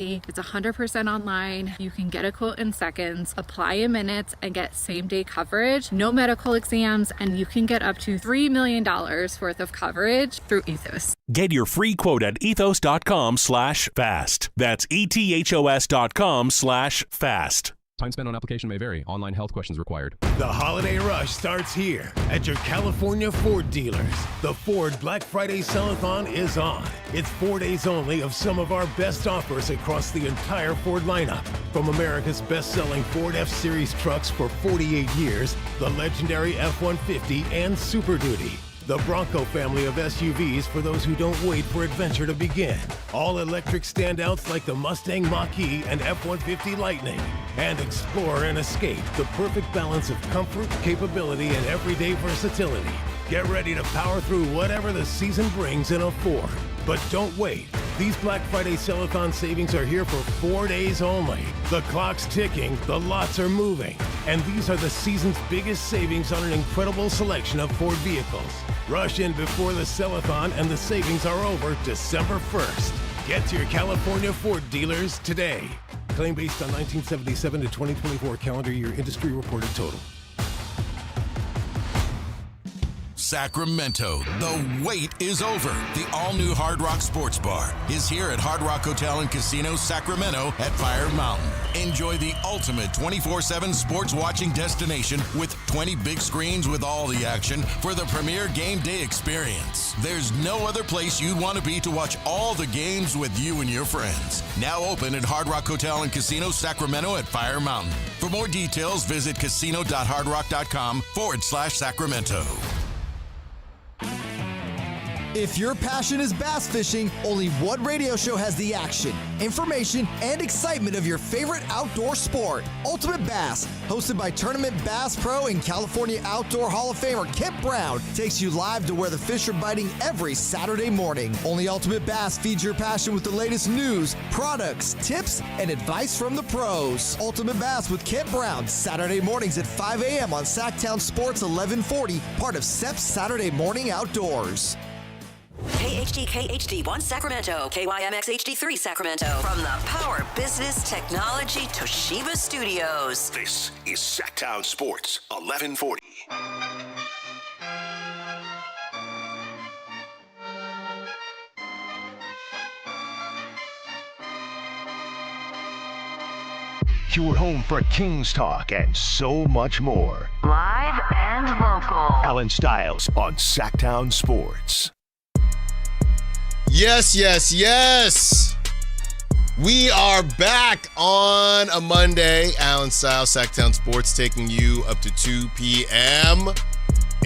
It's 100% online. You can get a quote in seconds, apply in minutes, and get same-day coverage, no medical exams, and you can get up to $3 million worth of coverage through Ethos. Get your free quote at ethos.com/fast. That's ethos.com/fast. Time spent on application may vary. Online health questions required. The holiday rush starts here at your California Ford dealers. The Ford Black Friday Sell-a-thon is on. It's 4 days only of some of our best offers across the entire Ford lineup. From America's best-selling Ford F-Series trucks for 48 years, the legendary F-150 and Super Duty. The Bronco family of SUVs for those who don't wait for adventure to begin. All-electric standouts like the Mustang Mach-E and F-150 Lightning. And explore and escape the perfect balance of comfort, capability, and everyday versatility. Get ready to power through whatever the season brings in a Ford. But don't wait. These Black Friday Sell-a-thon savings are here for 4 days only. The clock's ticking, the lots are moving. And these are the season's biggest savings on an incredible selection of Ford vehicles. Rush in before the Sell-a-thon and the savings are over December 1st. Get to your California Ford dealers today. Claim based on 1977 to 2024 calendar year industry reported total. Sacramento, the wait is over. The all-new Hard Rock Sports Bar is here at Hard Rock Hotel and Casino Sacramento at Fire Mountain. Enjoy the ultimate 24/7 sports watching destination with 20 big screens with all the action for the premier game day experience. There's no other place you'd want to be to watch all the games with you and your friends. Now open at Hard Rock Hotel and Casino Sacramento at Fire Mountain. For more details, visit casino.hardrock.com/Sacramento. If your passion is bass fishing, only one radio show has the action, information, and excitement of your favorite outdoor sport. Ultimate Bass, hosted by Tournament Bass Pro and California Outdoor Hall of Famer Kent Brown, takes you live to where the fish are biting every Saturday morning. Only Ultimate Bass feeds your passion with the latest news, products, tips, and advice from the pros. Ultimate Bass with Kent Brown, Saturday mornings at 5 a.m. on Sactown Sports 1140, part of SEP's Saturday Morning Outdoors. KHD1 Sacramento, KYMX HD3 Sacramento. From the Power Business Technology Toshiba Studios. This is Sactown Sports 1140. Your home for Kings talk and so much more. Live and local. Allen Stiles on Sactown Sports. Yes, yes, yes. We are back on a Monday. Allen Stiles, Sactown Sports, taking you up to 2 p.m.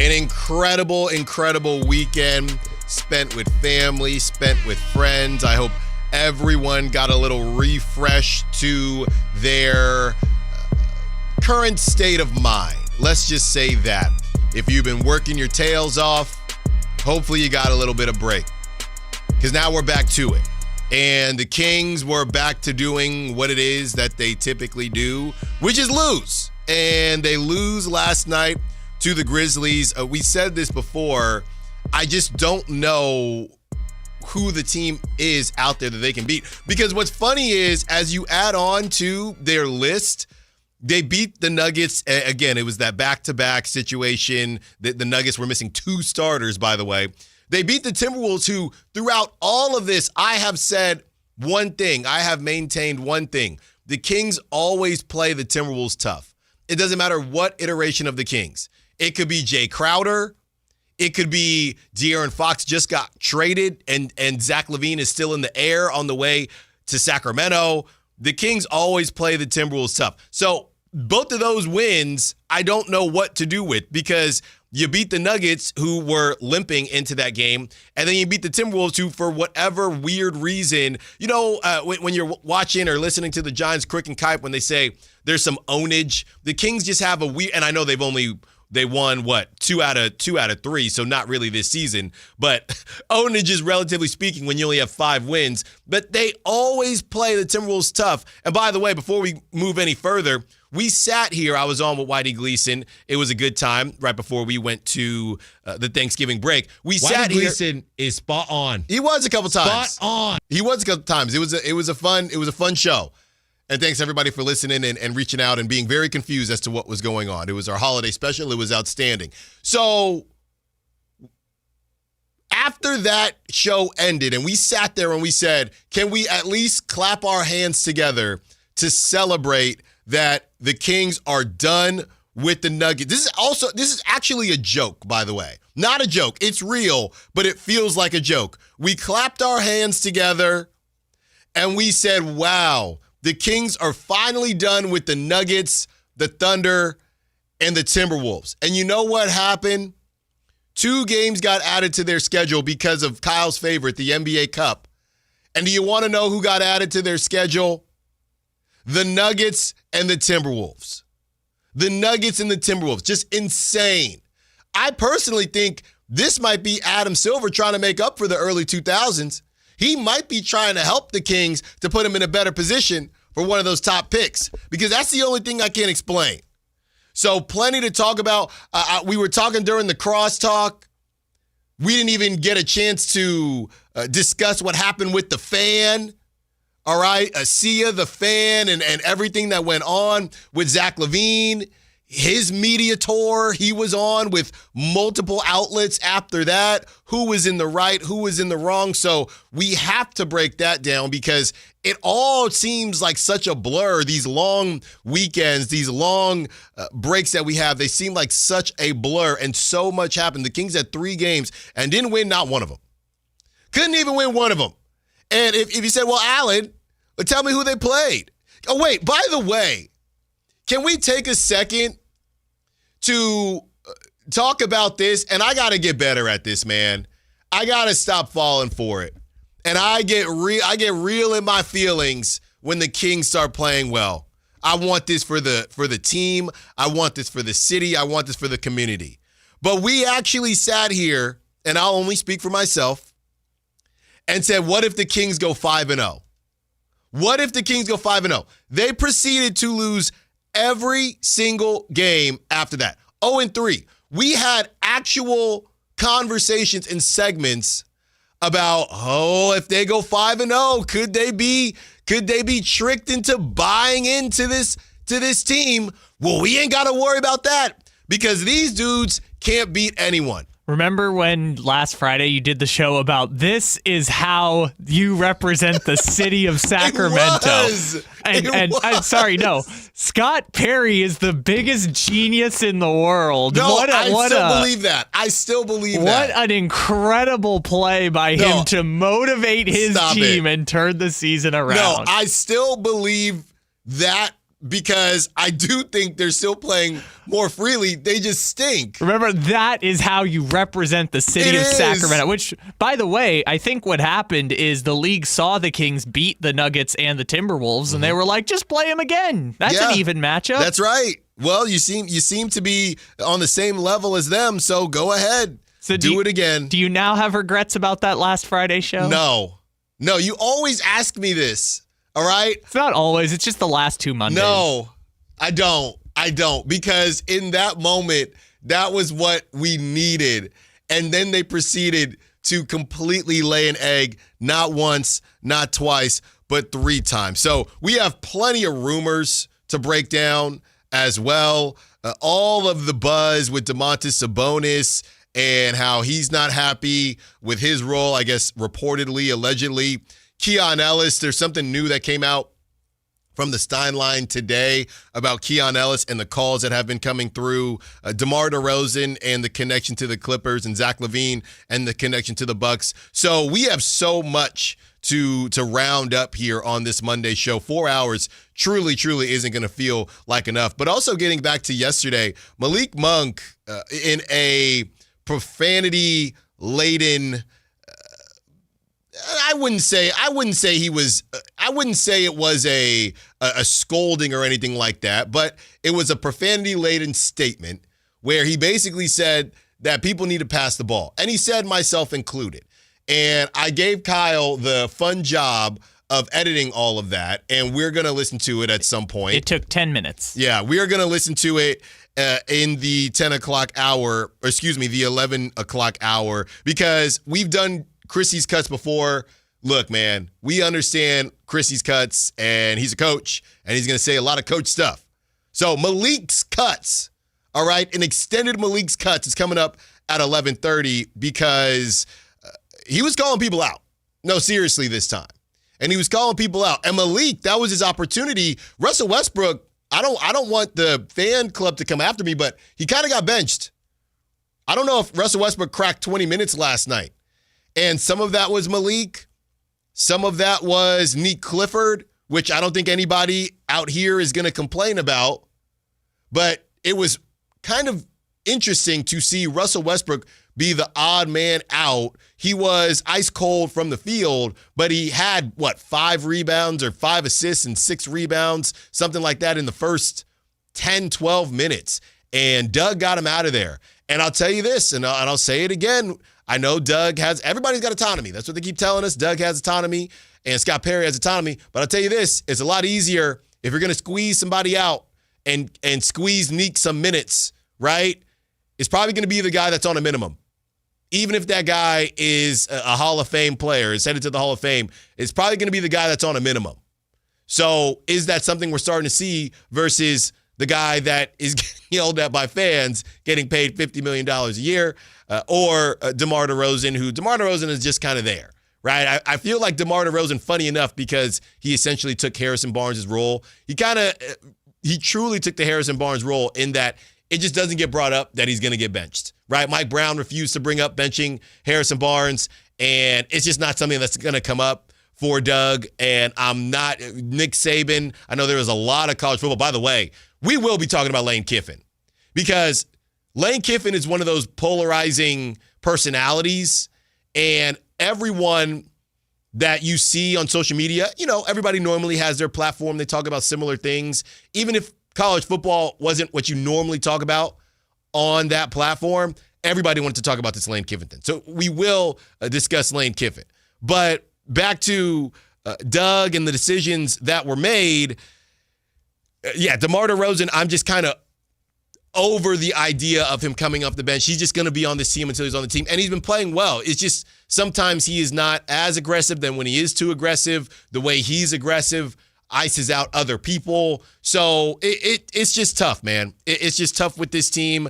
An incredible, incredible weekend spent with family, spent with friends. I hope everyone got a little refresh to their current state of mind. Let's just say that. If you've been working your tails off, hopefully you got a little bit of break. Because now we're back to it. And the Kings were back to doing what it is that they typically do, which is lose. And they lose last night to the Grizzlies. We said this before. I just don't know who the team is out there that they can beat. Because what's funny is, as you add on to their list, they beat the Nuggets. Again, it was that back-to-back situation. The Nuggets were missing 2 starters, by the way. They beat the Timberwolves, who throughout all of this, I have said one thing. I have maintained one thing. The Kings always play the Timberwolves tough. It doesn't matter what iteration of the Kings. It could be Jay Crowder. It could be De'Aaron Fox just got traded and Zach LaVine is still in the air on the way to Sacramento. The Kings always play the Timberwolves tough. So both of those wins, I don't know what to do with, because you beat the Nuggets, who were limping into that game, and then you beat the Timberwolves, who, for whatever weird reason, when you're watching or listening to the Giants Crick and Kipe, when they say there's some ownage, the Kings just have a weird, and I know they won, 2 out of 3, so not really this season, but ownage is, relatively speaking, when you only have 5 wins, but they always play the Timberwolves tough. And by the way, before we move any further, we sat here. I was on with Whitey Gleason. It was a good time right before we went to the Thanksgiving break. We sat here. Whitey Gleason is spot on. He was a couple times. Spot on. He was a couple times. It was a fun show. And thanks everybody for listening and reaching out and being very confused as to what was going on. It was our holiday special. It was outstanding. So after that show ended and we sat there and we said, can we at least clap our hands together to celebrate that the Kings are done with the Nuggets? This is actually a joke, by the way. Not a joke. It's real, but it feels like a joke. We clapped our hands together and we said, wow, the Kings are finally done with the Nuggets, the Thunder, and the Timberwolves. And you know what happened? 2 games got added to their schedule because of Kyle's favorite, the NBA Cup. And do you want to know who got added to their schedule? The Nuggets and the Timberwolves. The Nuggets and the Timberwolves. Just insane. I personally think this might be Adam Silver trying to make up for the early 2000s. He might be trying to help the Kings to put him in a better position for one of those top picks, because that's the only thing I can't explain. So plenty to talk about. We were talking during the crosstalk. We didn't even get a chance to discuss what happened with the fan. All right, Sia, the fan, and everything that went on with Zach LaVine. His media tour, he was on with multiple outlets after that. Who was in the right, who was in the wrong? So we have to break that down because it all seems like such a blur. These long weekends, these long breaks that we have, they seem like such a blur, and so much happened. The Kings had 3 games and didn't win not one of them. Couldn't even win one of them. And if you said, well, Allen, tell me who they played. Oh, wait, by the way, can we take a second to talk about this? And I got to get better at this, man. I got to stop falling for it. And I get real in my feelings when the Kings start playing well. I want this for the team. I want this for the city. I want this for the community. But we actually sat here, and I'll only speak for myself, and said, what if the Kings go 5-0? What if the Kings go 5-0? They proceeded to lose every single game after that. 0-3. We had actual conversations and segments about, if they go 5-0, could they be tricked into buying into this team? Well, we ain't got to worry about that because these dudes can't beat anyone. Remember when last Friday you did the show about this is how you represent the city of Sacramento? I'm sorry, no. Scott Perry is the biggest genius in the world. No, I still believe that. I still believe that. What an incredible play by him to motivate his team and turn the season around. No, I still believe that because I do think they're still playing more freely. They just stink. Remember, that is how you represent the city of Sacramento, which, by the way, I think what happened is the league saw the Kings beat the Nuggets and the Timberwolves, and they were like, just play them again. That's an even matchup. That's right. Well, you seem to be on the same level as them, so go ahead. So do it again. Do you now have regrets about that last Friday show? No, you always ask me this. All right? It's not always. It's just the last 2 Mondays. No, I don't. Because in that moment, that was what we needed. And then they proceeded to completely lay an egg, not once, not twice, but 3 times. So we have plenty of rumors to break down as well. All of the buzz with Domantas Sabonis and how he's not happy with his role, I guess, reportedly, allegedly. Keon Ellis, there's something new that came out from the Stein line today about Keon Ellis and the calls that have been coming through. DeMar DeRozan and the connection to the Clippers, and Zach LaVine and the connection to the Bucks. So we have so much to round up here on this Monday show. 4 hours truly isn't going to feel like enough. But also getting back to yesterday, Malik Monk in a profanity-laden I wouldn't say it was a scolding or anything like that, but it was a profanity-laden statement where he basically said that people need to pass the ball. And he said, myself included. And I gave Kyle the fun job of editing all of that, and we're going to listen to it at some point. It took 10 minutes. Yeah, we are going to listen to it in the 10 o'clock hour, or excuse me, the 11 o'clock hour, because we've done Chrissy's cuts before. Look, man, we understand Chrissy's cuts, and he's a coach, and he's going to say a lot of coach stuff. So Malik's cuts, all right, an extended Malik's cuts is coming up at 11:30 because he was calling people out. No, seriously this time. And he was calling people out. And Malik, that was his opportunity. Russell Westbrook, I don't want the fan club to come after me, but he kind of got benched. I don't know if Russell Westbrook cracked 20 minutes last night. And some of that was Malik. Some of that was Nick Clifford, which I don't think anybody out here is going to complain about. But it was kind of interesting to see Russell Westbrook be the odd man out. He was ice cold from the field, but he had, 5 rebounds or 5 assists and 6 rebounds, something like that in the first 10, 12 minutes. And Doug got him out of there. And I'll tell you this, and I'll say it again. I know everybody's got autonomy. That's what they keep telling us. Doug has autonomy and Scott Perry has autonomy. But I'll tell you this, it's a lot easier if you're going to squeeze somebody out and squeeze Neek some minutes, right? It's probably going to be the guy that's on a minimum. Even if that guy is a Hall of Fame player, is headed to the Hall of Fame, it's probably going to be the guy that's on a minimum. So is that something we're starting to see versus the guy that is getting yelled at by fans getting paid $50 million a year, or DeMar DeRozan, who DeMar DeRozan is just kind of there, right? I feel like DeMar DeRozan, funny enough, because he essentially took Harrison Barnes' role. He truly took the Harrison Barnes role in that it just doesn't get brought up that he's going to get benched, right? Mike Brown refused to bring up benching Harrison Barnes, and it's just not something that's going to come up for Doug. And I'm not Nick Saban. I know there was a lot of college football. By the way, we will be talking about Lane Kiffin, because Lane Kiffin is one of those polarizing personalities, and everyone that you see on social media, everybody normally has their platform. They talk about similar things. Even if college football wasn't what you normally talk about on that platform, everybody wanted to talk about this Lane Kiffin thing. So we will discuss Lane Kiffin. But back to Doug and the decisions that were made. DeMar DeRozan, I'm just kind of over the idea of him coming off the bench. He's just going to be on this team until he's on the team. And he's been playing well. It's just sometimes he is not as aggressive. Then when he is too aggressive, the way he's aggressive ices out other people. So it's just tough, man. It's just tough with this team.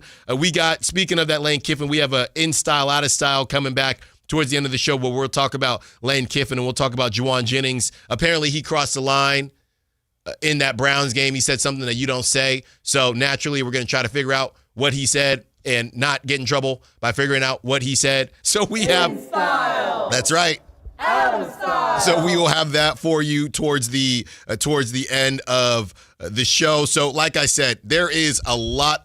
Speaking of that Lane Kiffin, we have a in style, out of style coming back towards the end of the show where we'll talk about Lane Kiffin and we'll talk about Juwan Jennings. Apparently he crossed the line in that Browns game. He said something that you don't say. So naturally, we're going to try to figure out what he said and not get in trouble by figuring out what he said. So we have, that's right, out of style. So we will have that for you towards the end of the show. So like I said, there is a lot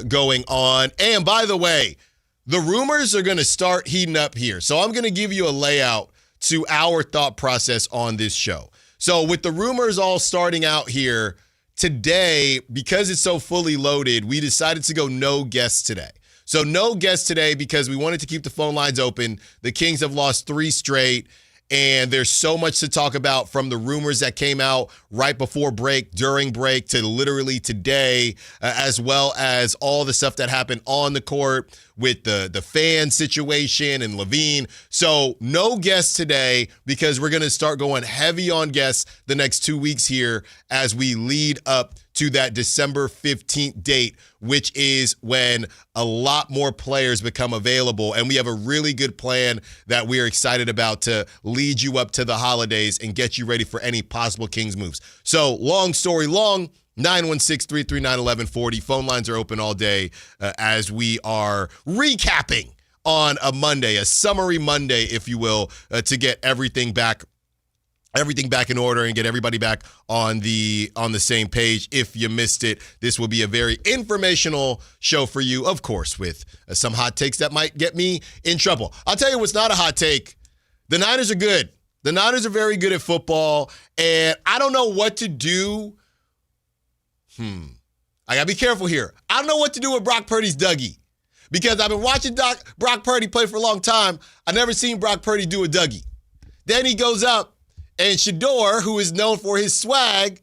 going on. And by the way, the rumors are going to start heating up here. So I'm going to give you a layout to our thought process on this show. So with the rumors all starting out here today, because it's so fully loaded, we decided to go no guests today. So no guests today because we wanted to keep the phone lines open. The Kings have lost 3 straight, and there's so much to talk about, from the rumors that came out right before break, during break, to literally today, as well as all the stuff that happened on the court with the fan situation and Levine. So no guests today because we're going to start going heavy on guests the next 2 weeks here as we lead up to that December 15th date, which is when a lot more players become available. And we have a really good plan that we're excited about to lead you up to the holidays and get you ready for any possible Kings moves. So long story long, 916-339-1140. Phone lines are open all day as we are recapping on a Monday, a summary Monday, if you will, to get everything back in order and get everybody back on the same page. If you missed it, this will be a very informational show for you, of course, with some hot takes that might get me in trouble. I'll tell you what's not a hot take. The Niners are good. The Niners are very good at football, and I don't know what to do. I got to be careful here. I don't know what to do with Brock Purdy's Dougie, because I've been watching Brock Purdy play for a long time. I've never seen Brock Purdy do a Dougie. Then he goes up And Shador, who is known for his swag,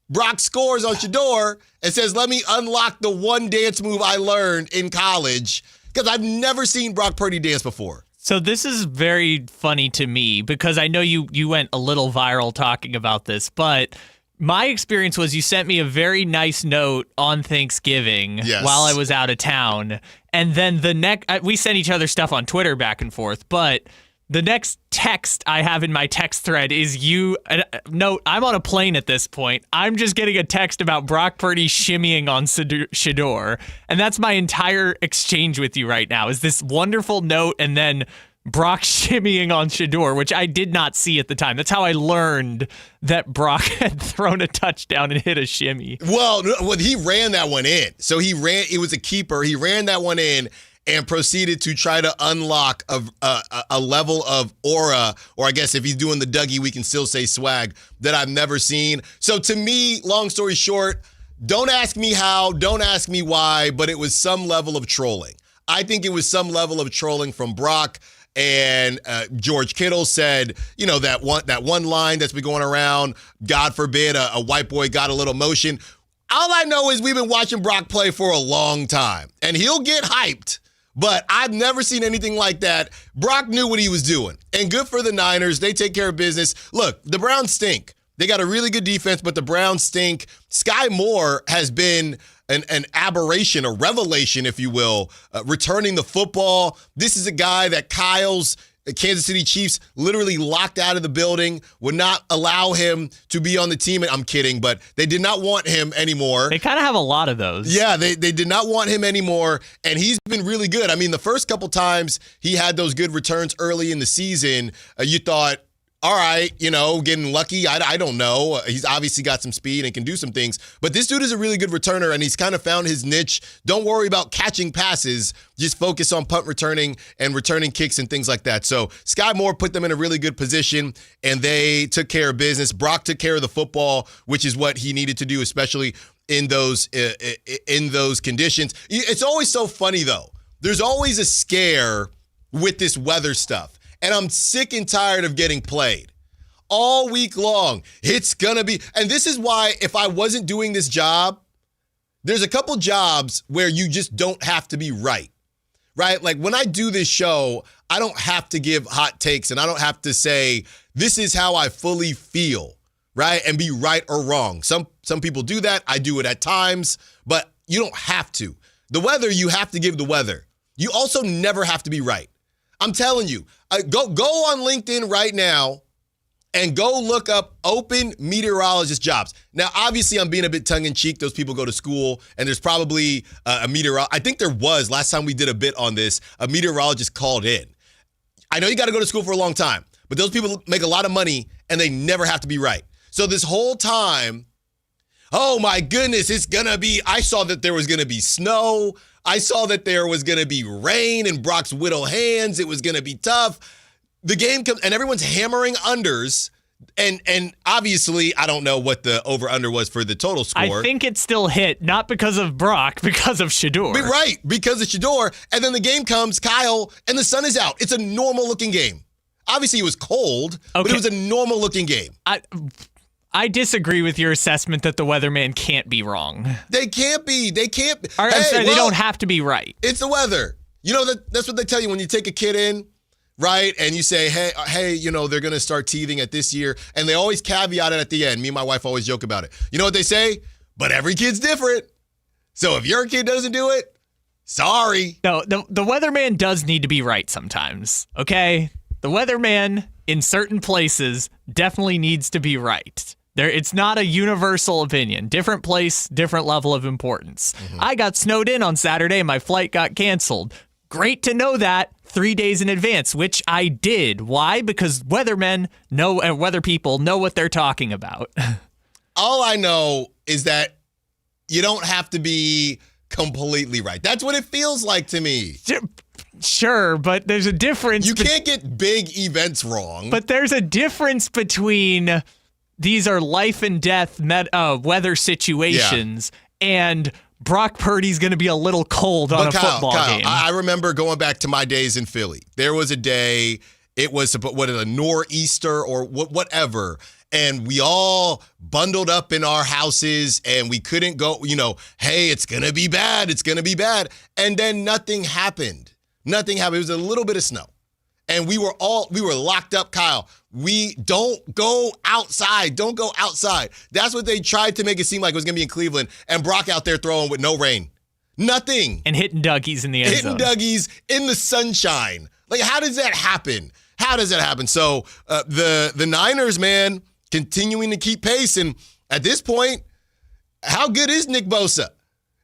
Brock scores on Shador and says, let me unlock the one dance move I learned in college, because I've never seen Brock Purdy dance before. So this is very funny to me because I know you went a little viral talking about this, but my experience was you sent me a very nice note on Thanksgiving while I was out of town. And then we sent each other stuff on Twitter back and forth, but the next text I have in my text thread is you. Note, I'm on a plane at this point. I'm just getting a text about Brock Purdy shimmying on Shador. And that's my entire exchange with you right now, is this wonderful note and then Brock shimmying on Shador, which I did not see at the time. That's how I learned that Brock had thrown a touchdown and hit a shimmy. Well, he ran that one in. So it was a keeper. He ran that one in and proceeded to try to unlock a level of aura, or I guess if he's doing the Dougie, we can still say swag, that I've never seen. So to me, long story short, don't ask me how, don't ask me why, but it was some level of trolling. I think it was some level of trolling from Brock. And George Kittle said, that one line that's been going around, God forbid a white boy got a little motion. All I know is we've been watching Brock play for a long time, and he'll get hyped. But I've never seen anything like that. Brock knew what he was doing. And good for the Niners. They take care of business. Look, the Browns stink. They got a really good defense, but the Browns stink. Sky Moore has been an aberration, a revelation, if you will, returning the football. This is a guy that Kyle's Kansas City Chiefs literally locked out of the building, would not allow him to be on the team. I'm kidding, but they did not want him anymore. They kind of have a lot of those. Yeah, they did not want him anymore, and he's been really good. I mean, the first couple times he had those good returns early in the season, you thought, all right, getting lucky. I don't know. He's obviously got some speed and can do some things. But this dude is a really good returner, and he's kind of found his niche. Don't worry about catching passes. Just focus on punt returning and returning kicks and things like that. So Sky Moore put them in a really good position, and they took care of business. Brock took care of the football, which is what he needed to do, especially in those conditions. It's always so funny, though. There's always a scare with this weather stuff. And I'm sick and tired of getting played all week long. It's going to be, and this is why if I wasn't doing this job, there's a couple jobs where you just don't have to be right? Like when I do this show, I don't have to give hot takes and I don't have to say, this is how I fully feel, right? And be right or wrong. Some people do that. I do it at times, but you don't have to. The weather, you have to give the weather. You also never have to be right. I'm telling you, go on LinkedIn right now and go look up open meteorologist jobs. Now, obviously, I'm being a bit tongue-in-cheek. Those people go to school, and there's probably a meteorologist. I think there was, last time we did a bit on this, a meteorologist called in. I know you got to go to school for a long time, but those people make a lot of money, and they never have to be right. So this whole time, oh, my goodness, I saw that there was going to be snow. I saw that there was going to be rain in Brock's Whittle hands. It was going to be tough. The game comes, and everyone's hammering unders. And obviously, I don't know what the over-under was for the total score. I think it still hit, not because of Brock, because of Shador. Right, because of Shador. And then the game comes, Kyle, and the sun is out. It's a normal-looking game. Obviously, it was cold, but it was a normal-looking game. I disagree with your assessment that the weatherman can't be wrong. They can't be. They can't be. They don't have to be right. It's the weather. That's what they tell you when you take a kid in, right? And you say, hey, they're going to start teething at this year. And they always caveat it at the end. Me and my wife always joke about it. You know what they say? But every kid's different. So if your kid doesn't do it, sorry. No, the weatherman does need to be right sometimes, okay? The weatherman in certain places definitely needs to be right. It's not a universal opinion. Different place, different level of importance. Mm-hmm. I got snowed in on Saturday and my flight got canceled. Great to know that 3 days in advance, which I did. Why? Because weathermen weather people know what they're talking about. All I know is that you don't have to be completely right. That's what it feels like to me. Sure, but there's a difference. You can't get big events wrong. But there's a difference between these are life and death weather situations and Brock Purdy's going to be a little cold on a football game. I remember going back to my days in Philly. There was a day it was a nor'easter or whatever. And we all bundled up in our houses and we couldn't go, hey, it's going to be bad. It's going to be bad. And then nothing happened. Nothing happened. It was a little bit of snow. And we were locked up, Kyle. We don't go outside. Don't go outside. That's what they tried to make it seem like it was going to be in Cleveland. And Brock out there throwing with no rain. Nothing. And hitting Dougies in the end zone. Hitting Dougies in the sunshine. Like, how does that happen? How does that happen? So the Niners, man, continuing to keep pace. And at this point, how good is Nick Bosa?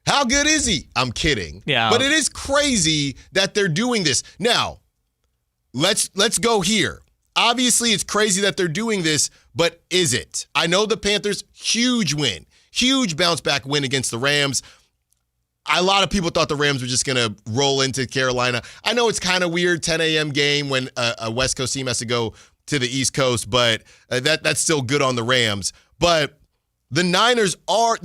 How good is he? I'm kidding. Yeah. But it is crazy that they're doing this. Now, let's go here. Obviously, it's crazy that they're doing this, but is it? I know the Panthers, huge win. Huge bounce back win against the Rams. A lot of people thought the Rams were just going to roll into Carolina. I know it's kind of weird, 10 a.m. game when a West Coast team has to go to the East Coast, but that's still good on the Rams. But the Niners are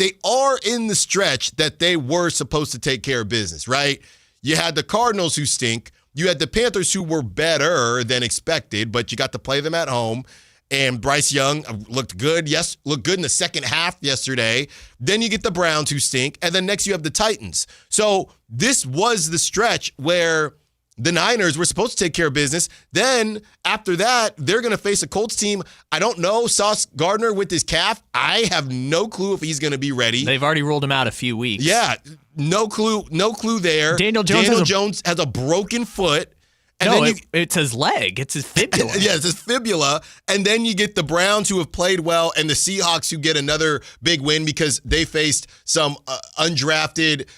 in the stretch that they were supposed to take care of business, right? You had the Cardinals who stink. You had the Panthers who were better than expected, but you got to play them at home. And Bryce Young looked good. Yes, looked good in the second half yesterday. Then you get the Browns who stink. And then next you have the Titans. So this was the stretch where the Niners were supposed to take care of business. Then after that, they're going to face a Colts team. I don't know. Sauce Gardner with his calf. I have no clue if he's going to be ready. They've already ruled him out a few weeks. Yeah, no clue there. Daniel Jones has a broken foot. And no, then it's his leg. It's his fibula. Yeah, it's his fibula. And then you get the Browns who have played well and the Seahawks who get another big win because they faced some undrafted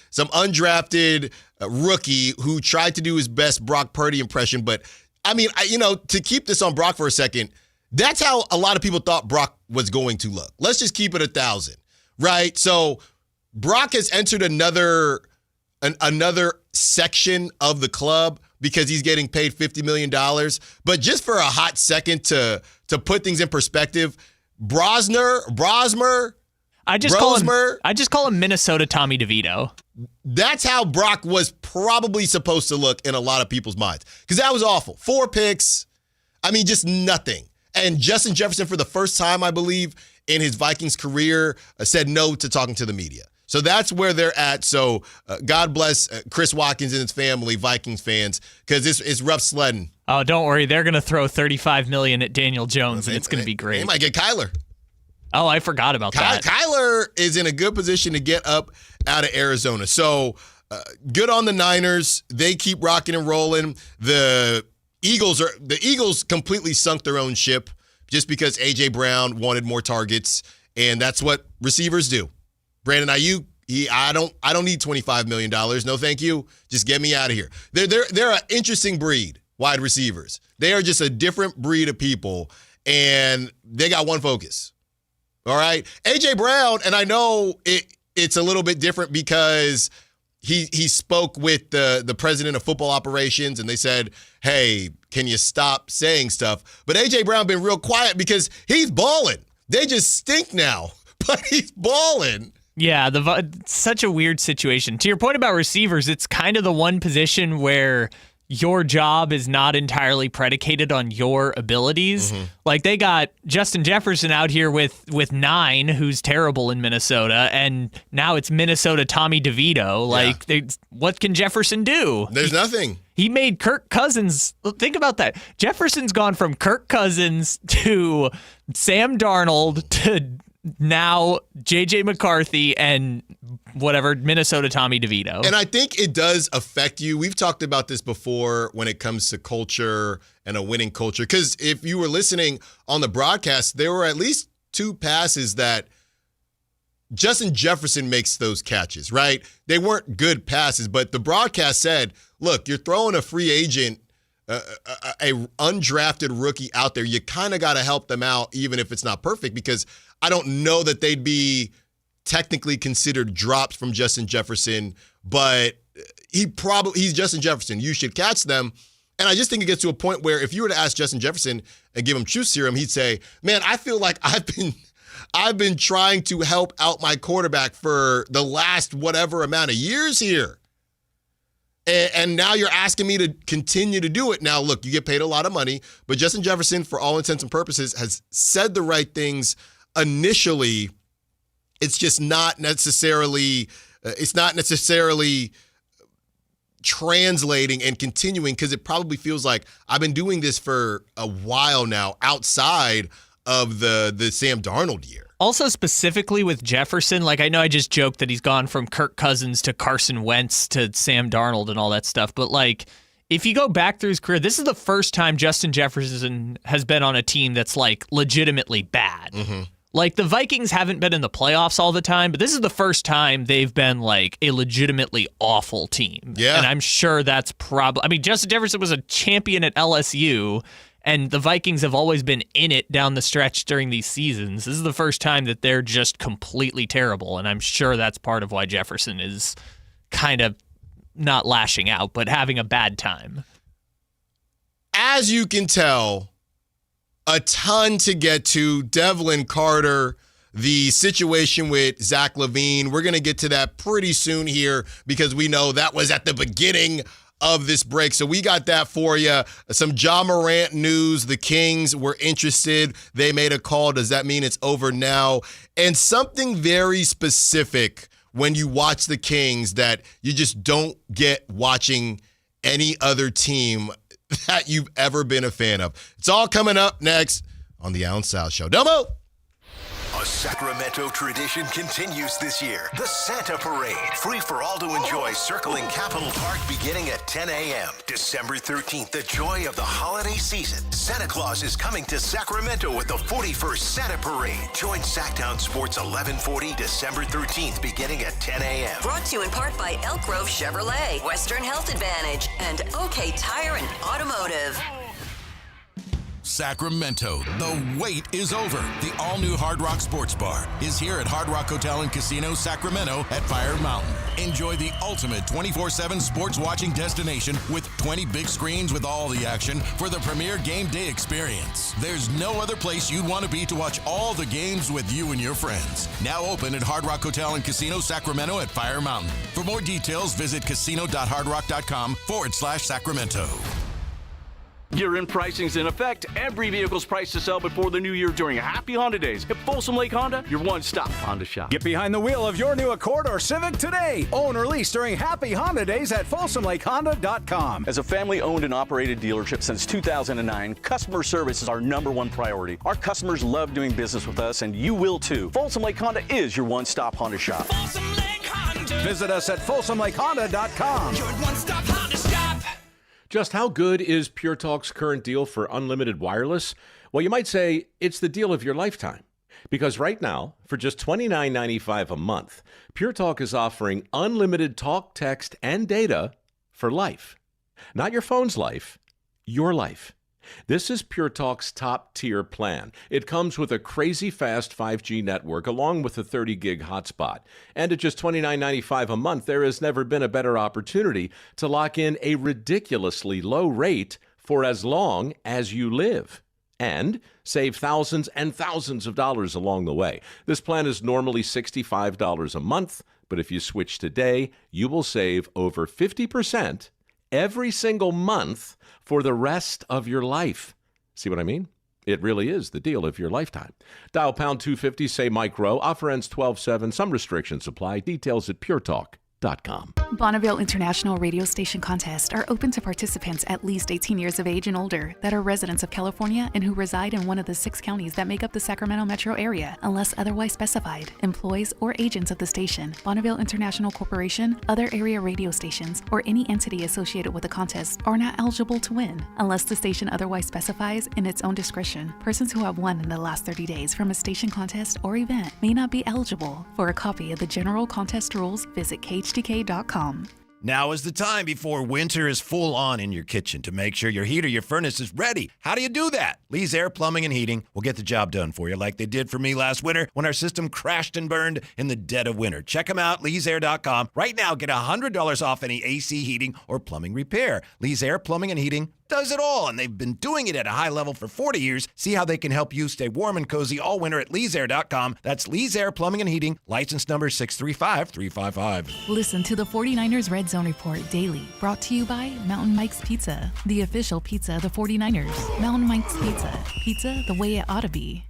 rookie who tried to do his best Brock Purdy impression. But, I mean, to keep this on Brock for a second, that's how a lot of people thought Brock was going to look. Let's just keep it 1,000, right? So Brock has entered another section of the club because he's getting paid $50 million. But just for a hot second to put things in perspective, Brosmer, I just call him Minnesota Tommy DeVito. That's how Brock was probably supposed to look in a lot of people's minds. Because that was awful. 4 picks. I mean, just nothing. And Justin Jefferson, for the first time, I believe, in his Vikings career, said no to talking to the media. So that's where they're at. So God bless Chris Watkins and his family, Vikings fans, because it's rough sledding. Oh, don't worry. They're going to throw $35 million at Daniel Jones, and it's going to be great. They might get Kyler. Oh, I forgot about that. Kyler is in a good position to get up out of Arizona. So good on the Niners. They keep rocking and rolling. The Eagles completely sunk their own ship just because A.J. Brown wanted more targets, and that's what receivers do. Brandon Ayuk, I don't need $25 million. No, thank you. Just get me out of here. They're an interesting breed, wide receivers. They are just a different breed of people, and they got one focus. All right? A.J. Brown, and I know it's a little bit different because he spoke with the president of football operations, and they said, hey, can you stop saying stuff? But A.J. Brown been real quiet because he's balling. They just stink now, but he's balling. Yeah, such a weird situation. To your point about receivers, it's kind of the one position where your job is not entirely predicated on your abilities. Mm-hmm. Like they got Justin Jefferson out here with 9, who's terrible in Minnesota, and now it's Minnesota Tommy DeVito. Like, what can Jefferson do? There's nothing. He made Kirk Cousins. Think about that. Jefferson's gone from Kirk Cousins to Sam Darnold to now J.J. McCarthy and whatever, Minnesota Tommy DeVito. And I think it does affect you. We've talked about this before when it comes to culture and a winning culture. Because if you were listening on the broadcast, there were at least 2 passes that Justin Jefferson makes those catches, right? They weren't good passes, but the broadcast said, look, you're throwing a free agent, a undrafted rookie out there. You kind of got to help them out, even if it's not perfect, because I don't know that they'd be technically considered drops from Justin Jefferson, but he's Justin Jefferson. You should catch them. And I just think it gets to a point where if you were to ask Justin Jefferson and give him truth serum, he'd say, man, I feel like I've been trying to help out my quarterback for the last whatever amount of years here. And now you're asking me to continue to do it. Now, look, you get paid a lot of money, but Justin Jefferson, for all intents and purposes, has said the right things initially. It's just not necessarily translating and continuing, because it probably feels like I've been doing this for a while now outside of the Sam Darnold year. Also, specifically with Jefferson, like, I know I just joked that he's gone from Kirk Cousins to Carson Wentz to Sam Darnold and all that stuff, but like, if you go back through his career, this is the first time Justin Jefferson has been on a team that's like legitimately bad. Mm-hmm. Like, the Vikings haven't been in the playoffs all the time, but this is the first time they've been like a legitimately awful team. Yeah. And I'm sure that's probably, I mean, Justin Jefferson was a champion at LSU, and the Vikings have always been in it down the stretch during these seasons. This is the first time that they're just completely terrible, and I'm sure that's part of why Jefferson is kind of not lashing out, but having a bad time. As you can tell, a ton to get to. Devlin Carter, the situation with Zach LaVine. We're going to get to that pretty soon here, because we know that was at the beginning of this break. So we got that for you. Some Ja Morant news. The Kings were interested. They made a call. Does that mean it's over now? And something very specific when you watch the Kings that you just don't get watching any other team that you've ever been a fan of. It's all coming up next on the Allen Stiles Show. Domo! A Sacramento tradition continues this year. The Santa Parade. Free for all to enjoy, circling Capitol Park beginning at 10 a.m. December 13th, the joy of the holiday season. Santa Claus is coming to Sacramento with the 41st Santa Parade. Join Sactown Sports 1140 December 13th beginning at 10 a.m. Brought to you in part by Elk Grove Chevrolet, Western Health Advantage, and OK Tire and Automotive. Sacramento, the wait is over. The all-new Hard Rock Sports Bar is here at Hard Rock Hotel and Casino Sacramento at Fire Mountain. Enjoy the ultimate 24/7 sports watching destination with 20 big screens with all the action for the premier game day experience. There's no other place you'd want to be to watch all the games with you and your friends. Now open at Hard Rock Hotel and Casino Sacramento at Fire Mountain. For more details, visit casino.hardrock.com/Sacramento. Year-end pricing's in effect. Every vehicle's priced to sell before the new year during Happy Honda Days. At Folsom Lake Honda, your one-stop Honda shop. Get behind the wheel of your new Accord or Civic today. Own or lease during Happy Honda Days at FolsomLakeHonda.com. As a family-owned and operated dealership since 2009, customer service is our #1 priority. Our customers love doing business with us, and you will too. Folsom Lake Honda is your one-stop Honda shop. Folsom Lake Honda. Visit us at FolsomLakeHonda.com. Your one-stop Honda shop. Just how good is Pure Talk's current deal for unlimited wireless? Well, you might say it's the deal of your lifetime. Because right now, for just $29.95 a month, Pure Talk is offering unlimited talk, text, and data for life. Not your phone's life, your life. This is Pure Talk's top-tier plan. It comes with a crazy fast 5G network along with a 30-gig hotspot. And at just $29.95 a month, there has never been a better opportunity to lock in a ridiculously low rate for as long as you live. And save thousands and thousands of dollars along the way. This plan is normally $65 a month, but if you switch today, you will save over 50% every single month for the rest of your life. See what I mean? It really is the deal of your lifetime. Dial pound 250, say Mike Rowe. Offer ends 12/7. Some restrictions apply. Details at puretalk.com. Bonneville International Radio Station contests are open to participants at least 18 years of age and older that are residents of California and who reside in one of the 6 counties that make up the Sacramento metro area, unless otherwise specified. Employees or agents of the station, Bonneville International Corporation, other area radio stations, or any entity associated with the contest are not eligible to win, unless the station otherwise specifies in its own discretion. Persons who have won in the last 30 days from a station contest or event may not be eligible. For a copy of the general contest rules, visit KHTK.com. Now is the time before winter is full on in your kitchen to make sure your heat or your furnace is ready. How do you do that? Lee's Air Plumbing and Heating will get the job done for you like they did for me last winter when our system crashed and burned in the dead of winter. Check them out, leesair.com. Right now, get $100 off any AC heating or plumbing repair. Lee's Air Plumbing and Heating does it all, and they've been doing it at a high level for 40 years. See how they can help you stay warm and cozy all winter at leesair.com. That's Lee's Air Plumbing and Heating, license number 635355. Listen to the 49ers Red Zone Report daily, brought to you by Mountain Mike's Pizza, the official pizza of the 49ers. Mountain Mike's Pizza, pizza the way it ought to be.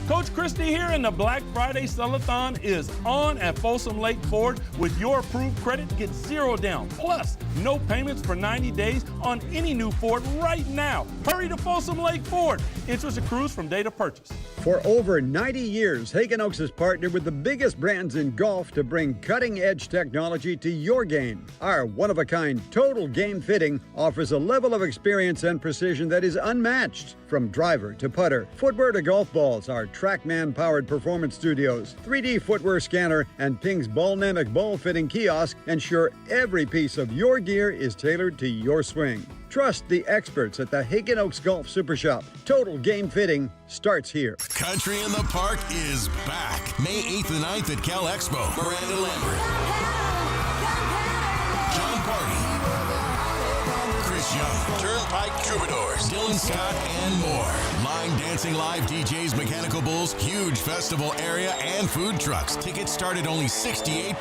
Coach Christie here, and the Black Friday Sellathon is on at Folsom Lake Ford. With your approved credit, get $0 down, plus no payments for 90 days on any new Ford right now. Hurry to Folsom Lake Ford. Interest accrues from date of purchase. For over 90 years, Hagen Oaks has partnered with the biggest brands in golf to bring cutting-edge technology to your game. Our one-of-a-kind total game fitting offers a level of experience and precision that is unmatched. From driver to putter, footwear to golf balls, our TrackMan-powered performance studios, 3D footwear scanner, and Ping's Ballnamic ball fitting kiosk ensure every piece of your gear is tailored to your swing. Trust the experts at the Hagen Oaks Golf Super Shop. Total game fitting starts here. Country in the Park is back. May 8th and 9th at Cal Expo. Miranda Lambert, John Party, Chris Young, Turnpike Troubadours, Dylan Scott, and more. Line dancing, live DJs, mechanical bulls, huge festival area, and food trucks. Tickets start at only $68.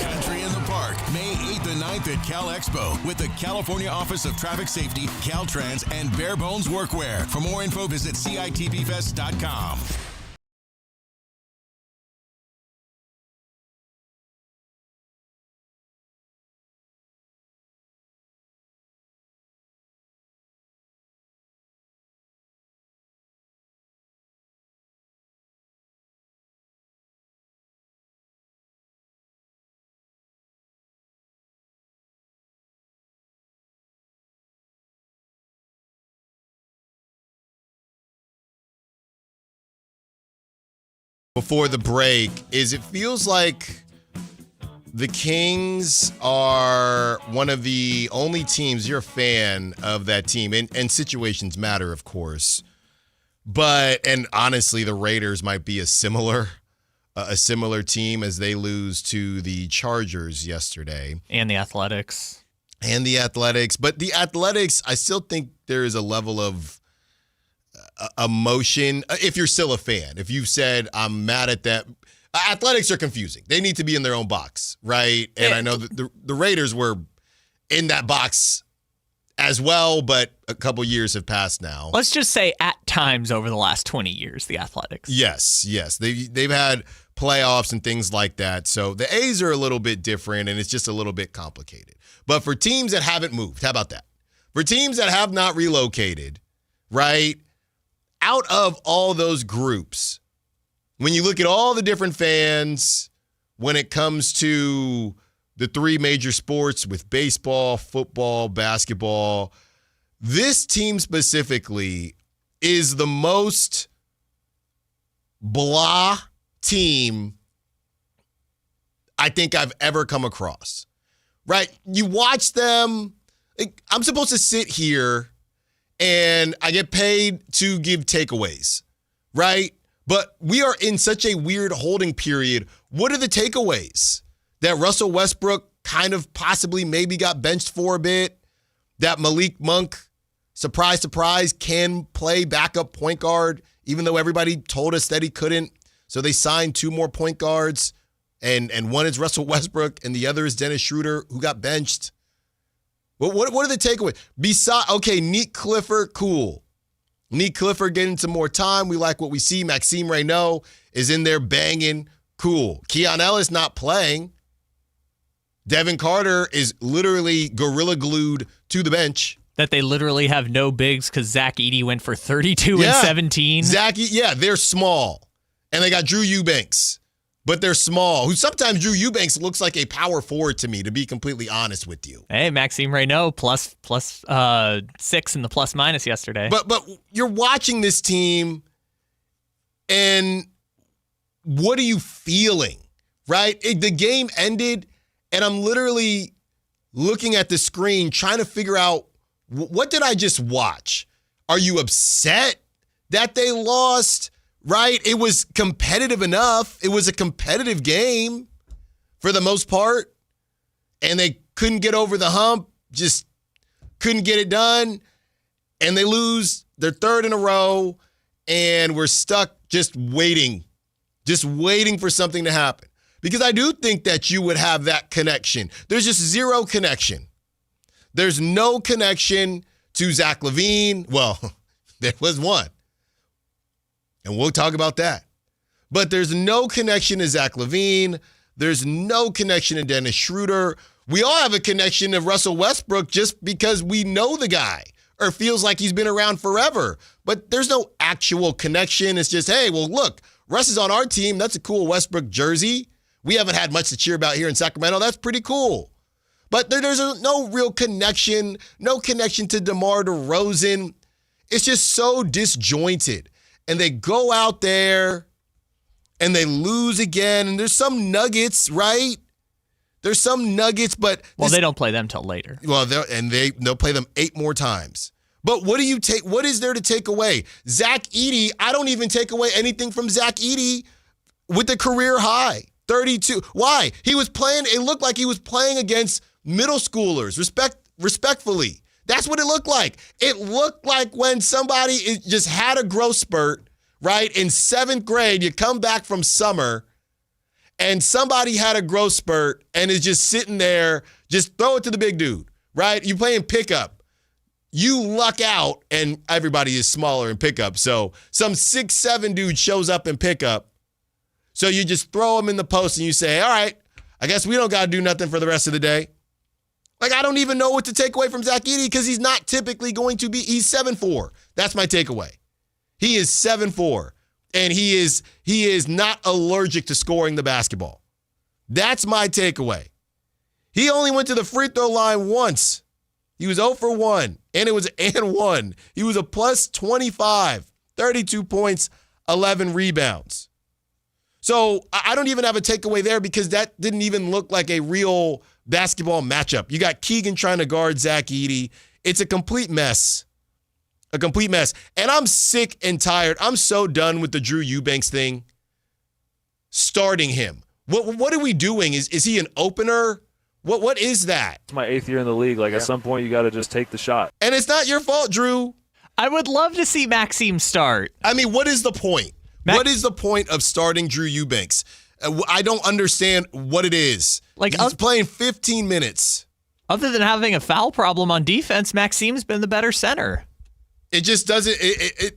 Country in the Park, May 8th and 9th at Cal Expo with the California Office of Traffic Safety, Caltrans, and Bare Bones Workwear. For more info, visit CITPFest.com. Before the break, is it feels like the Kings are one of the only teams, you're a fan of that team, and situations matter, of course. And honestly, the Raiders might be a similar team as they lose to the Chargers yesterday. And the Athletics. But the Athletics, I still think there is a level of emotion. If you're still a fan, if you've said, I'm mad at that. Athletics are confusing. They need to be in their own box, right? And I know that the Raiders were in that box as well, but a couple years have passed now. Let's just say at times over the last 20 years, the Athletics. Yes. They've had playoffs and things like that. So the A's are a little bit different, and it's just a little bit complicated. But for teams that haven't moved, how about that? For teams that have not relocated, right? Out of all those groups, when you look at all the different fans, when it comes to the three major sports with baseball, football, basketball, this team specifically is the most blah team I think I've ever come across, right? You watch them. I'm supposed to sit here and I get paid to give takeaways, right? But we are in such a weird holding period. What are the takeaways? That Russell Westbrook kind of possibly maybe got benched for a bit. That Malik Monk, surprise, surprise, can play backup point guard, even though everybody told us that he couldn't. So they signed two more point guards, and one is Russell Westbrook, and the other is Dennis Schroeder, who got benched. What are the takeaways? Neat Clifford, cool. Neat Clifford getting some more time. We like what we see. Maxime Reynaud is in there banging. Cool. Keon Ellis not playing. Devin Carter is literally gorilla glued to the bench. That they literally have no bigs because Zach Edey went for 32 and 17. They're small. And they got Drew Eubanks. But they're small. Who sometimes Drew Eubanks looks like a power forward to me, to be completely honest with you. Hey, Maxime Reynaud plus 6 in the plus minus yesterday. But you're watching this team, and what are you feeling, right? The game ended, and I'm literally looking at the screen trying to figure out, what did I just watch? Are you upset? that they lost, right? It was competitive enough. It was a competitive game for the most part. And they couldn't get over the hump, just couldn't get it done. And they lose their third in a row. And we're stuck just waiting for something to happen. Because I do think that you would have that connection. There's just zero connection. There's no connection to Zach LaVine. Well, there was one. And we'll talk about that. But there's no connection to Zach LaVine. There's no connection to Dennis Schroeder. We all have a connection to Russell Westbrook just because we know the guy or feels like he's been around forever. But there's no actual connection. It's just, hey, well, look, Russ is on our team. That's a cool Westbrook jersey. We haven't had much to cheer about here in Sacramento. That's pretty cool. But there's no real connection, no connection to DeMar DeRozan. It's just so disjointed. And they go out there and they lose again. And there's some nuggets, right? There's some nuggets, but... Well, they don't play them till later. Well, they'll play them 8 more times. But what is there to take away? Zach Edey, I don't even take away anything from Zach Edey with the career high. 32. Why? It looked like he was playing against middle schoolers, respectfully. That's what it looked like. It looked like when somebody just had a growth spurt, right? In 7th grade, you come back from summer, and somebody had a growth spurt and is just sitting there, just throw it to the big dude, right? You're playing pickup. You luck out, and everybody is smaller in pickup. So some 6'7" dude shows up in pickup. So you just throw him in the post and you say, all right, I guess we don't got to do nothing for the rest of the day. Like, I don't even know what to take away from Zach Edey because he's not typically going to be, he's 7'4". That's my takeaway. He is 7'4", and he is not allergic to scoring the basketball. That's my takeaway. He only went to the free throw line once. He was 0 for 1, and it was and 1. He was a plus 25, 32 points, 11 rebounds. So I don't even have a takeaway there because that didn't even look like a real basketball matchup. You got Keegan trying to guard Zach Edey. It's a complete mess. A complete mess. And I'm sick and tired. I'm so done with the Drew Eubanks thing. Starting him. What are we doing? Is he an opener? What is that? It's my 8th year in the league. Like, at some point, you got to just take the shot. And it's not your fault, Drew. I would love to see Maxime start. I mean, what is the point? What is the point of starting Drew Eubanks? I don't understand what it is. Like, he's playing 15 minutes. Other than having a foul problem on defense, Maxime's been the better center. It just doesn't.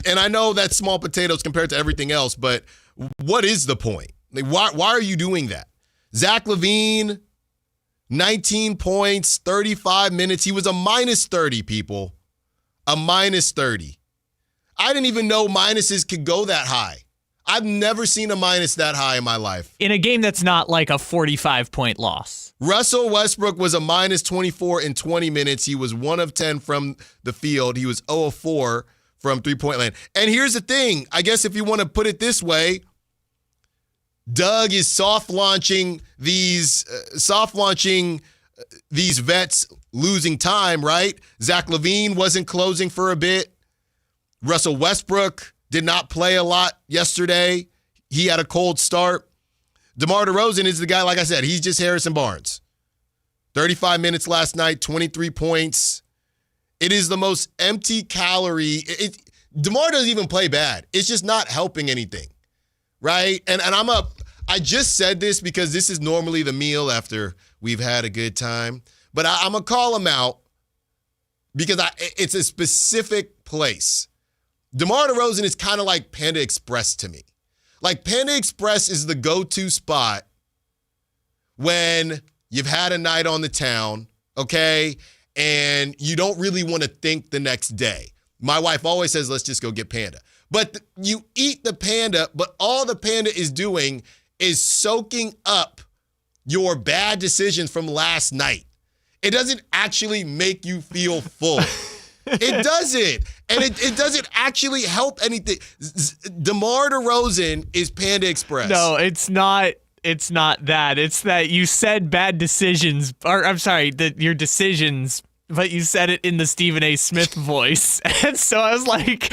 And I know that's small potatoes compared to everything else, but what is the point? Like, why are you doing that? Zach LaVine, 19 points, 35 minutes. He was a minus 30, people. A minus 30. I didn't even know minuses could go that high. I've never seen a minus that high in my life. In a game that's not like a 45-point loss. Russell Westbrook was a minus 24 in 20 minutes. He was 1 of 10 from the field. He was 0 of 4 from three-point land. And here's the thing. I guess if you want to put it this way, Doug is soft launching these vets losing time, right? Zach LaVine wasn't closing for a bit. Russell Westbrook did not play a lot yesterday. He had a cold start. DeMar DeRozan is the guy, like I said, he's just Harrison Barnes. 35 minutes last night, 23 points. It is the most empty calorie. DeMar doesn't even play bad. It's just not helping anything, right? And I just said this because this is normally the meal after we've had a good time. But I'm going to call him out because it's a specific place. DeMar DeRozan is kind of like Panda Express to me. Like, Panda Express is the go-to spot when you've had a night on the town, okay, and you don't really want to think the next day. My wife always says, let's just go get Panda. But you eat the Panda, but all the Panda is doing is soaking up your bad decisions from last night. It doesn't actually make you feel full. It doesn't. And it doesn't actually help anything. DeMar DeRozan is Panda Express. No, it's not. It's not that. It's that you said bad decisions. Or I'm sorry, that your decisions, but you said it in the Stephen A. Smith voice. And so I was like,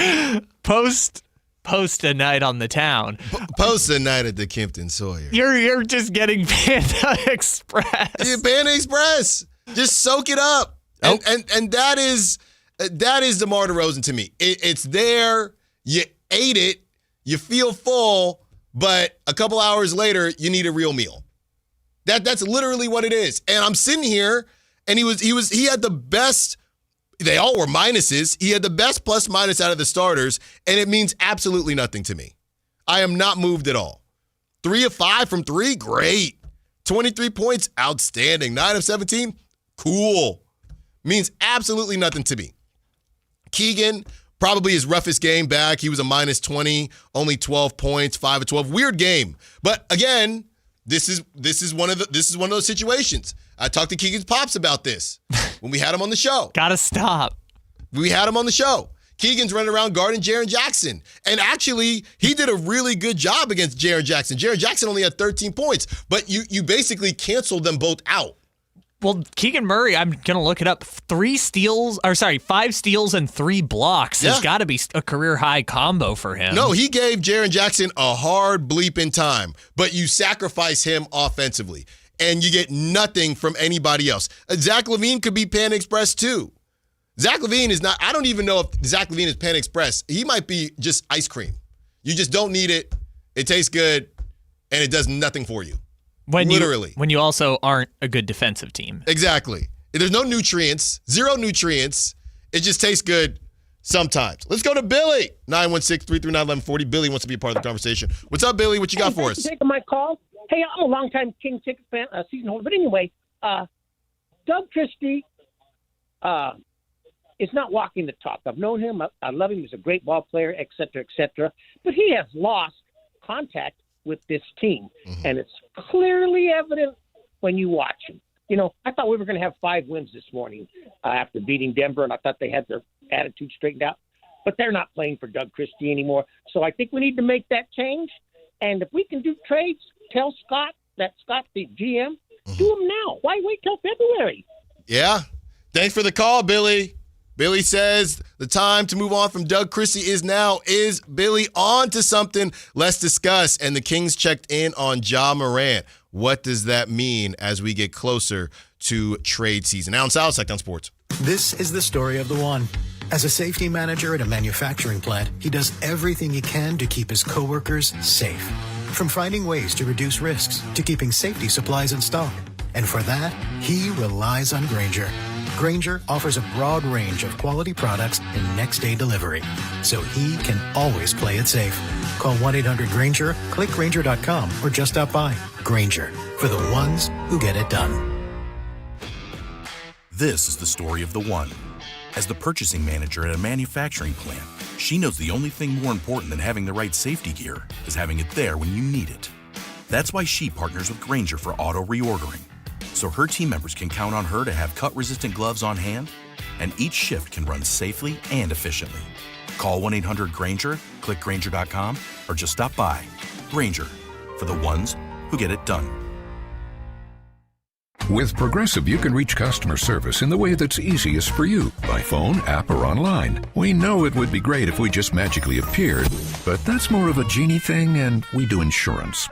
post post a night on the town. Post a night at the Kempton Sawyer. You're just getting Panda Express. Yeah, Panda Express. Just soak it up. And that is DeMar DeRozan to me. It's there. You ate it. You feel full, but a couple hours later, you need a real meal. That's literally what it is. And I'm sitting here, and he had the best. They all were minuses. He had the best plus minus out of the starters, and it means absolutely nothing to me. I am not moved at all. 3 of 5 from 3, great. 23 points, outstanding. 9 of 17, cool. Means absolutely nothing to me. Keegan, probably his roughest game back. He was a minus 20, only 12 points, 5 of 12. Weird game. But again, this is one of those situations. I talked to Keegan's pops about this when we had him on the show. Gotta stop. We had him on the show. Keegan's running around guarding Jaren Jackson. And actually, he did a really good job against Jaren Jackson. Jaren Jackson only had 13 points, but you basically canceled them both out. Well, Keegan Murray, I'm going to look it up. 5 steals and 3 blocks has got to be a career-high combo for him. No, he gave Jaren Jackson a hard bleep in time, but you sacrifice him offensively, and you get nothing from anybody else. Zach LaVine could be Pan Express, too. Zach LaVine is not – I don't even know if Zach LaVine is Pan Express. He might be just ice cream. You just don't need it. It tastes good, and it does nothing for you. When you also aren't a good defensive team. Exactly. There's no nutrients, 0 nutrients. It just tastes good sometimes. Let's go to Billy. 916-339-1140. Billy wants to be a part of the conversation. What's up, Billy? What you got for us? Thanks for taking my call. Hey, I'm a longtime King ticket fan, season holder. But anyway, Doug Christie is not walking the talk. I've known him. I love him. He's a great ball player, et cetera, et cetera. But he has lost contact with this team. Mm-hmm. And it's clearly evident when you watch him. You know, I thought we were going to have 5 wins this morning after beating Denver, and I thought they had their attitude straightened out. But they're not playing for Doug Christie anymore. So I think we need to make that change. And if we can do trades, tell Scott, the GM, do them now. Why wait till February? Yeah. Thanks for the call, Billy. Billy says the time to move on from Doug Christie is now. Is Billy on to something? Let's discuss. And the Kings checked in on Ja Morant. What does that mean as we get closer to trade season? Allen Stiles, Sactown Sports. This is the story of the one. As a safety manager at a manufacturing plant, he does everything he can to keep his coworkers safe. From finding ways to reduce risks to keeping safety supplies in stock. And for that, he relies on Grainger. Grainger offers a broad range of quality products and next-day delivery, so he can always play it safe. Call 1-800-GRAINGER, click Grainger.com, or just stop by. Grainger, for the ones who get it done. This is the story of the one. As the purchasing manager at a manufacturing plant, she knows the only thing more important than having the right safety gear is having it there when you need it. That's why she partners with Grainger for auto reordering, so her team members can count on her to have cut-resistant gloves on hand, and each shift can run safely and efficiently. Call 1-800-GRAINGER, click Grainger.com, or just stop by. Grainger, for the ones who get it done. With Progressive, you can reach customer service in the way that's easiest for you, by phone, app, or online. We know it would be great if we just magically appeared, but that's more of a genie thing, and we do insurance.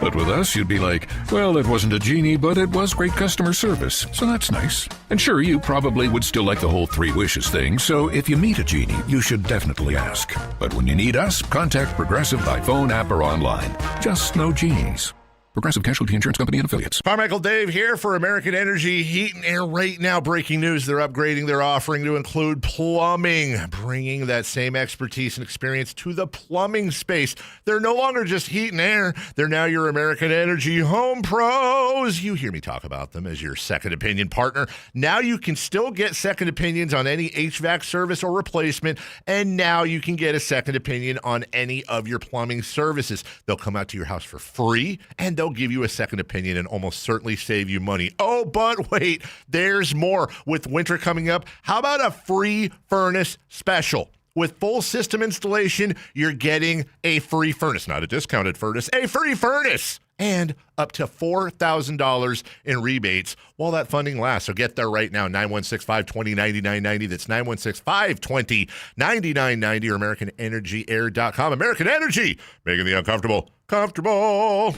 But with us, you'd be like, well, it wasn't a genie, but it was great customer service, so that's nice. And sure, you probably would still like the whole 3 wishes thing, so if you meet a genie, you should definitely ask. But when you need us, contact Progressive by phone, app, or online. Just no genies. Progressive Casualty Insurance Company and Affiliates. Carmichael Dave here for American Energy Heat and Air. Right now, breaking news, they're upgrading their offering to include plumbing, bringing that same expertise and experience to the plumbing space. They're no longer just heat and air. They're now your American Energy Home Pros. You hear me talk about them as your second opinion partner. Now you can still get second opinions on any HVAC service or replacement, and now you can get a second opinion on any of your plumbing services. They'll come out to your house for free, and they'll give you a second opinion and almost certainly save you money. Oh, but wait, there's more. With winter coming up, how about a free furnace special? With full system installation, you're getting a free furnace, not a discounted furnace, a free furnace. and up to $4,000 in rebates while that funding lasts. So get there right now, 916-520-9990. That's 916-520-9990 or AmericanEnergyAir.com. American Energy, making the uncomfortable comfortable.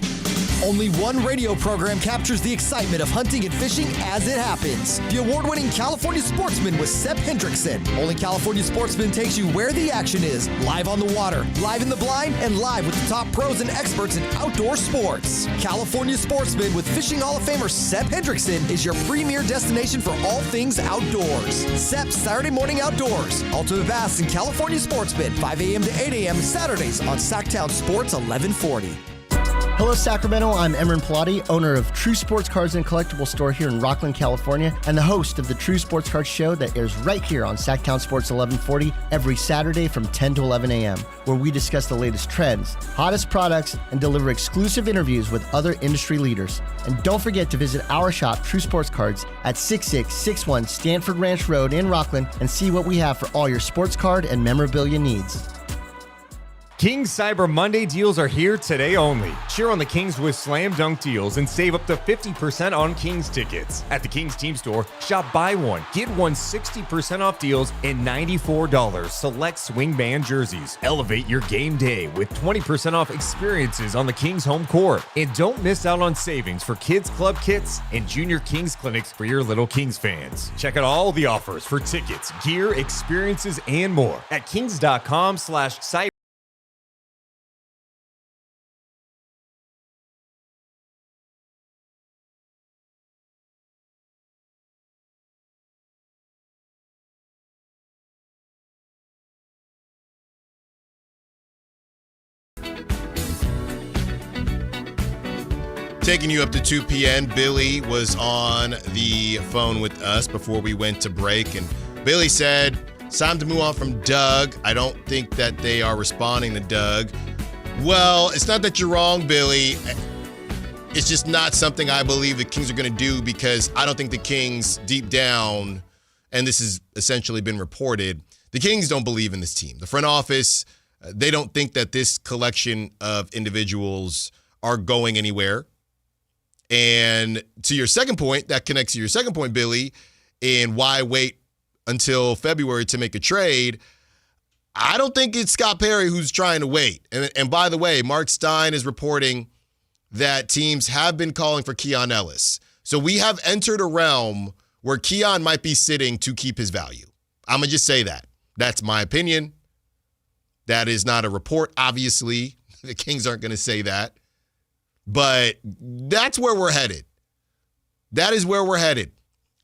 Only one radio program captures the excitement of hunting and fishing as it happens. The award-winning California Sportsman with Sep Hendrickson. Only California Sportsman takes you where the action is. Live on the water, live in the blind, and live with the top pros and experts in outdoor sports. California Sportsman with Fishing Hall of Famer Sep Hendrickson is your premier destination for all things outdoors. Sep's Saturday Morning Outdoors. Ultimate Bass and California Sportsman, 5 a.m. to 8 a.m. Saturdays on Sactown Sports 1140. Hello, Sacramento. I'm Emran Pilati, owner of True Sports Cards and Collectible Store here in Rockland, California, and the host of the True Sports Cards Show that airs right here on Sactown Sports 1140 every Saturday from 10 to 11 a.m., where we discuss the latest trends, hottest products, and deliver exclusive interviews with other industry leaders. And don't forget to visit our shop, True Sports Cards, at 6661 Stanford Ranch Road in Rockland and see what we have for all your sports card and memorabilia needs. Kings Cyber Monday deals are here today only. Cheer on the Kings with slam dunk deals and save up to 50% on Kings tickets. At the Kings Team Store, shop buy one, get one 60% off deals and $94 select swing band jerseys. Elevate your game day with 20% off experiences on the Kings home court. And don't miss out on savings for Kids Club kits and Junior Kings clinics for your little Kings fans. Check out all the offers for tickets, gear, experiences, and more at kings.com/cyber. Taking you up to 2 p.m., Billy was on the phone with us before we went to break, and Billy said, it's time to move on from Doug. I don't think that they are responding to Doug. Well, it's not that you're wrong, Billy. It's just not something I believe the Kings are going to do because I don't think the Kings deep down, and this has essentially been reported, the Kings don't believe in this team. The front office, they don't think that this collection of individuals are going anywhere. And to your second point, that connects to your second point, Billy, and why wait until February to make a trade. I don't think it's Scott Perry who's trying to wait. And by the way, Mark Stein is reporting that teams have been calling for Keon Ellis. So we have entered a realm where Keon might be sitting to keep his value. I'm going to just say that. That's my opinion. That is not a report, obviously. The Kings aren't going to say that. But that's where we're headed. That is where we're headed.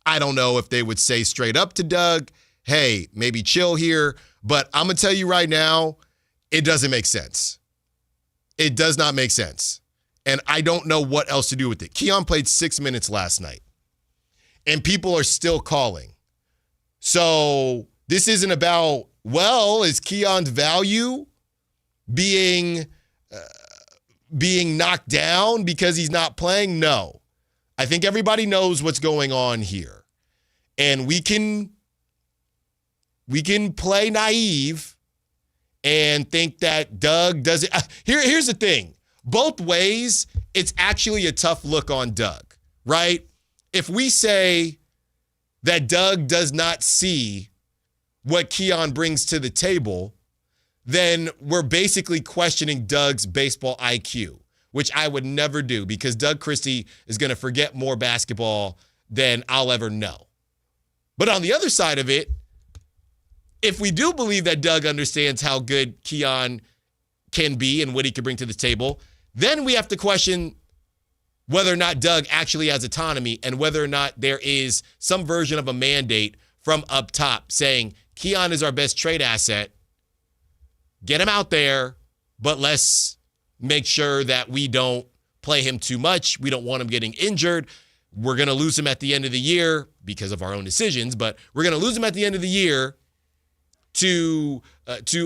I don't know if they would say straight up to Doug, hey, maybe chill here. But I'm going to tell you right now, it doesn't make sense. It does not make sense. And I don't know what else to do with it. Keon played 6 minutes last night. And people are still calling. So this isn't about, well, is Keon's value being knocked down because he's not playing? No. I think everybody knows what's going on here. And we can play naive and think that Doug doesn't. Here's the thing. Both ways, it's actually a tough look on Doug, right? If we say that Doug does not see what Keon brings to the table, then we're basically questioning Doug's baseball IQ, which I would never do because Doug Christie is going to forget more basketball than I'll ever know. But on the other side of it, if we do believe that Doug understands how good Keon can be and what he can bring to the table, then we have to question whether or not Doug actually has autonomy and whether or not there is some version of a mandate from up top saying Keon is our best trade asset. Get him out there, but let's make sure that we don't play him too much. We don't want him getting injured. We're going to lose him at the end of the year because of our own decisions, but we're going to lose him at the end of the year to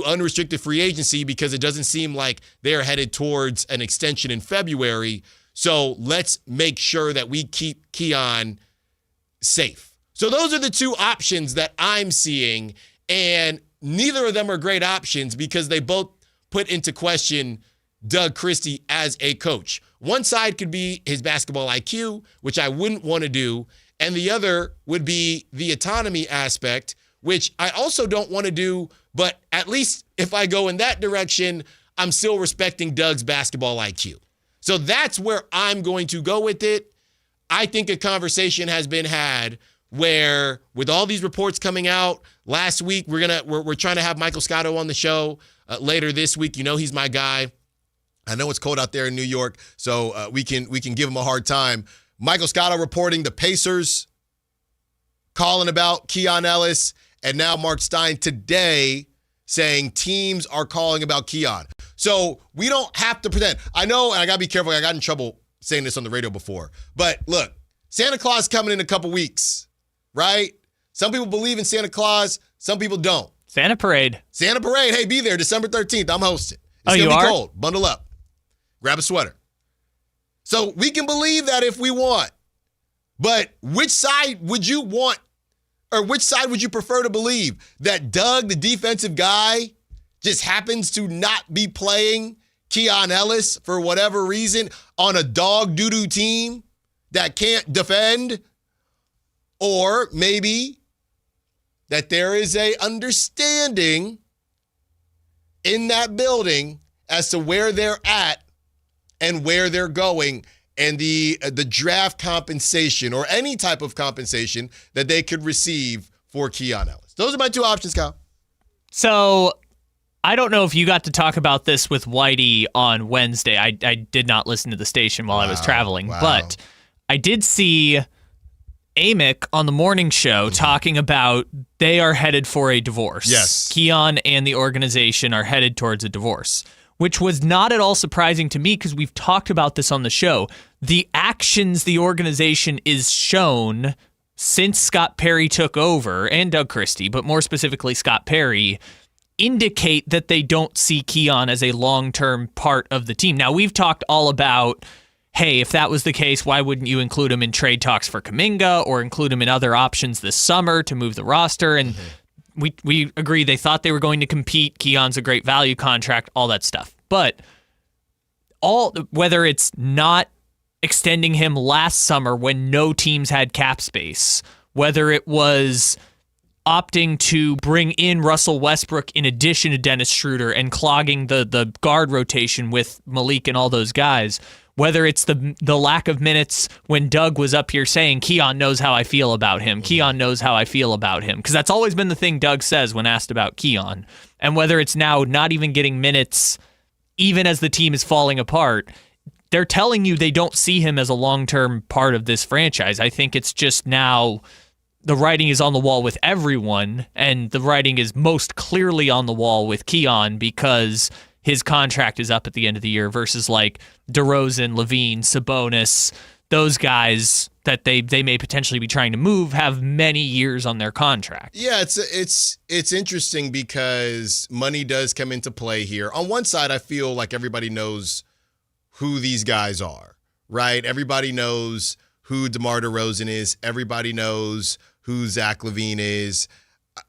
unrestricted free agency because it doesn't seem like they're headed towards an extension in February. So let's make sure that we keep Keon safe. So those are the two options that I'm seeing, and neither of them are great options because they both put into question Doug Christie as a coach. One side could be his basketball IQ, which I wouldn't want to do, and the other would be the autonomy aspect, which I also don't want to do, but at least if I go in that direction, I'm still respecting Doug's basketball IQ. So that's where I'm going to go with it. I think a conversation has been had where, with all these reports coming out last week, we're trying to have Michael Scotto on the show later this week. You know he's my guy. I know it's cold out there in New York, so we can give him a hard time. Michael Scotto reporting the Pacers calling about Keon Ellis, and now Mark Stein today saying teams are calling about Keon. So we don't have to pretend. I know, and I got to be careful. I got in trouble saying this on the radio before. But look, Santa Claus coming in a couple weeks, right? Some people believe in Santa Claus. Some people don't. Santa Parade. Santa Parade. Hey, be there December 13th. I'm hosting. It's going to be cold. Bundle up. Grab a sweater. So we can believe that if we want. But which side would you want, or which side would you prefer to believe? That Doug, the defensive guy, just happens to not be playing Keon Ellis for whatever reason on a dog doo-doo team that can't defend? Or maybe that there is a understanding in that building as to where they're at and where they're going, and the draft compensation or any type of compensation that they could receive for Keon Ellis. Those are my two options, Kyle. So I don't know if you got to talk about this with Whitey on Wednesday. I did not listen to the station while I was traveling, but I did see Amick on the morning show talking about they are headed for a divorce. Yes. Keon and the organization are headed towards a divorce, which was not at all surprising to me because we've talked about this on the show. The actions the organization is shown since Scott Perry took over, and Doug Christie, but more specifically Scott Perry, indicate that they don't see Keon as a long-term part of the team. Now, we've talked all about, hey, if that was the case, why wouldn't you include him in trade talks for Kuminga or include him in other options this summer to move the roster? And we agree they thought they were going to compete. Keon's a great value contract, all that stuff. But whether it's not extending him last summer when no teams had cap space, whether it was opting to bring in Russell Westbrook in addition to Dennis Schroeder and clogging the guard rotation with Malik and all those guys, whether it's the lack of minutes when Doug was up here saying, Keon knows how I feel about him. Keon knows how I feel about him. Because that's always been the thing Doug says when asked about Keon. And whether it's now not even getting minutes, even as the team is falling apart, they're telling you they don't see him as a long-term part of this franchise. I think it's just now the writing is on the wall with everyone, and the writing is most clearly on the wall with Keon because his contract is up at the end of the year versus like DeRozan, Levine, Sabonis, those guys that they may potentially be trying to move have many years on their contract. Yeah, it's interesting because money does come into play here. On one side, I feel like everybody knows who these guys are, right? Everybody knows who DeMar DeRozan is. Everybody knows who Zach LaVine is.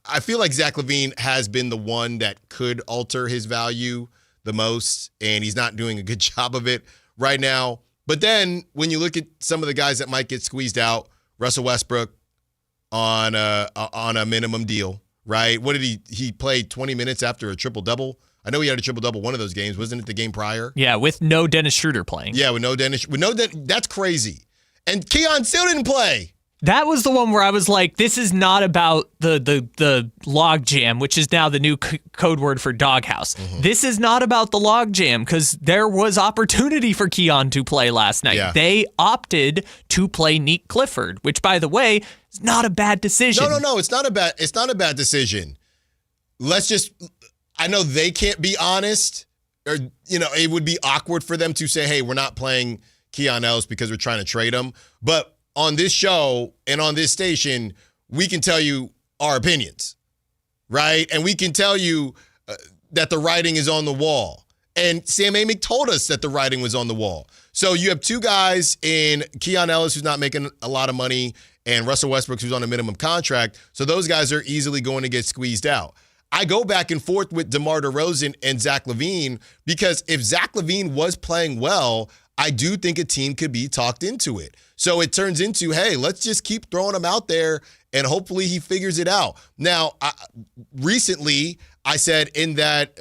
I feel like Zach LaVine has been the one that could alter his value the most, and he's not doing a good job of it right now. But then when you look at some of the guys that might get squeezed out, Russell Westbrook on a minimum deal, right? What did he played 20 minutes after a triple-double? I know he had a triple-double one of those games. Wasn't it the game prior? Yeah, with no Dennis Schroeder paying. Yeah, with no Dennis. That's crazy. And Keon still didn't play. That was the one where I was like, this is not about the log jam, which is now the new code word for doghouse. This is not about the log jam because there was opportunity for Keon to play last night. Yeah. They opted to play Neek Clifford, which, by the way, is not a bad decision. No. It's not a bad decision. I know they can't be honest, or it would be awkward for them to say, hey, we're not playing Keon Ellis because we're trying to trade him. But on this show and on this station, we can tell you our opinions, right? And we can tell you that the writing is on the wall. And Sam Amick told us that the writing was on the wall. So you have two guys in Keon Ellis, who's not making a lot of money, and Russell Westbrook, who's on a minimum contract. So those guys are easily going to get squeezed out. I go back and forth with DeMar DeRozan and Zach LaVine because if Zach LaVine was playing well, I do think a team could be talked into it. So it turns into, hey, let's just keep throwing him out there and hopefully he figures it out. Now, recently I said in that,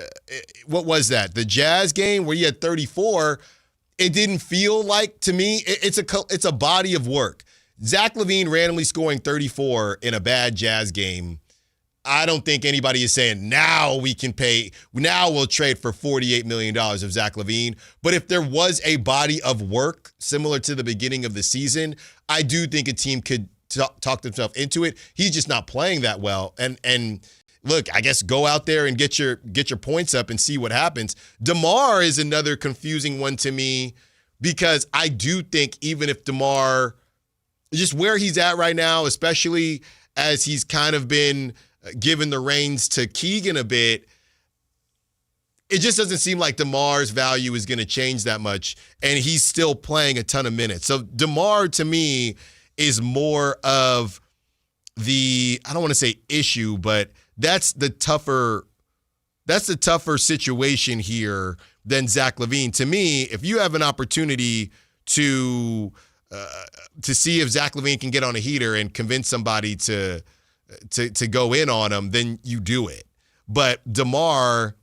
what was that? The Jazz game where he had 34, it didn't feel like, to me, it's a body of work. Zach LaVine randomly scoring 34 in a bad Jazz game. I don't think anybody is saying now we'll trade for $48 million of Zach LaVine. But if there was a body of work similar to the beginning of the season, I do think a team could talk themselves into it. He's just not playing that well. And look, I guess go out there and get your points up and see what happens. DeMar is another confusing one to me because I do think even if DeMar, just where he's at right now, especially as he's kind of been given the reins to Keegan a bit, it just doesn't seem like DeMar's value is going to change that much, and he's still playing a ton of minutes. So DeMar, to me, is more of the, I don't want to say issue, but that's the tougher situation here than Zach LaVine. To me, if you have an opportunity to see if Zach LaVine can get on a heater and convince somebody to go in on him, then you do it. But DeMar,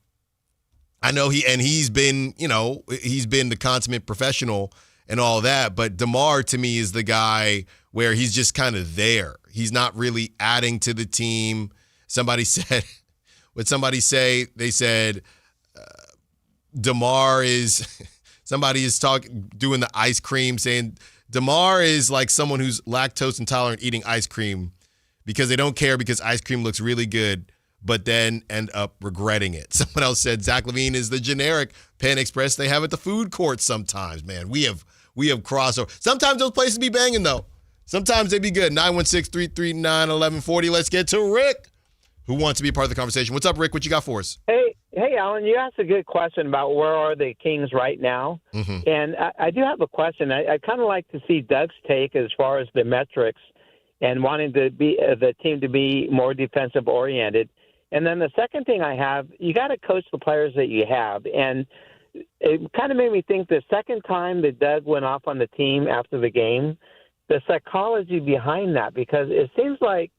I know he's been the consummate professional and all that, but DeMar to me is the guy where he's just kind of there. He's not really adding to the team. Somebody said, they said DeMar is, somebody is doing the ice cream, saying DeMar is like someone who's lactose intolerant eating ice cream because they don't care because ice cream looks really good, but then end up regretting it. Someone else said Zach LaVine is the generic Pan Express they have at the food court sometimes. Man, we have crossover. Sometimes those places be banging, though. Sometimes they be good. 916-339-1140. Let's get to Rick, who wants to be a part of the conversation. What's up, Rick? What you got for us? Hey, Allen, you asked a good question about where are the Kings right now. Mm-hmm. And I do have a question. I kind of like to see Doug's take as far as the metrics and wanting to be the team to be more defensive oriented. And then the second thing I have, you got to coach the players that you have. And it kind of made me think the second time that Doug went off on the team after the game, the psychology behind that, because it seems like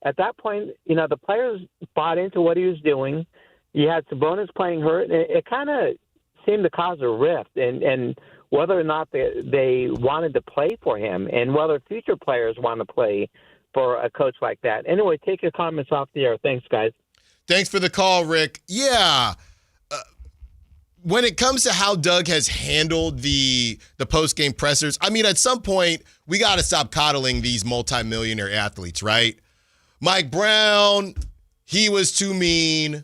at that point, the players bought into what he was doing. You had Sabonis playing hurt, and it kind of seemed to cause a rift, and whether or not they wanted to play for him and whether future players want to play for a coach like that. Anyway, take your comments off the air. Thanks, guys. Thanks for the call, Rick. Yeah. When it comes to how Doug has handled the post-game pressers, I mean, at some point, we got to stop coddling these multimillionaire athletes, right? Mike Brown, he was too mean.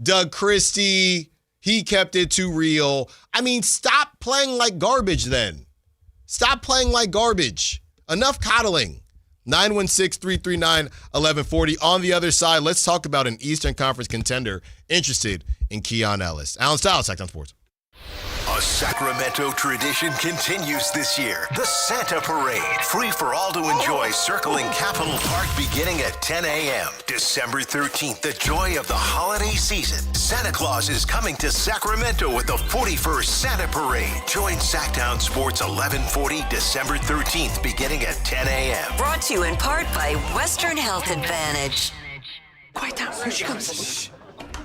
Doug Christie, he kept it too real. I mean, stop playing like garbage then. Stop playing like garbage. Enough coddling. 916-339-1140. On the other side, let's talk about an Eastern Conference contender interested in Keon Ellis. Allen Stiles, Sactown Sports. A Sacramento tradition continues this year. The Santa Parade, free for all to enjoy, circling Capitol Park beginning at 10 a.m. December 13th, the joy of the holiday season. Santa Claus is coming to Sacramento with the 41st Santa Parade. Join Sactown Sports 1140 December 13th beginning at 10 a.m. Brought to you in part by Western Health Advantage. Quiet down, here she comes.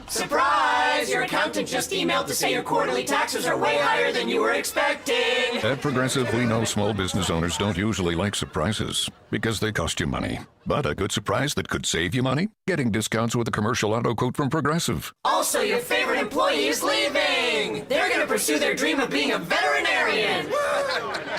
Surprise! Your accountant just emailed to say your quarterly taxes are way higher than you were expecting. At Progressive, we know small business owners don't usually like surprises because they cost you money. But a good surprise that could save you money? Getting discounts with a commercial auto quote from Progressive. Also, your favorite employee is leaving. They're going to pursue their dream of being a veterinarian.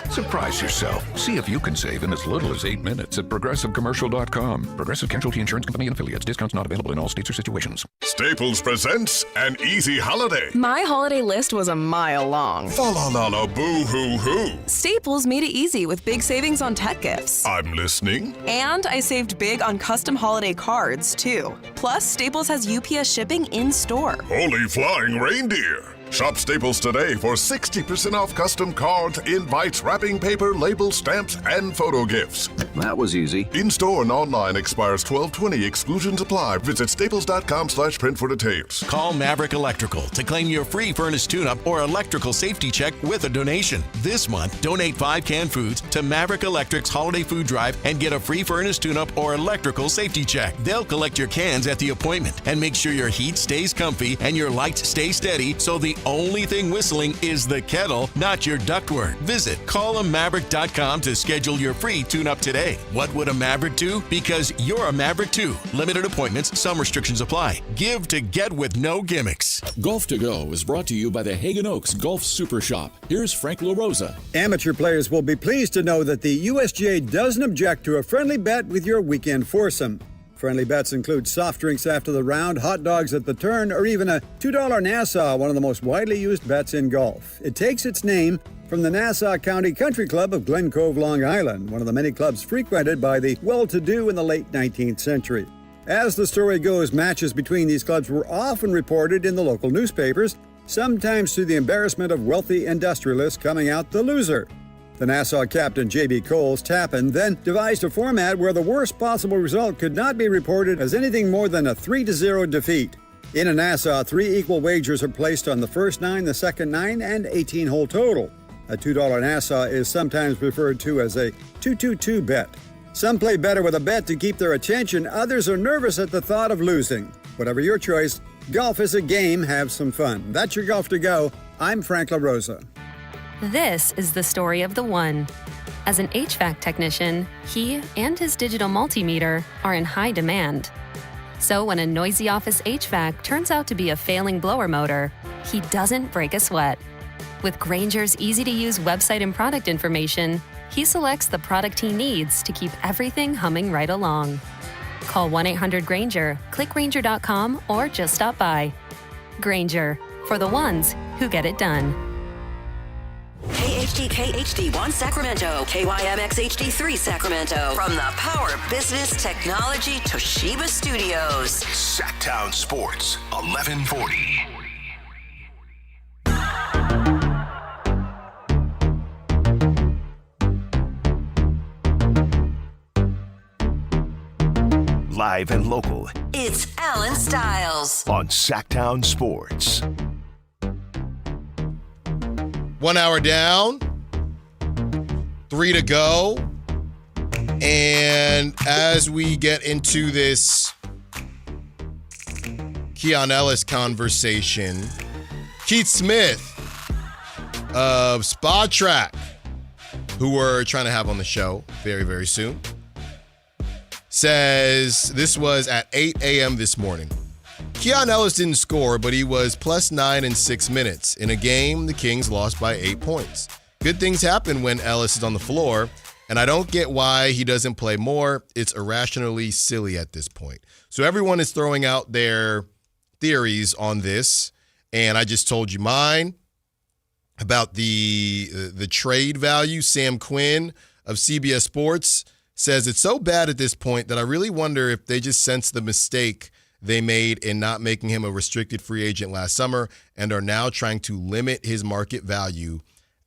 Surprise yourself. See if you can save in as little as 8 minutes at ProgressiveCommercial.com. Progressive Casualty Insurance Company and Affiliates. Discounts not available in all states or situations. Staples presents an easy holiday. My holiday list was a mile long. Fa-la-la-la, boo-hoo-hoo. Staples made it easy with big savings on tech gifts. I'm listening. And I saved big on custom holiday cards, too. Plus, Staples has UPS shipping in store. Holy flying reindeer. Shop Staples today for 60% off custom cards, invites, wrapping paper, labels, stamps, and photo gifts. That was easy. In-store and online expires 12/20. Exclusions apply. Visit staples.com/print for details. Call Maverick Electrical to claim your free furnace tune-up or electrical safety check with a donation. This month, donate 5 canned foods to Maverick Electric's Holiday Food Drive and get a free furnace tune-up or electrical safety check. They'll collect your cans at the appointment and make sure your heat stays comfy and your lights stay steady, so the only thing whistling is the kettle, not your ductwork. Visit callamaverick.com to schedule your free tune-up today. What would a Maverick do? Because you're a Maverick too. Limited appointments, some restrictions apply. Give to get with no gimmicks. Golf to Go is brought to you by the Hagen Oaks Golf Super Shop. Here's Frank LaRosa. Amateur players will be pleased to know that the USGA doesn't object to a friendly bet with your weekend foursome. Friendly bets include soft drinks after the round, hot dogs at the turn, or even a $2 Nassau, one of the most widely used bets in golf. It takes its name from the Nassau County Country Club of Glen Cove, Long Island, one of the many clubs frequented by the well-to-do in the late 19th century. As the story goes, matches between these clubs were often reported in the local newspapers, sometimes to the embarrassment of wealthy industrialists coming out the loser. The Nassau captain, J.B. Coles Tappan, then devised a format where the worst possible result could not be reported as anything more than a 3-0 defeat. In a Nassau, 3 equal wagers are placed on the first 9, the second 9, and 18-hole total. A $2 Nassau is sometimes referred to as a 2-2-2 bet. Some play better with a bet to keep their attention. Others are nervous at the thought of losing. Whatever your choice, golf is a game. Have some fun. That's your Golf to Go. I'm Frank LaRosa. This is the story of the one. As an HVAC technician, he and his digital multimeter are in high demand. So when a noisy office HVAC turns out to be a failing blower motor, he doesn't break a sweat. With Grainger's easy-to-use website and product information, he selects the product he needs to keep everything humming right along. Call 1-800-GRAINGER, click Grainger.com, or just stop by. Grainger, for the ones who get it done. KHD HD1 Sacramento, KYMX HD3 Sacramento. From the Power Business Technology Toshiba Studios. Sactown Sports, 1140. Live and local. It's Allen Stiles on Sactown Sports. 1 hour down, 3 to go. And as we get into this Keon Ellis conversation, Keith Smith of Spa Track, who we're trying to have on the show very, very soon, says this was at 8 a.m. this morning. Keon Ellis didn't score, but he was +9 in 6 minutes. In a game, the Kings lost by 8 points. Good things happen when Ellis is on the floor, and I don't get why he doesn't play more. It's irrationally silly at this point. So everyone is throwing out their theories on this, and I just told you mine about the trade value. Sam Quinn of CBS Sports says it's so bad at this point that I really wonder if they just sense the mistake they made in not making him a restricted free agent last summer and are now trying to limit his market value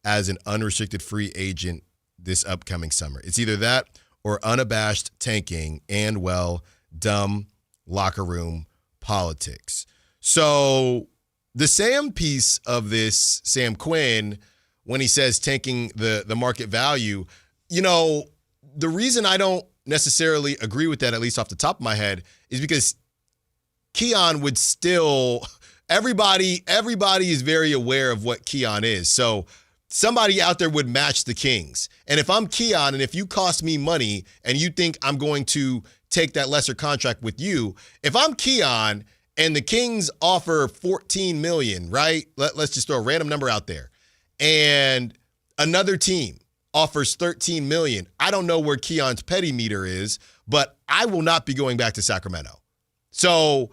as an unrestricted free agent this upcoming summer. It's either that or unabashed tanking and, well, dumb locker room politics. So the Sam piece of this, Sam Quinn, when he says tanking the market value, you know, the reason I don't necessarily agree with that, at least off the top of my head, is because Keon would still, everybody is very aware of what Keon is. So somebody out there would match the Kings. And if I'm Keon and if you cost me money and you think I'm going to take that lesser contract with you, if I'm Keon and the Kings offer $14 million, right? Let's just throw a random number out there. And another team offers $13 million. I don't know where Keon's petty meter is, but I will not be going back to Sacramento. So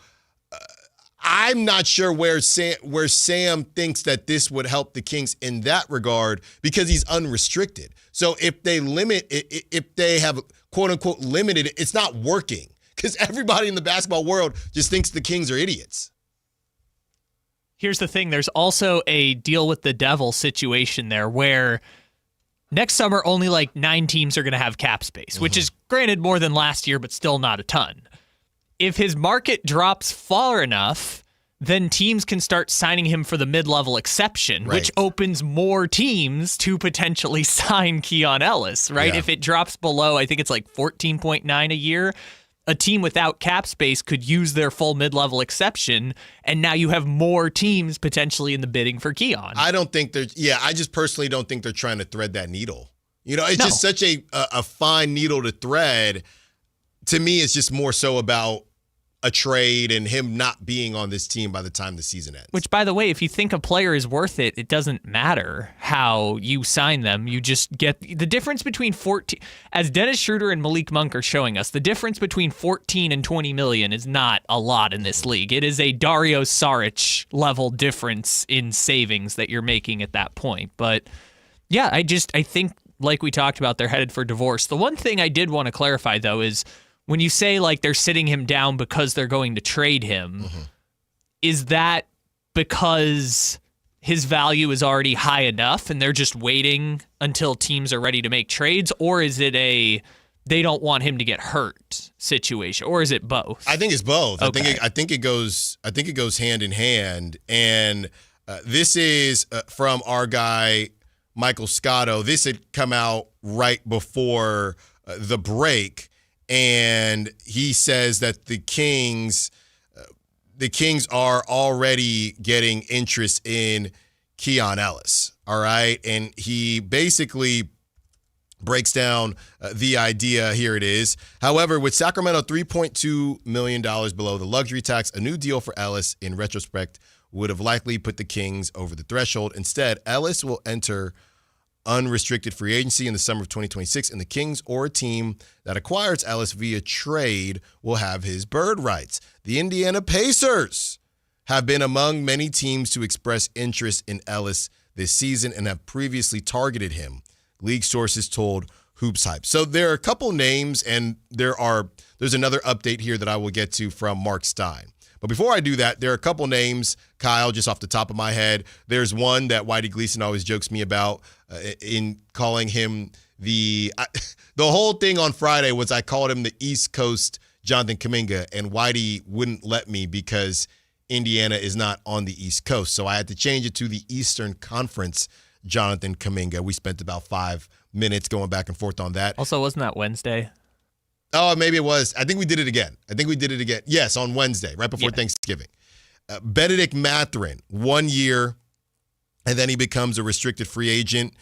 I'm not sure where Sam thinks that this would help the Kings in that regard because he's unrestricted. So if they limit, if they have quote unquote limited, it's not working because everybody in the basketball world just thinks the Kings are idiots. Here's the thing. There's also a deal with the devil situation there where next summer only like 9 teams are going to have cap space, which is granted more than last year, but still not a ton. If his market drops far enough, then teams can start signing him for the mid-level exception, which opens more teams to potentially sign Keon Ellis, right? Yeah. If it drops below, I think it's like 14.9 a year, a team without cap space could use their full mid-level exception, and now you have more teams potentially in the bidding for Keon. I just personally don't think they're trying to thread that needle. It's just such a fine needle to thread. To me, it's just more so about a trade and him not being on this team by the time the season ends. Which, by the way, if you think a player is worth it, it doesn't matter how you sign them. You just get the difference between 14, as Dennis Schroeder and Malik Monk are showing us, the difference between 14 and 20 million is not a lot in this league. It is a Dario Saric level difference in savings that you're making at that point. But yeah, I think, like we talked about, they're headed for divorce. The one thing I did want to clarify, though, is when you say like they're sitting him down because they're going to trade him, is that because his value is already high enough and they're just waiting until teams are ready to make trades? Or is it a they don't want him to get hurt situation? Or is it both? I think it's both. Okay. I think it goes hand in hand. And this is from our guy Michael Scotto. This had come out right before the break. And he says that the Kings are already getting interest in Keon Ellis. All right. And he basically breaks down the idea. Here it is. However, with Sacramento $3.2 million below the luxury tax, a new deal for Ellis in retrospect would have likely put the Kings over the threshold. Instead, Ellis will enter unrestricted free agency in the summer of 2026, and the Kings or a team that acquires Ellis via trade will have his bird rights. The Indiana Pacers have been among many teams to express interest in Ellis this season and have previously targeted him, league sources told Hoops Hype. So there are a couple names, and there's another update here that I will get to from Mark Stein. But before I do that, there are a couple names, Kyle, just off the top of my head. There's one that Whitey Gleason always jokes me about in calling him the whole thing on Friday was I called him the East Coast Jonathan Kuminga, and Whitey wouldn't let me because Indiana is not on the East Coast. So I had to change it to the Eastern Conference Jonathan Kuminga. We spent about 5 minutes going back and forth on that. Also, wasn't that Wednesday? Oh, maybe it was. I think we did it again. Yes, on Wednesday, right before Thanksgiving. Benedict Mathurin, 1 year, and then he becomes a restricted free agent.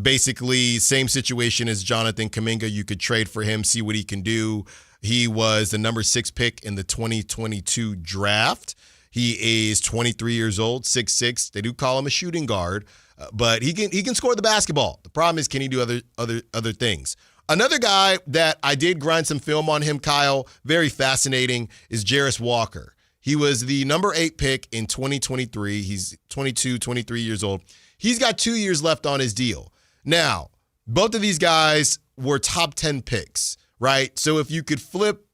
Basically, same situation as Jonathan Kuminga. You could trade for him, see what he can do. He was the number 6 pick in the 2022 draft. He is 23 years old, 6'6". They do call him a shooting guard, but he can score the basketball. The problem is, can he do other things? Another guy that I did grind some film on him, Kyle, very fascinating, is Jarris Walker. He was the number 8 pick in 2023. He's 22, 23 years old. He's got 2 years left on his deal. Now, both of these guys were top 10 picks, right? So if you could flip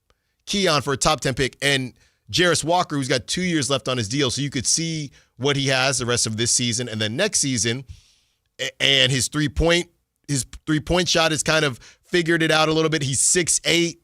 Keon for a top 10 pick and Jarris Walker, who's got 2 years left on his deal, so you could see what he has the rest of this season and then next season, and his three-point shot has kind of figured it out a little bit. He's 6'8",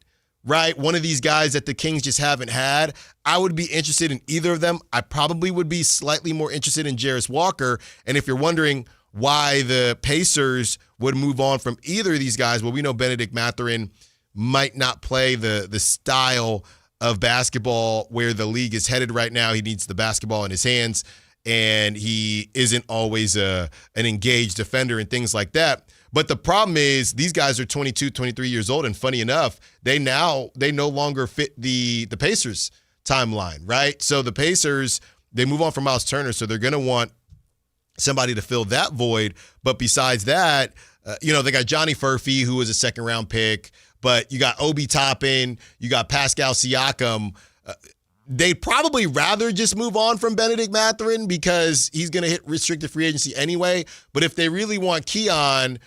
right? One of these guys that the Kings just haven't had. I would be interested in either of them. I probably would be slightly more interested in Jarris Walker. And if you're wondering why the Pacers would move on from either of these guys, well, we know Benedict Mathurin might not play the style of basketball where the league is headed right now. He needs the basketball in his hands, and he isn't always an engaged defender and things like that. But the problem is these guys are 22, 23 years old, and funny enough, they no longer fit the Pacers timeline, right? So the Pacers, they move on from Miles Turner, so they're going to want somebody to fill that void. But besides that, they got Johnny Furphy, who was a second-round pick, but you got Obi Toppin, you got Pascal Siakam. They'd probably rather just move on from Benedict Mathurin because he's going to hit restricted free agency anyway. But if they really want Keon,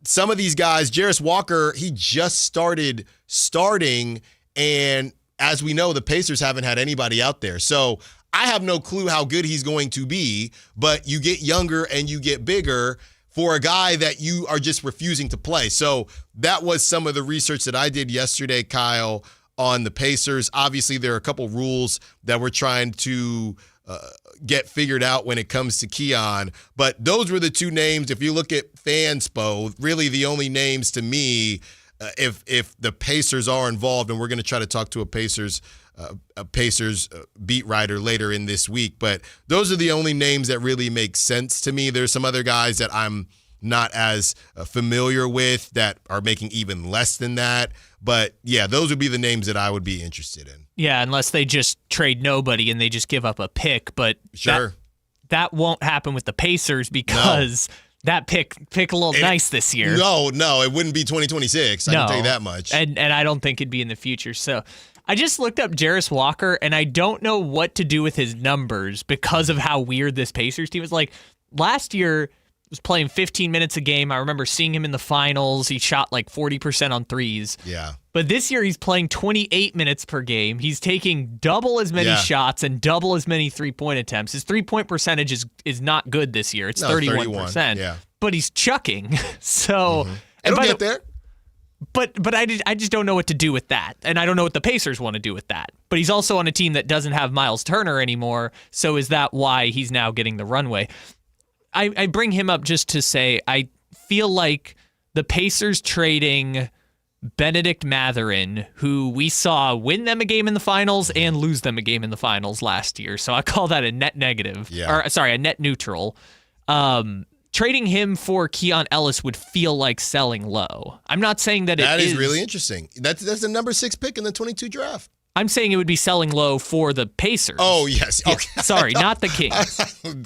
some of these guys, Jarris Walker, he just started starting, and as we know, the Pacers haven't had anybody out there. So I have no clue how good he's going to be, but you get younger and you get bigger for a guy that you are just refusing to play. So that was some of the research that I did yesterday, Kyle, on the Pacers. Obviously, there are a couple rules that we're trying to get figured out when it comes to Keon, but those were the two names. If you look at Fanspo, really the only names to me, if the Pacers are involved, and we're going to try to talk to a Pacers beat writer later in this week, but those are the only names that really make sense to me. There's some other guys that I'm not as familiar with that are making even less than that. But yeah, those would be the names that I would be interested in. Yeah, unless they just trade nobody and they just give up a pick. But sure, that won't happen with the Pacers because that pick a little nice this year. No, it wouldn't be 2026. I can tell you that much. And I don't think it'd be in the future. So I just looked up Jarris Walker, and I don't know what to do with his numbers because of how weird this Pacers team is. Like last year, was playing 15 minutes a game. I remember seeing him in the finals. He shot like 40% on threes. Yeah. But this year he's playing 28 minutes per game. He's taking double as many shots and double as many three-point attempts. His three-point percentage is not good this year. It's 31%. Yeah. But he's chucking. So it'll get there. But I just don't know what to do with that. And I don't know what the Pacers want to do with that. But he's also on a team that doesn't have Miles Turner anymore. So is that why he's now getting the runway? I bring him up just to say I feel like the Pacers trading Benedict Mathurin, who we saw win them a game in the finals and lose them a game in the finals last year. So I call that a net negative. Yeah. Or sorry, a net neutral. Trading him for Keon Ellis would feel like selling low. I'm not saying that that is really interesting. That's the number 6 pick in the 22 draft. I'm saying it would be selling low for the Pacers. Oh, yes. Okay. Yeah, sorry, not the Kings.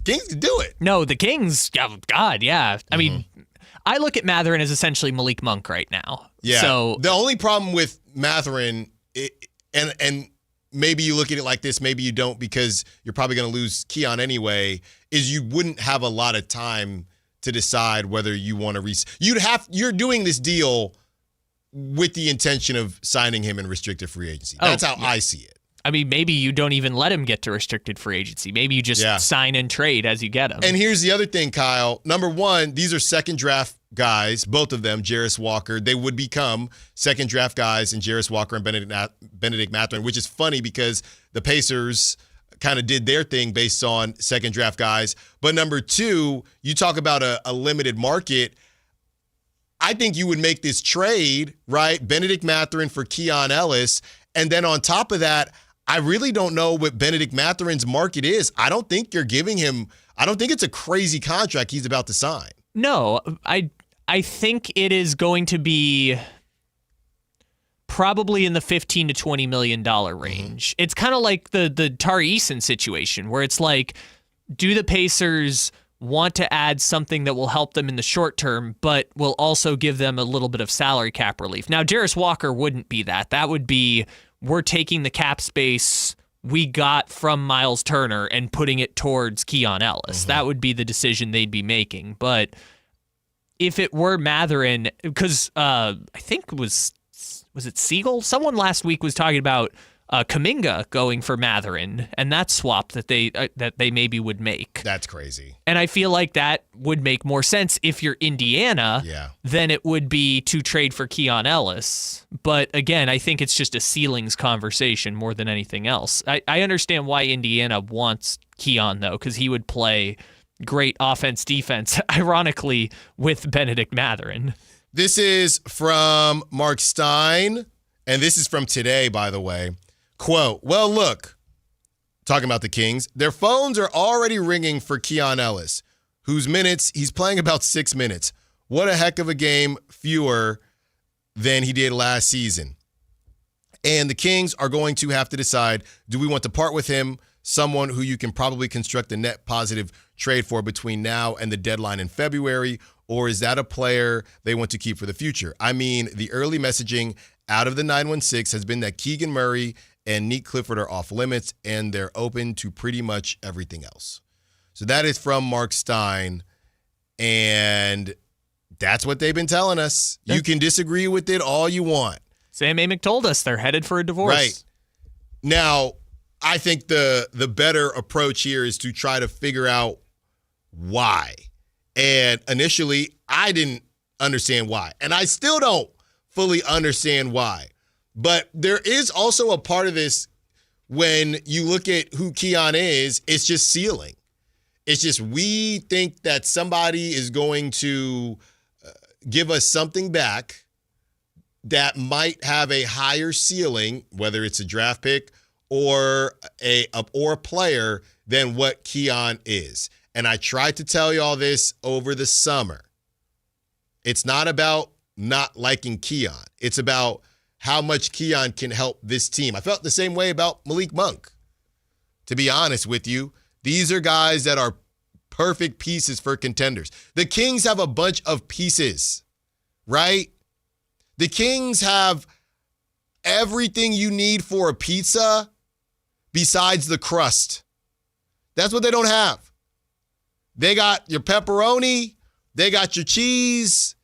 Kings can do it. No, the Kings, God, yeah. I mean, I look at Mathurin as essentially Malik Monk right now. Yeah. So the only problem with Mathurin, and maybe you look at it like this, maybe you don't because you're probably going to lose Keon anyway, is you wouldn't have a lot of time to decide whether you want to you're doing this deal with the intention of signing him in restricted free agency. That's how I see it. I mean, maybe you don't even let him get to restricted free agency. Maybe you just sign and trade as you get him. And here's the other thing, Kyle. Number one, these are second draft guys, both of them, Jarris Walker. They would become second draft guys in Jarris Walker and Benedict Mathurin, which is funny because the Pacers kind of did their thing based on second draft guys. But number two, you talk about a limited market. I think you would make this trade, right? Benedict Mathurin for Keon Ellis. And then on top of that, I really don't know what Benedict Mathurin's market is. I don't think you're giving him, I don't think it's a crazy contract he's about to sign. No, I think it is going to be probably in the $15 to $20 million range. It's kind of like the Tari Eason situation where it's like, do the Pacers want to add something that will help them in the short term, but will also give them a little bit of salary cap relief? Now, Jarris Walker wouldn't be that. That would be, we're taking the cap space we got from Miles Turner and putting it towards Keon Ellis. That would be the decision they'd be making. But if it were Mathurin, because I think it was it Siegel? Someone last week was talking about Kuminga going for Mathurin, and that swap that they maybe would make. That's crazy. And I feel like that would make more sense if you're Indiana than it would be to trade for Keon Ellis. But again, I think it's just a ceilings conversation more than anything else. I understand why Indiana wants Keon, though, because he would play great offense-defense, ironically, with Benedict Mathurin. This is from Mark Stein, and this is from today, by the way. Quote, well, look, talking about the Kings, their phones are already ringing for Keon Ellis, whose minutes, he's playing about 6 minutes. What a heck of a game, fewer than he did last season. And the Kings are going to have to decide, do we want to part with him, someone who you can probably construct a net positive trade for between now and the deadline in February, or is that a player they want to keep for the future? I mean, the early messaging out of the 916 has been that Keegan Murray and Nick Clifford are off limits, and they're open to pretty much everything else. So that is from Mark Stein, and that's what they've been telling us. You can disagree with it all you want. Sam Amick told us they're headed for a divorce. Right. Now, I think the better approach here is to try to figure out why. And initially, I didn't understand why. And I still don't fully understand why. But there is also a part of this when you look at who Keon is, it's just ceiling. It's just we think that somebody is going to give us something back that might have a higher ceiling, whether it's a draft pick or a player, than what Keon is. And I tried to tell you all this over the summer. It's not about not liking Keon. It's about how much Keon can help this team. I felt the same way about Malik Monk. To be honest with you, these are guys that are perfect pieces for contenders. The Kings have a bunch of pieces, right? The Kings have everything you need for a pizza besides the crust. That's what they don't have. They got your pepperoni, they got your cheese.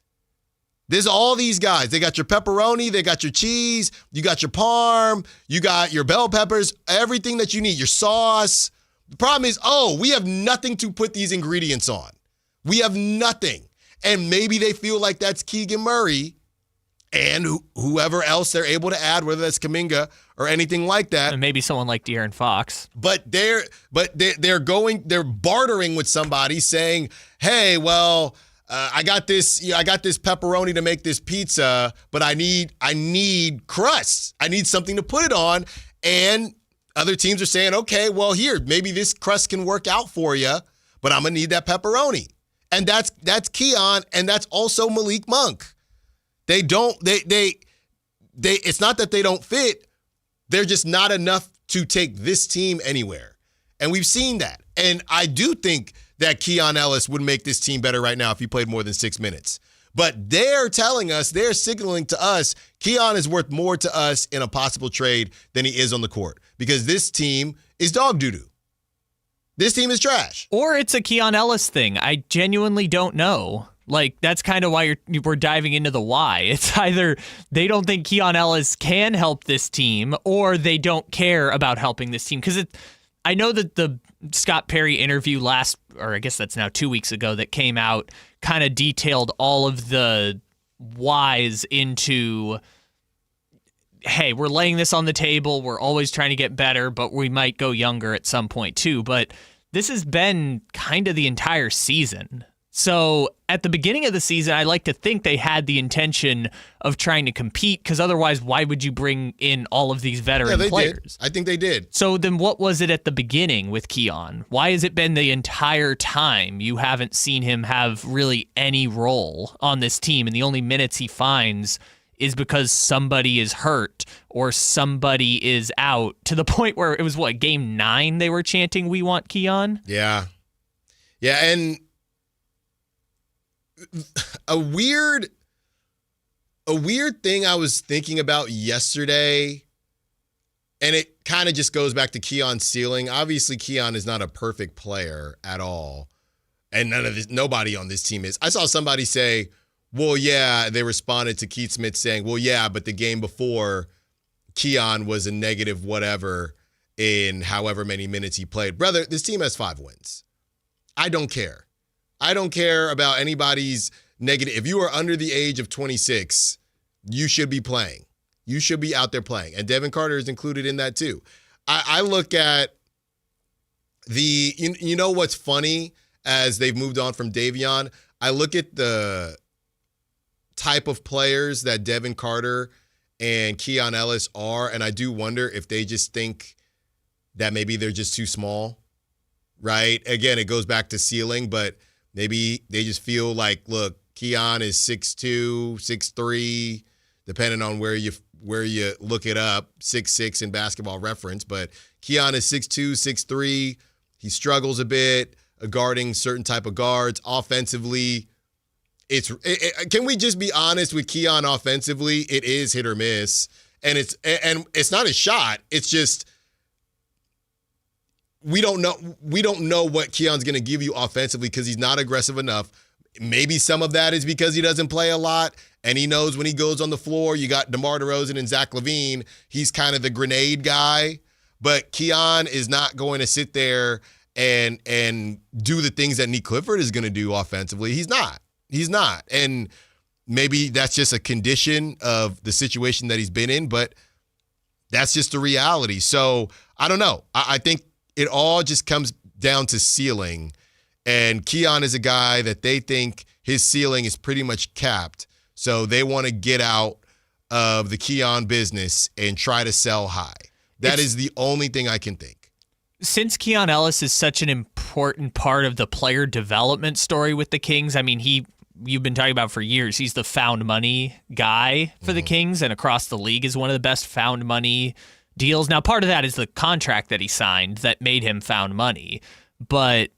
There's all these guys. They got your pepperoni, they got your cheese, you got your parm, you got your bell peppers, everything that you need, your sauce. The problem is, we have nothing to put these ingredients on. We have nothing. And maybe they feel like that's Keegan Murray and whoever else they're able to add, whether that's Kuminga or anything like that. And maybe someone like De'Aaron Fox. But they're bartering with somebody saying, hey, well, I got this pepperoni to make this pizza, but I need crust. I need something to put it on. And other teams are saying, okay, well, here, maybe this crust can work out for you, but I'm going to need that pepperoni. And that's Keon, and that's also Malik Monk. It's not that they don't fit. They're just not enough to take this team anywhere. And we've seen that. And I do think that Keon Ellis would make this team better right now if he played more than 6 minutes. But they're telling us, they're signaling to us, Keon is worth more to us in a possible trade than he is on the court. Because this team is dog doo-doo. This team is trash. Or it's a Keon Ellis thing. I genuinely don't know. Like, that's kind of why we're diving into the why. It's either they don't think Keon Ellis can help this team, or they don't care about helping this team. Because I know that the Scott Perry interview I guess that's now 2 weeks ago, that came out, kind of detailed all of the whys into, hey, we're laying this on the table, we're always trying to get better, but we might go younger at some point too. But this has been kind of the entire season. So at the beginning of the season, I like to think they had the intention of trying to compete, because otherwise, why would you bring in all of these veteran players? I think they did. So then what was it at the beginning with Keon? Why has it been the entire time you haven't seen him have really any role on this team, and the only minutes he finds is because somebody is hurt or somebody is out, to the point where it was, game 9 they were chanting, "We want Keon"? Yeah. Yeah, and a weird thing I was thinking about yesterday, and it kind of just goes back to Keon's ceiling. Obviously, Keon is not a perfect player at all, and nobody on this team is. I saw somebody say, well, yeah, they responded to Keith Smith saying, well, yeah, but the game before, Keon was a negative whatever in however many minutes he played. Brother, this team has 5 wins. I don't care. I don't care about anybody's negative. If you are under the age of 26, you should be playing. You should be out there playing. And Devin Carter is included in that too. I look at you know what's funny, as they've moved on from Davion, I look at the type of players that Devin Carter and Keon Ellis are, and I do wonder if they just think that maybe they're just too small, right? Again, it goes back to ceiling, but maybe they just feel like, look, Keon is 6'2", 6'3", depending on where you look it up, 6'6" in Basketball Reference. But Keon is 6'2", 6'3". He struggles a bit guarding certain type of guards. Offensively, can we just be honest with Keon offensively? It is hit or miss. And it's not a shot. It's just we don't know what Keon's going to give you offensively, because he's not aggressive enough. Maybe some of that is because he doesn't play a lot, and he knows when he goes on the floor, you got DeMar DeRozan and Zach LaVine, he's kind of the grenade guy. but Keon is not going to sit there and do the things that Nick Clifford is going to do offensively. He's not. And maybe that's just a condition of the situation that he's been in, but that's just the reality. So I don't know. I think it all just comes down to ceiling. And Keon is a guy that they think his ceiling is pretty much capped. So they want to get out of the Keon business and try to sell high. That is the only thing I can think. Since Keon Ellis is such an important part of the player development story with the Kings, I mean, you've been talking about for years, he's the found money guy for the Kings, and across the league is one of the best found money deals. Now, part of that is the contract that he signed that made him found money, but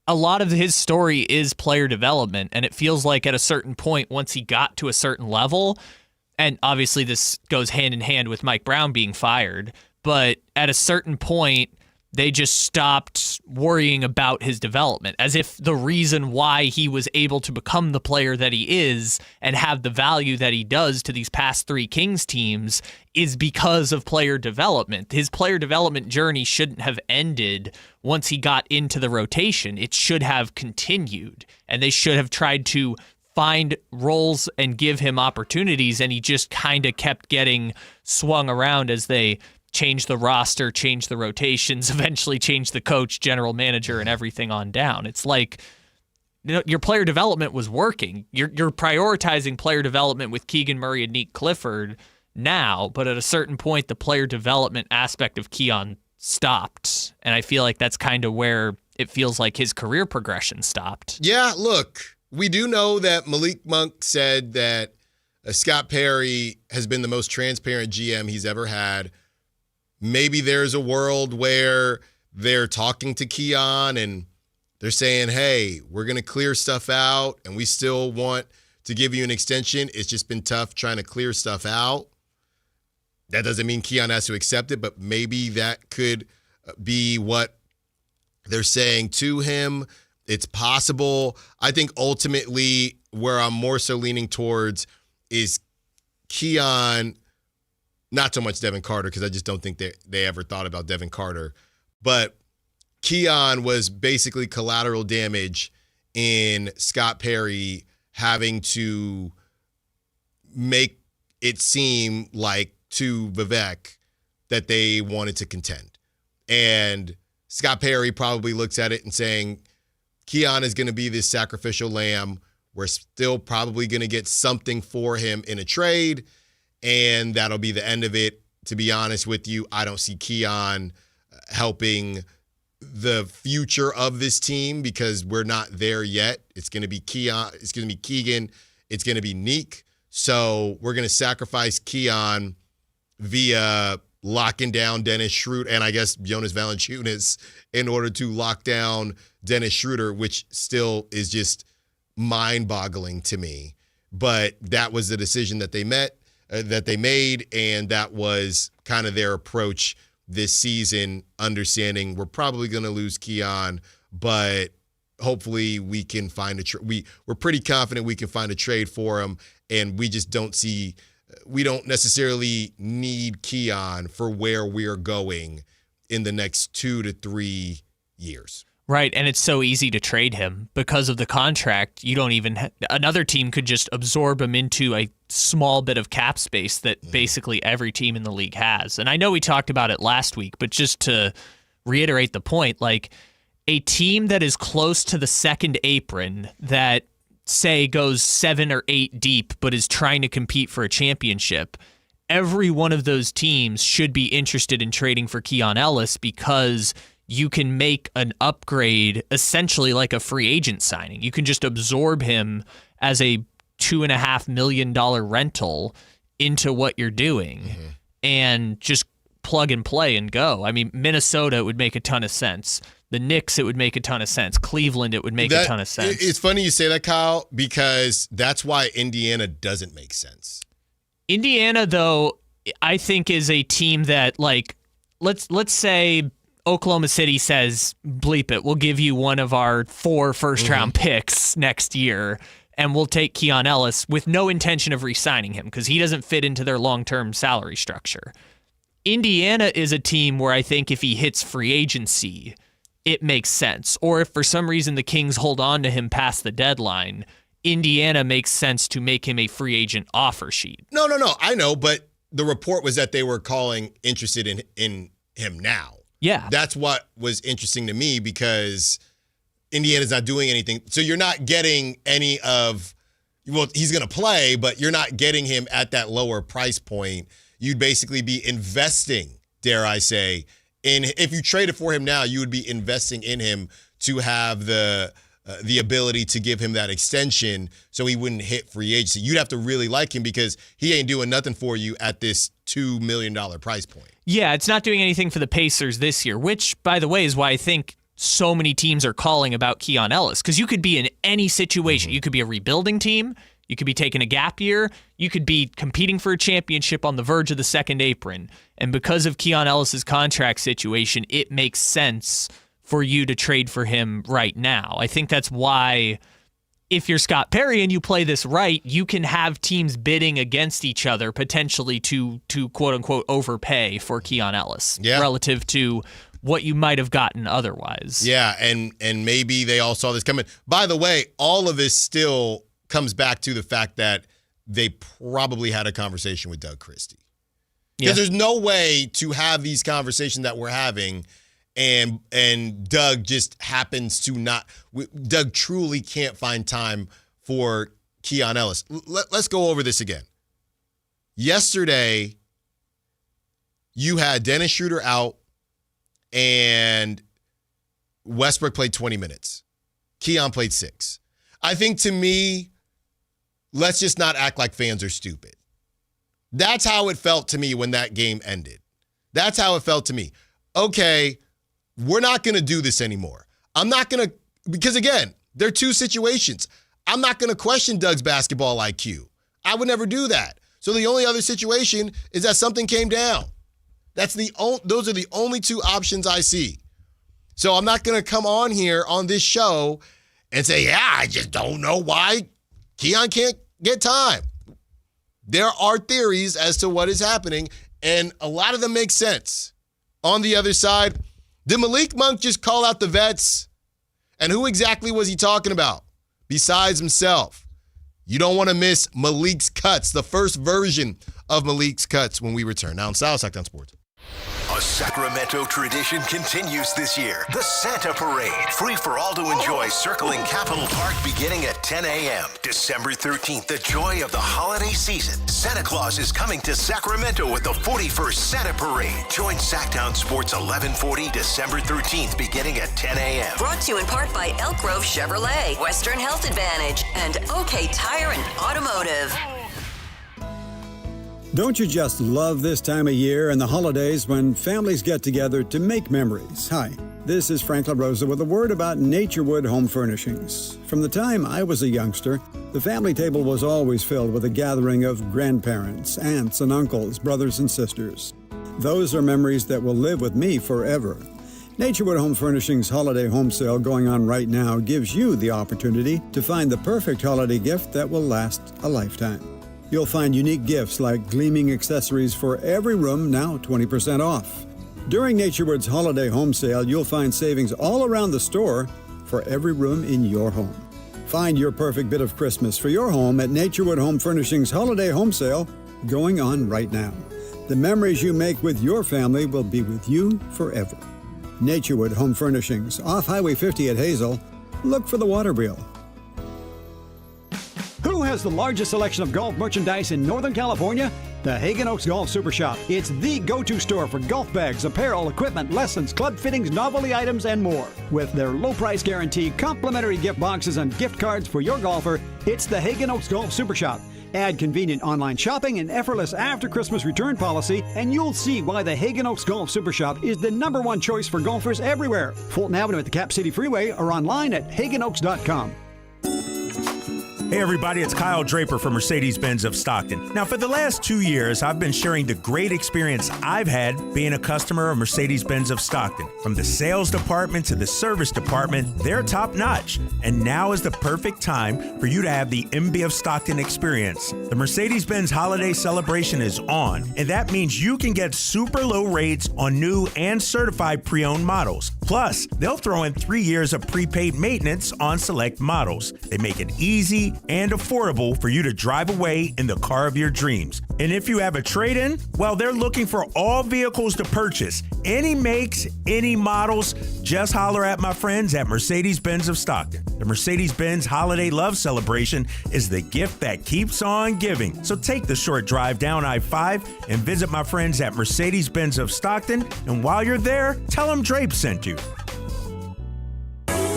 a lot of his story is player development, and it feels like at a certain point, once he got to a certain level, and obviously this goes hand in hand with Mike Brown being fired, but at a certain point, they just stopped worrying about his development, as if the reason why he was able to become the player that he is and have the value that he does to these past 3 Kings teams is because of player development. His player development journey shouldn't have ended once he got into the rotation. It should have continued, and they should have tried to find roles and give him opportunities, and he just kind of kept getting swung around as they change the roster, change the rotations, eventually change the coach, general manager, and everything on down. It's like, you know, your player development was working. You're prioritizing player development with Keegan Murray and Nick Clifford now, but at a certain point, the player development aspect of Keon stopped. And I feel like that's kind of where it feels like his career progression stopped. Yeah, look, we do know that Malik Monk said that Scott Perry has been the most transparent GM he's ever had. Maybe there's a world where they're talking to Keon and they're saying, hey, we're going to clear stuff out and we still want to give you an extension. It's just been tough trying to clear stuff out. That doesn't mean Keon has to accept it, but maybe that could be what they're saying to him. It's possible. I think ultimately where I'm more so leaning towards is Keon. Not so much Devin Carter, because I just don't think they ever thought about Devin Carter. But Keon was basically collateral damage in Scott Perry having to make it seem like to Vivek that they wanted to contend. And Scott Perry probably looks at it and saying, Keon is going to be this sacrificial lamb. We're still probably going to get something for him in a trade. And that'll be the end of it. To be honest with you, I don't see Keon helping the future of this team because we're not there yet. It's going to be Keon. It's going to be Keegan. It's going to be Neek. So we're going to sacrifice Keon via locking down Dennis Schroeder and I guess Jonas Valanciunas in order to lock down Dennis Schroeder, which still is just mind-boggling to me. But that was the decision that they made, and that was kind of their approach this season, understanding we're probably going to lose Keon, but hopefully we can find we're pretty confident we can find a trade for him, and we just we don't necessarily need Keon for where we're going in the next 2 to 3 years. Right, and it's so easy to trade him because of the contract. You don't even another team could just absorb him into a small bit of cap space that basically every team in the league has. And I know we talked about it last week, but just to reiterate the point, like a team that is close to the second apron that say goes 7 or 8 deep but is trying to compete for a championship, every one of those teams should be interested in trading for Keon Ellis because you can make an upgrade essentially like a free agent signing. You can just absorb him as a $2.5 million rental into what you're doing and just plug and play and go. I mean, Minnesota, it would make a ton of sense. The Knicks, it would make a ton of sense. Cleveland, it would make a ton of sense. It's funny you say that, Kyle, because that's why Indiana doesn't make sense. Indiana, though, I think is a team that, like, let's say Oklahoma City says, bleep it, we'll give you one of our 4 first-round picks next year, and we'll take Keon Ellis with no intention of re-signing him because he doesn't fit into their long-term salary structure. Indiana is a team where I think if he hits free agency, it makes sense. Or if for some reason the Kings hold on to him past the deadline, Indiana makes sense to make him a free agent offer sheet. No. I know, but the report was that they were interested in him now. Yeah. That's what was interesting to me because Indiana's not doing anything. So you're not getting any of, well, he's going to play, but you're not getting him at that lower price point. You'd basically be investing, dare I say, if you traded for him now, you would be investing in him to have the ability to give him that extension so he wouldn't hit free agency. You'd have to really like him because he ain't doing nothing for you at this $2 million price point. Yeah, it's not doing anything for the Pacers this year, which, by the way, is why I think so many teams are calling about Keon Ellis, because you could be in any situation. You could be a rebuilding team. You could be taking a gap year. You could be competing for a championship on the verge of the second apron. And because of Keon Ellis's contract situation, it makes sense for you to trade for him right now. I think that's why if you're Scott Perry and you play this right, you can have teams bidding against each other potentially to quote unquote overpay for Keon Ellis relative to what you might have gotten otherwise. Yeah, and maybe they all saw this coming. By the way, all of this still comes back to the fact that they probably had a conversation with Doug Christie. Because there's no way to have these conversations that we're having and Doug just happens to not. Doug truly can't find time for Keon Ellis. Let's go over this again. Yesterday, you had Dennis Schroeder out and Westbrook played 20 minutes. Keon played 6. I think to me, let's just not act like fans are stupid. That's how it felt to me when that game ended. That's how it felt to me. Okay, we're not going to do this anymore. I'm not going to, because again, there are two situations. I'm not going to question Doug's basketball IQ. I would never do that. So the only other situation is that something came down. Those are the only two options I see. So I'm not going to come on here on this show and say, I just don't know why Keon can't get time. There are theories as to what is happening, and a lot of them make sense. On the other side, did Malik Monk just call out the vets? And who exactly was he talking about besides himself? You don't want to miss Malik's Cuts, the first version of Malik's Cuts when we return. Now on Sactown Sports. A Sacramento tradition continues this year. The Santa Parade. Free for all to enjoy circling Capitol Park beginning at 10 a.m. December 13th, the joy of the holiday season. Santa Claus is coming to Sacramento with the 41st Santa Parade. Join Sactown Sports 1140 December 13th beginning at 10 a.m. Brought to you in part by Elk Grove Chevrolet, Western Health Advantage, and OK Tire and Automotive. Don't you just love this time of year and the holidays when families get together to make memories? Hi, this is Frank LaRosa with a word about Naturewood Home Furnishings. From the time I was a youngster, the family table was always filled with a gathering of grandparents, aunts and uncles, brothers and sisters. Those are memories that will live with me forever. Naturewood Home Furnishings Holiday Home Sale going on right now gives you the opportunity to find the perfect holiday gift that will last a lifetime. You'll find unique gifts like gleaming accessories for every room, now 20% off. During Naturewood's Holiday Home Sale, you'll find savings all around the store for every room in your home. Find your perfect bit of Christmas for your home at Naturewood Home Furnishings Holiday Home Sale going on right now. The memories you make with your family will be with you forever. Naturewood Home Furnishings, off Highway 50 at Hazel. Look for the water wheel. Who has the largest selection of golf merchandise in Northern California? The Hagen Oaks Golf Super Shop. It's the go-to store for golf bags, apparel, equipment, lessons, club fittings, novelty items, and more. With their low price guarantee, complimentary gift boxes, and gift cards for your golfer, it's the Hagen Oaks Golf Super Shop. Add convenient online shopping and effortless after-Christmas return policy, and you'll see why the Hagen Oaks Golf Super Shop is the #1 choice for golfers everywhere. Fulton Avenue at the Cap City Freeway or online at HagenOaks.com. Hey everybody, it's Kyle Draper from Mercedes-Benz of Stockton. Now for the last 2 years, I've been sharing the great experience I've had being a customer of Mercedes-Benz of Stockton. From the sales department to the service department, they're top notch. And now is the perfect time for you to have the MB of Stockton experience. The Mercedes-Benz holiday celebration is on, and that means you can get super low rates on new and certified pre-owned models. Plus, they'll throw in 3 years of prepaid maintenance on select models. They make it easy and affordable for you to drive away in the car of your dreams. And if you have a trade-in, well, they're looking for all vehicles to purchase. Any makes, any models, just holler at my friends at Mercedes-Benz of Stockton. The Mercedes-Benz Holiday Love Celebration is the gift that keeps on giving. So take the short drive down I-5 and visit my friends at Mercedes-Benz of Stockton. And while you're there, tell them Drape sent you.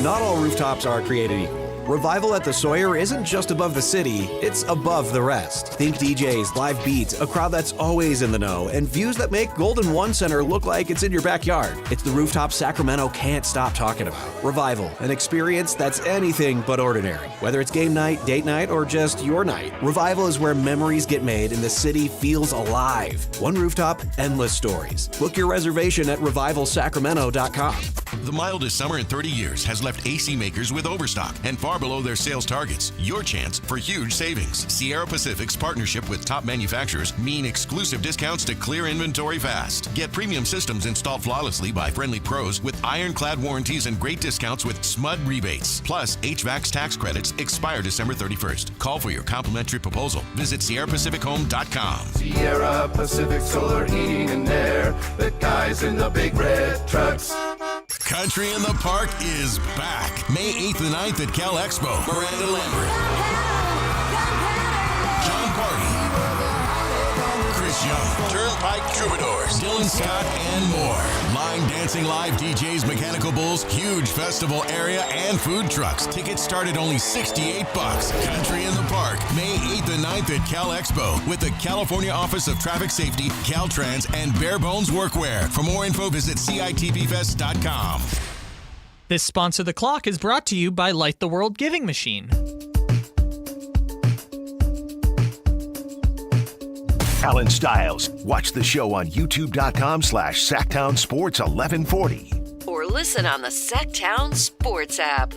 Not all rooftops are created equal. Revival at the Sawyer isn't just above the city, it's above the rest. Think DJs, live beats, a crowd that's always in the know, and views that make Golden One Center look like it's in your backyard. It's the rooftop Sacramento can't stop talking about. Revival, an experience that's anything but ordinary. Whether it's game night, date night, or just your night, Revival is where memories get made and the city feels alive. One rooftop, endless stories. Book your reservation at revivalsacramento.com. The mildest summer in 30 years has left AC makers with overstock and far below their sales targets. Your chance for huge savings. Sierra Pacific's partnership with top manufacturers mean exclusive discounts to clear inventory fast. Get premium systems installed flawlessly by friendly pros with ironclad warranties and great discounts with SMUD rebates. Plus, HVAC's tax credits expire December 31st. Call for your complimentary proposal. Visit SierraPacificHome.com. Sierra Pacific Solar Heating and Air. The guys in the big red trucks. Country in the Park is back. May 8th and 9th at Cal Expo. Miranda Lambert, John Party, Chris Young, Turnpike Troubadours, Dylan Scott, and more. Line dancing, live DJs, mechanical bulls, huge festival area, and food trucks. Tickets start at only $68. Country in the Park, May 8th and 9th at Cal Expo with the California Office of Traffic Safety, Caltrans, and Bare Bones Workwear. For more info, visit CITPFest.com. This Sponsor the Clock is brought to you by Light the World Giving Machine. Allen Stiles. Watch the show on youtube.com/Sactown Sports 1140. Or listen on the Sactown Sports app.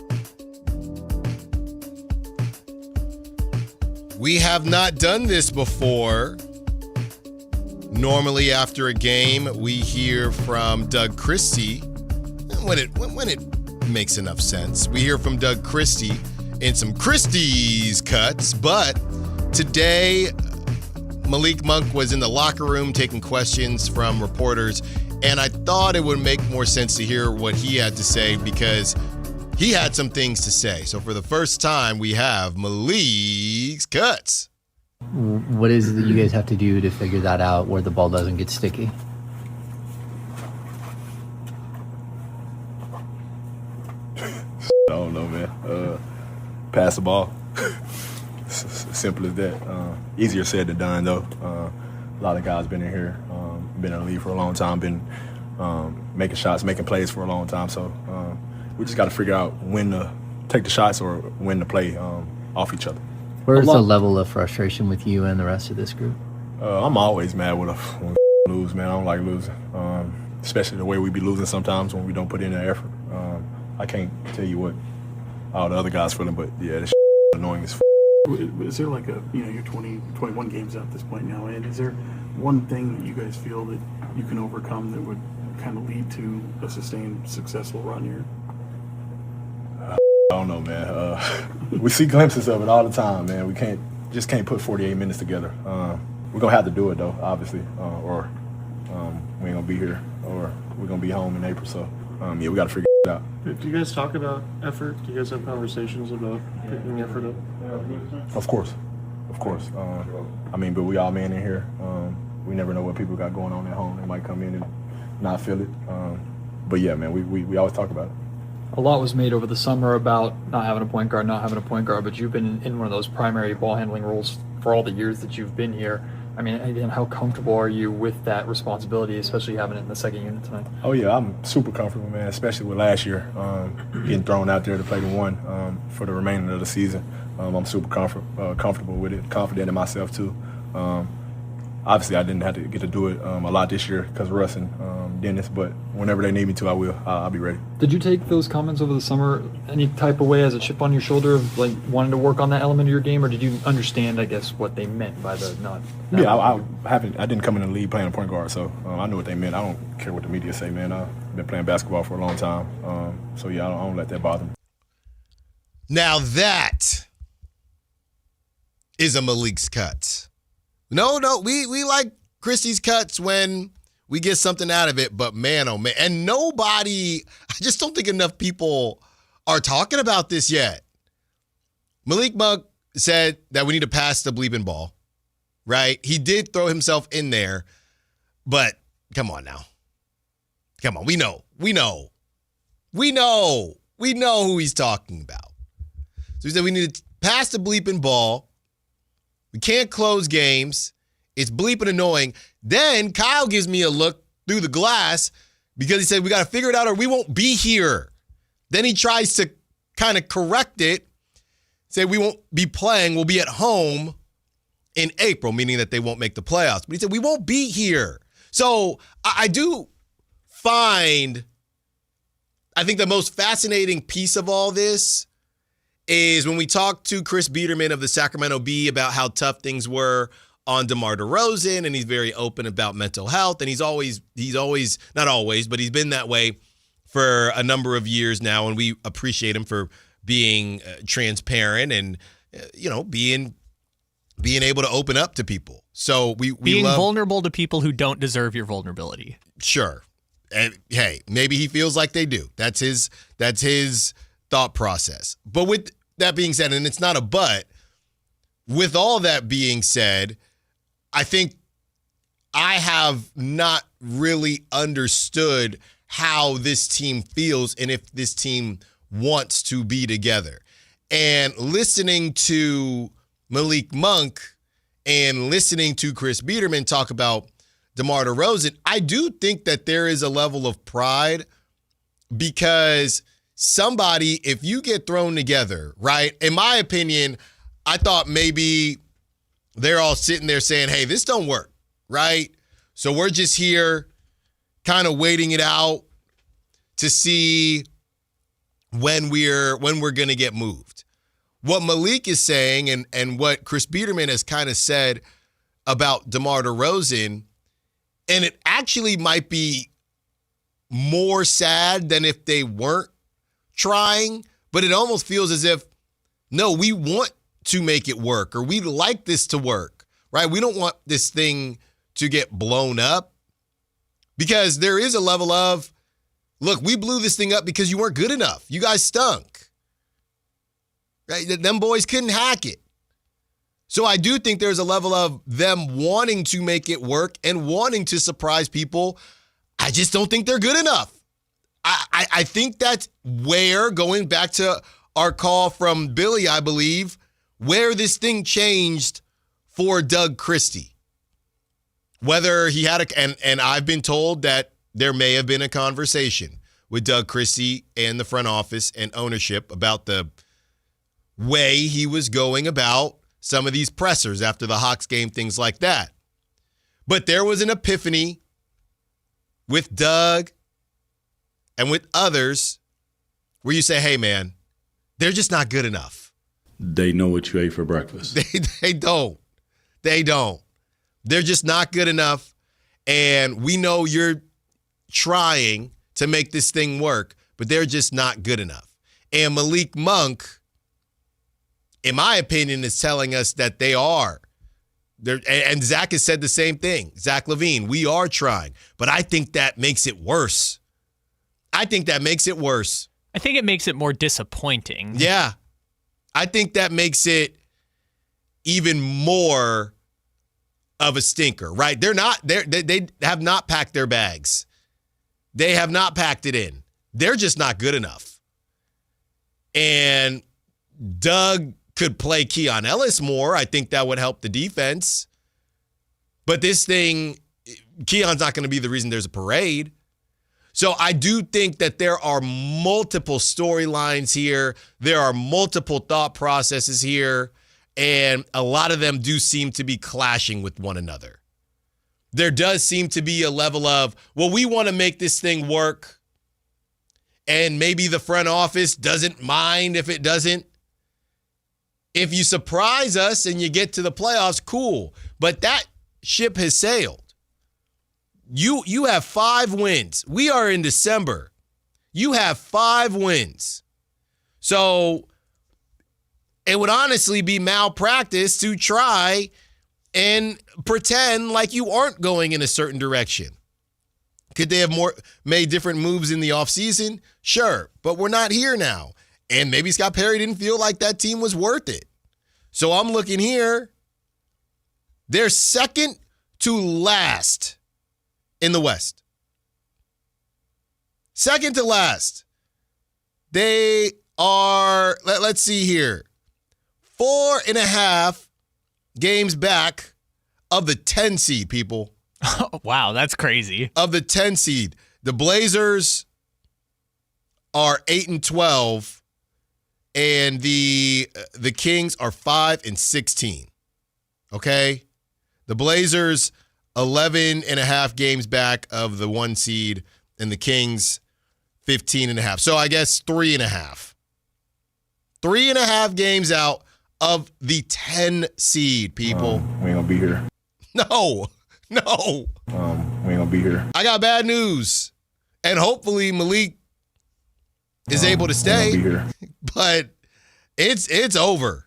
We have not done this before. Normally after a game, we hear from Doug Christie. When it makes enough sense. We hear from Doug Christie in some Christie's cuts, but today Malik Monk was in the locker room taking questions from reporters, and I thought it would make more sense to hear what he had to say because he had some things to say. So for the first time, we have Malik's cuts. What is it that you guys have to do to figure that out where the ball doesn't get sticky? I don't know, man. Pass the ball. Simple as that. Easier said than done, though. A lot of guys been in here, been in the league for a long time, been making shots, making plays for a long time. So we just got to figure out when to take the shots or when to play off each other. Where's the level of frustration with you and the rest of this group? I'm always mad when we lose, man. I don't like losing, especially the way we be losing sometimes when we don't put in the effort. I can't tell you what all the other guys feeling, but yeah, this annoying as Is there like you're 21 games out at this point now, and is there one thing that you guys feel that you can overcome that would kind of lead to a sustained, successful run here? I don't know, man. We see glimpses of it all the time, man. We can't put 48 minutes together. We're going to have to do it, though, obviously, or we ain't going to be here, or we're going to be home in April, so we got to figure it out. Do you guys talk about effort? Do you guys have conversations about picking effort up? Of course. But we all men in here. We never know what people got going on at home. They might come in and not feel it. But yeah, man, we always talk about it. A lot was made over the summer about not having a point guard, but you've been in one of those primary ball handling roles for all the years that you've been here. I mean, again, how comfortable are you with that responsibility, especially having it in the second unit tonight? Oh, yeah, I'm super comfortable, man, especially with last year, getting thrown out there to play the one for the remainder of the season. I'm super comfortable with it, confident in myself, too. Obviously, I didn't have to get to do it a lot this year because of Russ and Dennis, but whenever they need me to, I will. I'll be ready. Did you take those comments over the summer any type of way as a chip on your shoulder of like wanting to work on that element of your game, or did you understand, I guess, what they meant by the not? Yeah, I didn't come in the league playing a point guard, so I knew what they meant. I don't care what the media say, man. I've been playing basketball for a long time, so yeah, I don't let that bother me. Now that is a Malik's cut. No, we like Christy's cuts when we get something out of it, but man, oh man. And I just don't think enough people are talking about this yet. Malik Monk said that we need to pass the bleeping ball, right? He did throw himself in there, but come on now. Come on, we know who he's talking about. So he said we need to pass the bleeping ball. We can't close games. It's bleeping annoying. Then Kyle gives me a look through the glass because he said we got to figure it out or we won't be here. Then he tries to kind of correct it, say we won't be playing, we'll be at home in April, meaning that they won't make the playoffs. But he said we won't be here. So I do find, I think the most fascinating piece of all this is when we talked to Chris Biederman of the Sacramento Bee about how tough things were on DeMar DeRozan, and he's very open about mental health, and he's always, not always, but he's been that way for a number of years now, and we appreciate him for being transparent and, being able to open up to people. So we being love, vulnerable to people who don't deserve your vulnerability. Sure. And hey, maybe he feels like they do. That's his thought process. But with that being said, and it's not a but, with all that being said, I think I have not really understood how this team feels and if this team wants to be together. And listening to Malik Monk and listening to Chris Biederman talk about DeMar DeRozan, I do think that there is a level of pride because somebody, if you get thrown together, right? In my opinion, I thought maybe they're all sitting there saying, hey, this don't work, right? So we're just here kind of waiting it out to see when we're going to get moved. What Malik is saying and what Chris Biederman has kind of said about DeMar DeRozan, and it actually might be more sad than if they weren't trying, but it almost feels as if, no, we want to make it work, or we like this to work, right? We don't want this thing to get blown up because there is a level of, look, we blew this thing up because you weren't good enough. You guys stunk, right? Them boys couldn't hack it. So I do think there's a level of them wanting to make it work and wanting to surprise people. I just don't think they're good enough. I think that's where, going back to our call from Billy, I believe, where this thing changed for Doug Christie. Whether he had and I've been told that there may have been a conversation with Doug Christie and the front office and ownership about the way he was going about some of these pressers after the Hawks game, things like that. But there was an epiphany with Doug and with others where you say, hey, man, they're just not good enough. They know what you ate for breakfast. They don't. They're just not good enough. And we know you're trying to make this thing work, but they're just not good enough. And Malik Monk, in my opinion, is telling us that they are. And Zach has said the same thing. Zach LaVine, we are trying. But I think that makes it worse. I think it makes it more disappointing. Yeah. I think that makes it even more of a stinker, right? They have not packed their bags. They have not packed it in. They're just not good enough. And Doug could play Keon Ellis more. I think that would help the defense. But this thing, Keon's not going to be the reason there's a parade. So I do think that there are multiple storylines here. There are multiple thought processes here. And a lot of them do seem to be clashing with one another. There does seem to be a level of, well, we want to make this thing work. And maybe the front office doesn't mind if it doesn't. If you surprise us and you get to the playoffs, cool. But that ship has sailed. You have 5 wins. We are in December. You have 5 wins. So it would honestly be malpractice to try and pretend like you aren't going in a certain direction. Could they have made different moves in the offseason? Sure, but we're not here now. And maybe Scott Perry didn't feel like that team was worth it. So I'm looking here. They're second to last in the West. Second to last. They are, let's see here, 4.5 games back of the 10 seed, people. Oh, wow, that's crazy. Of the 10 seed. The Blazers are 8-12, and the Kings are 5-16. Okay? The Blazers 11.5 games back of the 1 seed, and the Kings 15.5. So I guess 3.5. 3.5 games out of the 10 seed, people. We ain't gonna be here. No. We ain't gonna be here. I got bad news. And hopefully Malik is able to stay. We ain't gonna be here. But it's over.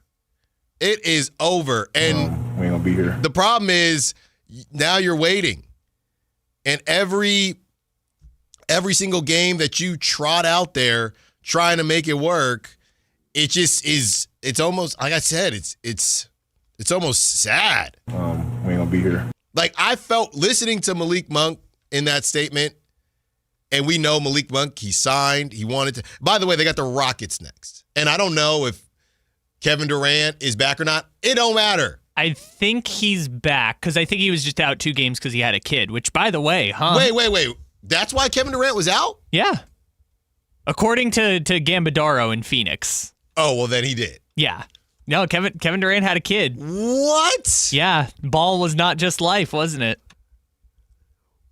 It is over. And we ain't gonna be here. The problem is now you're waiting. And every single game that you trot out there trying to make it work, it just is, it's almost, like I said, it's almost sad. We ain't gonna be here. Like, I felt listening to Malik Monk in that statement, and we know Malik Monk, he signed, he wanted to. By the way, they got the Rockets next. And I don't know if Kevin Durant is back or not. It don't matter. I think he's back because I think he was just out 2 games because he had a kid, which, by the way, huh? Wait. That's why Kevin Durant was out? Yeah. According to Gambadaro in Phoenix. Oh, well, then he did. Yeah. No, Kevin Durant had a kid. What? Yeah. Ball was not just life, wasn't it?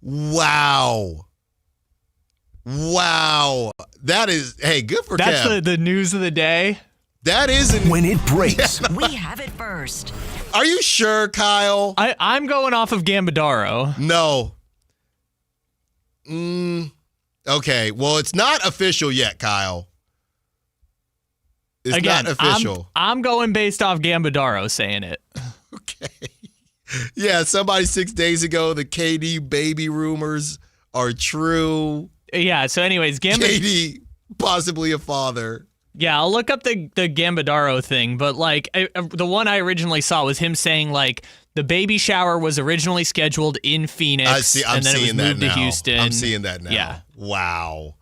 Wow. That is, hey, good for Kev. That's the news of the day. That is. When it breaks. We have it first. Are you sure, Kyle? I'm going off of Gambadaro. No. Okay. Well, it's not official yet, Kyle. It's Again, not official. I'm going based off Gambadaro saying it. Okay. Yeah, somebody 6 days ago, the KD baby rumors are true. Yeah, so anyways, KD, possibly a father. Yeah, I'll look up the Gambadaro thing, but like the one I originally saw was him saying like the baby shower was originally scheduled in Phoenix, and then it was moved to Houston. I'm seeing that now. Yeah. Wow.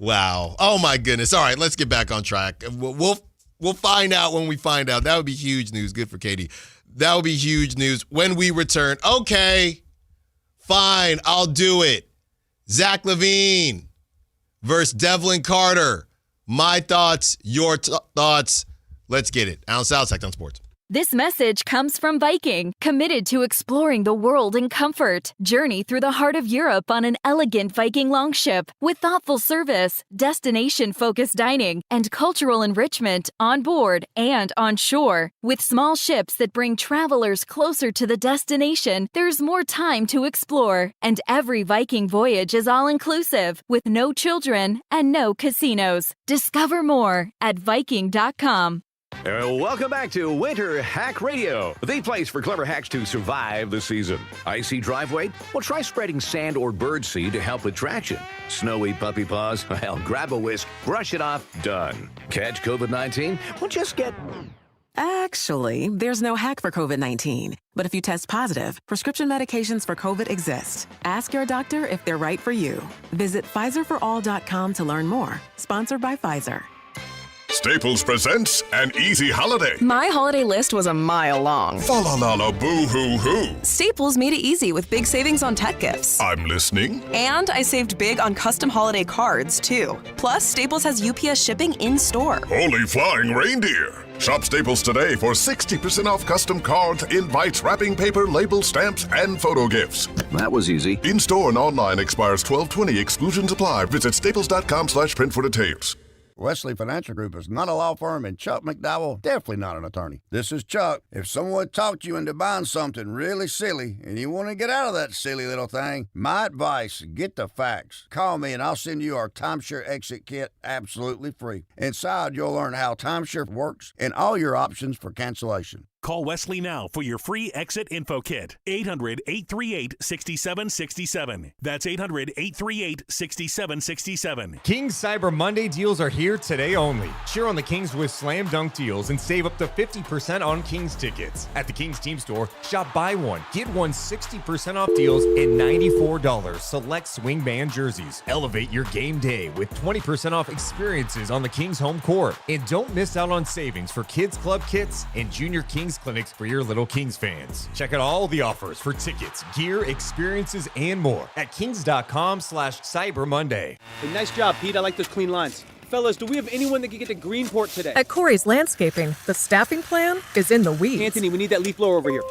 Oh my goodness. All right, let's get back on track. We'll find out when we find out. That would be huge news. Good for KD. That would be huge news when we return. Okay, fine, I'll do it. Zach LaVine versus Devlin Carter. My thoughts, your thoughts. Let's get it. Allen Stiles, Sactown Sports. This message comes from Viking, committed to exploring the world in comfort. Journey through the heart of Europe on an elegant Viking longship with thoughtful service, destination-focused dining, and cultural enrichment on board and on shore. With small ships that bring travelers closer to the destination, there's more time to explore. And every Viking voyage is all-inclusive, with no children and no casinos. Discover more at Viking.com. Welcome back to Winter Hack Radio, the place for clever hacks to survive the season. Icy driveway? Well, try spreading sand or birdseed to help with traction. Snowy puppy paws? Well, grab a whisk, brush it off, done. Catch COVID-19? Well, just get... Actually, there's no hack for COVID-19. But if you test positive, prescription medications for COVID exist. Ask your doctor if they're right for you. Visit PfizerForAll.com to learn more. Sponsored by Pfizer. Staples presents an easy holiday. My holiday list was a mile long. Fa la la la boo hoo hoo. Staples made it easy with big savings on tech gifts. I'm listening. And I saved big on custom holiday cards, too. Plus, Staples has UPS shipping in-store. Holy flying reindeer. Shop Staples today for 60% off custom cards, invites, wrapping paper, labels, stamps, and photo gifts. That was easy. In-store and online expires 12/20. Exclusions apply. Visit staples.com/print for details. Wesley Financial Group is not a law firm, and Chuck McDowell definitely not an attorney. This is Chuck. If someone talked you into buying something really silly and you want to get out of that silly little thing, my advice, get the facts. Call me and I'll send you our timeshare exit kit absolutely free. Inside, you'll learn how timeshare works and all your options for cancellation. Call Wesley now for your free exit info kit. 800-838-6767. That's 800-838-6767. Kings Cyber Monday deals are here today only. Cheer on the Kings with slam dunk deals and save up to 50% on Kings tickets. At the Kings Team Store, shop buy one, get one 60% off deals and $94 select swing band jerseys. Elevate your game day with 20% off experiences on the Kings home court. And don't miss out on savings for Kids Club kits and Junior Kings clinics for your little Kings fans. Check out all the offers for tickets, gear, experiences, and more at kings.com/Cyber Monday. Hey, nice job, Pete. I like those clean lines. Fellas, do we have anyone that can get to Greenport today? At Corey's Landscaping, the staffing plan is in the weeds. Anthony, we need that leaf blower over here.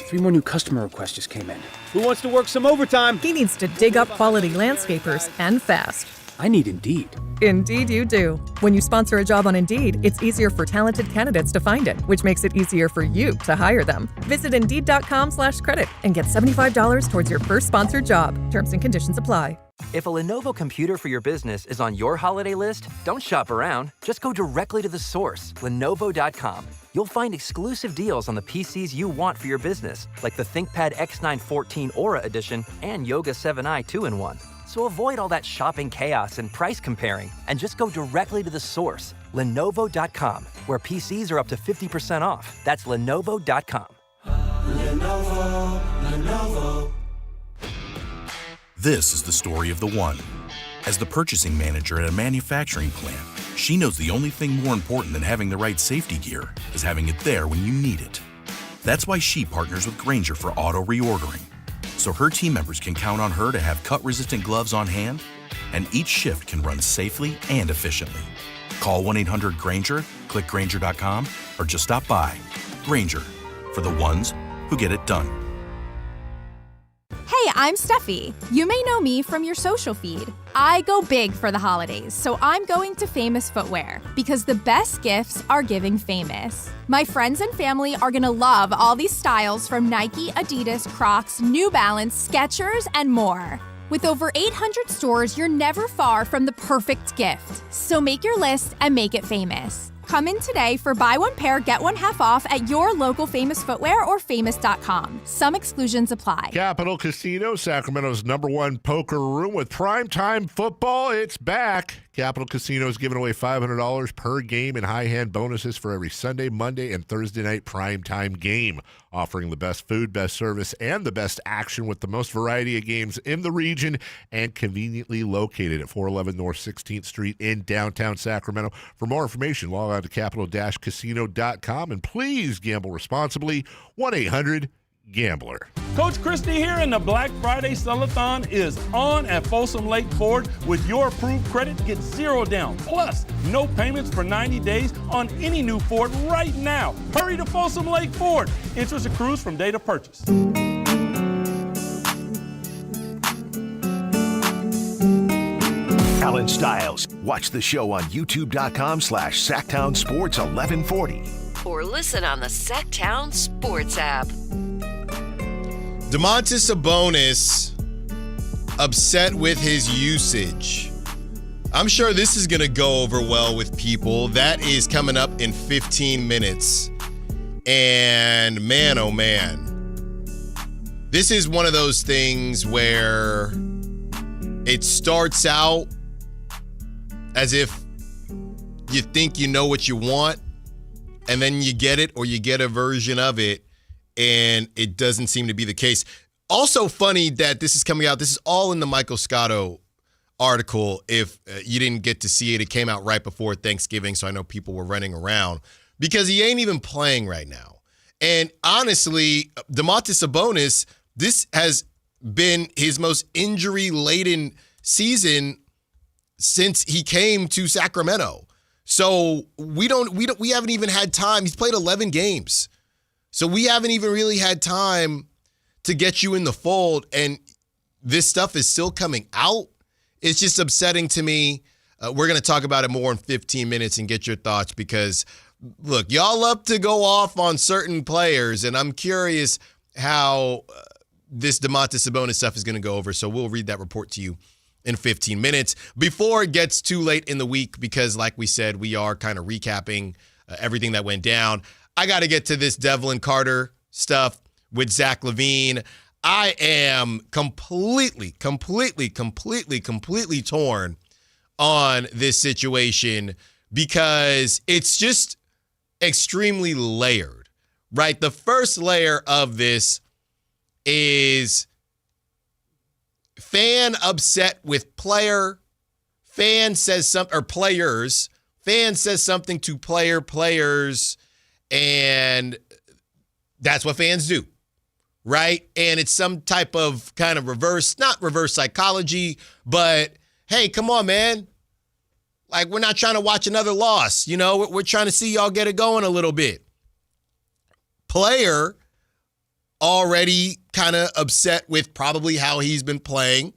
3 more new customer requests just came in. Who wants to work some overtime? He needs to dig up quality landscapers and fast. I need Indeed. Indeed you do. When you sponsor a job on Indeed, it's easier for talented candidates to find it, which makes it easier for you to hire them. Visit Indeed.com/credit and get $75 towards your first sponsored job. Terms and conditions apply. If a Lenovo computer for your business is on your holiday list, don't shop around. Just go directly to the source, Lenovo.com. You'll find exclusive deals on the PCs you want for your business, like the ThinkPad X914 Aura Edition and Yoga 7i 2-in-1. So avoid all that shopping chaos and price comparing, and just go directly to the source, Lenovo.com, where PCs are up to 50% off. That's Lenovo.com. Lenovo. This is the story of the one. As the purchasing manager at a manufacturing plant, she knows the only thing more important than having the right safety gear is having it there when you need it. That's why she partners with Grainger for auto reordering, so her team members can count on her to have cut-resistant gloves on hand, and each shift can run safely and efficiently. Call 1-800-GRAINGER, click Grainger.com, or just stop by. Grainger, for the ones who get it done. Hey, I'm Steffi. You may know me from your social feed. I go big for the holidays, so I'm going to Famous Footwear because the best gifts are giving famous. My friends and family are gonna love all these styles from Nike, Adidas, Crocs, New Balance, Skechers, and more. With over 800 stores, you're never far from the perfect gift. So make your list and make it famous. Come in today for buy one pair, get one half off at your local Famous Footwear or famous.com. Some exclusions apply. Capital Casino, Sacramento's #1 poker room with primetime football. It's back. Capital Casino is giving away $500 per game in high-hand bonuses for every Sunday, Monday, and Thursday night primetime game. Offering the best food, best service, and the best action with the most variety of games in the region and conveniently located at 411 North 16th Street in downtown Sacramento. For more information, log on to capital-casino.com and please gamble responsibly. 1-800-GAMBLER. Coach Christie here, and the Black Friday Sell-a-thon is on at Folsom Lake Ford. With your approved credit, get $0 down. Plus, no payments for 90 days on any new Ford right now. Hurry to Folsom Lake Ford. Interest accrues from date of purchase. Allen Stiles. Watch the show on youtube.com/Sactown Sports 1140. Or listen on the Sactown Sports app. Domantas Sabonis upset with his usage. I'm sure this is going to go over well with people. That is coming up in 15 minutes. And man, oh man. This is one of those things where it starts out as if you think you know what you want, and then you get it, or you get a version of it, and it doesn't seem to be the case. Also funny that this is coming out. This is all in the Michael Scotto article if you didn't get to see it. It came out right before Thanksgiving, so I know people were running around because he ain't even playing right now. And honestly, Domantas Sabonis, this has been his most injury-laden season since he came to Sacramento. So we haven't even had time. He's played 11 games. So we haven't even really had time to get you in the fold, and this stuff is still coming out. It's just upsetting to me. We're going to talk about it more in 15 minutes and get your thoughts because, look, y'all love to go off on certain players, and I'm curious how this Domantas Sabonis stuff is going to go over. So we'll read that report to you in 15 minutes before it gets too late in the week because, like we said, we are kind of recapping everything that went down. I got to get to this Devlin Carter stuff with Zach LaVine. I am completely torn on this situation because it's just extremely layered, right? The first layer of this is fan upset with player. Fan says something, or players. Fan says something to players, and that's what fans do, right? And it's some type of kind of not reverse psychology, but hey, come on, man. Like, we're not trying to watch another loss. You know, we're trying to see y'all get it going a little bit. Player already kind of upset with probably how he's been playing,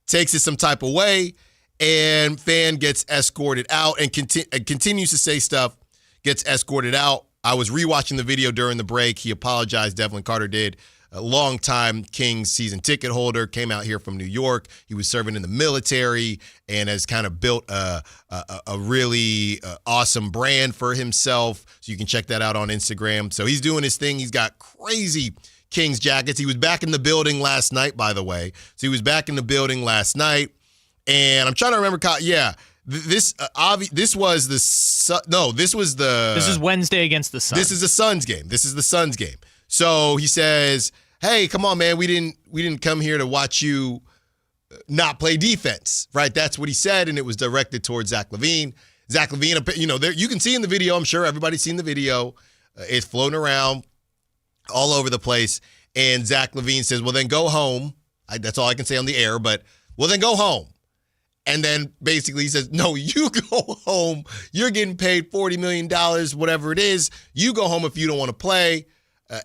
takes it some type of way, and fan gets escorted out and continues to say stuff, gets escorted out. I was rewatching the video during the break. He apologized. Devlin Carter did. A long-time Kings season ticket holder, came out here from New York. He was serving in the military and has kind of built a really awesome brand for himself. So you can check that out on Instagram. So he's doing his thing. He's got crazy Kings jackets. He was back in the building last night, by the way. So he was back in the building last night. And I'm trying to remember. Yeah. This was Wednesday against the Suns. This is the Suns game. So he says, "Hey, come on, man. We didn't come here to watch you not play defense, right?" That's what he said, and it was directed towards Zach LaVine. Zach LaVine, you can see in the video. I'm sure everybody's seen the video. It's floating around all over the place, and Zach LaVine says, "Well, then go home." That's all I can say on the air, but well, then go home. And then basically he says, "No, you go home. You're getting paid $40 million, whatever it is. You go home if you don't want to play."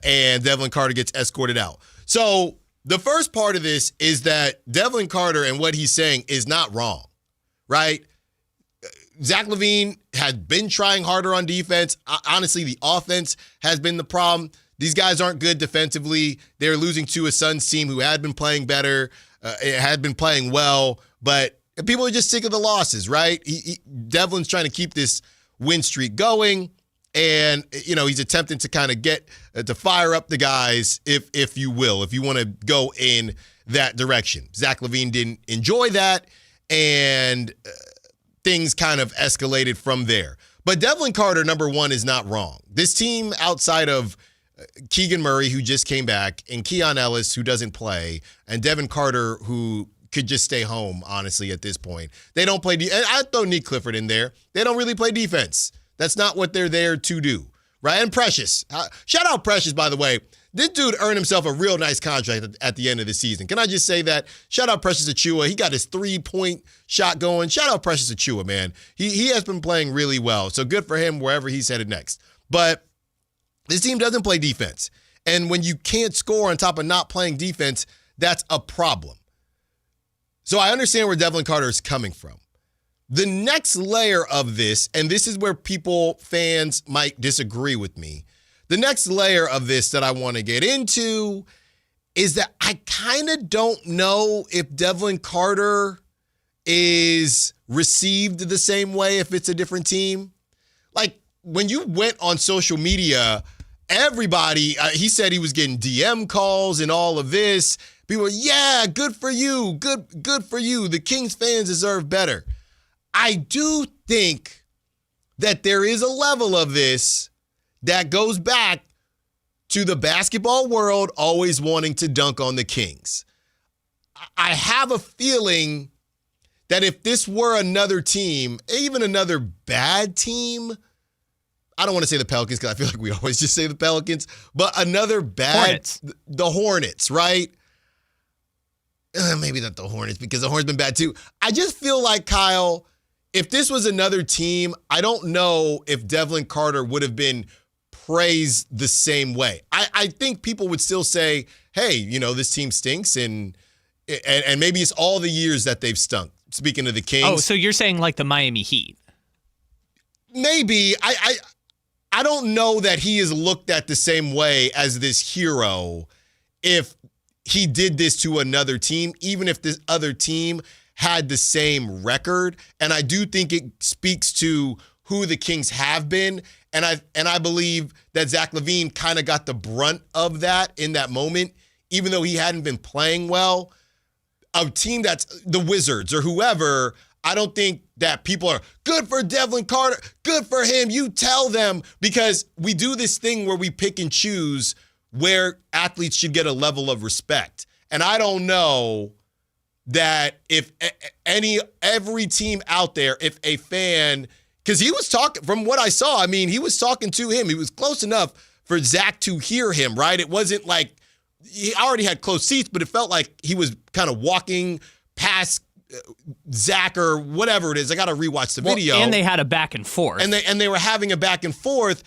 And Devlin Carter gets escorted out. So the first part of this is that Devlin Carter and what he's saying is not wrong, right? Zach LaVine has been trying harder on defense. Honestly, the offense has been the problem. These guys aren't good defensively. They're losing to a Suns team who had been playing better, had been playing well, but people are just sick of the losses, right? Devlin's trying to keep this win streak going. And, he's attempting to kind of get to fire up the guys, if you will, if you want to go in that direction. Zach LaVine didn't enjoy that, and things kind of escalated from there. But Devlin Carter, number one, is not wrong. This team outside of Keegan Murray, who just came back, and Keon Ellis, who doesn't play, and Devin Carter, who could just stay home, honestly, at this point. They don't play and I'd throw Nick Clifford in there. They don't really play defense. That's not what they're there to do, right? And Precious. Shout out Precious, by the way. This dude earned himself a real nice contract at the end of the season. Can I just say that? Shout out Precious Achiuwa. He got his 3-point shot going. Shout out Precious Achiuwa, man. He has been playing really well. So good for him wherever he's headed next. But this team doesn't play defense. And when you can't score on top of not playing defense, that's a problem. So I understand where Devlin Carter is coming from. The next layer of this, and this is where fans might disagree with me. The next layer of this that I want to get into is that I kind of don't know if Devlin Carter is received the same way if it's a different team. Like, when you went on social media, everybody, he said he was getting DM calls and all of this. People were, yeah, good for you. Good for you. The Kings fans deserve better. I do think that there is a level of this that goes back to the basketball world always wanting to dunk on the Kings. I have a feeling that if this were another team, even another bad team, I don't want to say the Pelicans because I feel like we always just say the Pelicans, but another bad, the Hornets, right? Maybe not the Hornets because the Hornets been bad too. I just feel like, Kyle, if this was another team, I don't know if Devlin Carter would have been praised the same way. I think people would still say, hey, this team stinks and maybe it's all the years that they've stunk. Speaking of the Kings. Oh, so you're saying like the Miami Heat? Maybe. I don't know that he is looked at the same way as this hero if he did this to another team, even if this other team had the same record. And I do think it speaks to who the Kings have been. And I believe that Zach LaVine kind of got the brunt of that in that moment, even though he hadn't been playing well. A team that's the Wizards or whoever, I don't think that people are good for Devlin Carter, good for him. You tell them, because we do this thing where we pick and choose where athletes should get a level of respect. And I don't know that if every team out there, if a fan, because he was talking, from what I saw, he was talking to him. He was close enough for Zach to hear him, right? It wasn't like he already had close seats, but it felt like he was kind of walking past Zach or whatever it is. I got to rewatch the video. And they had a back and forth. And they were having a back and forth.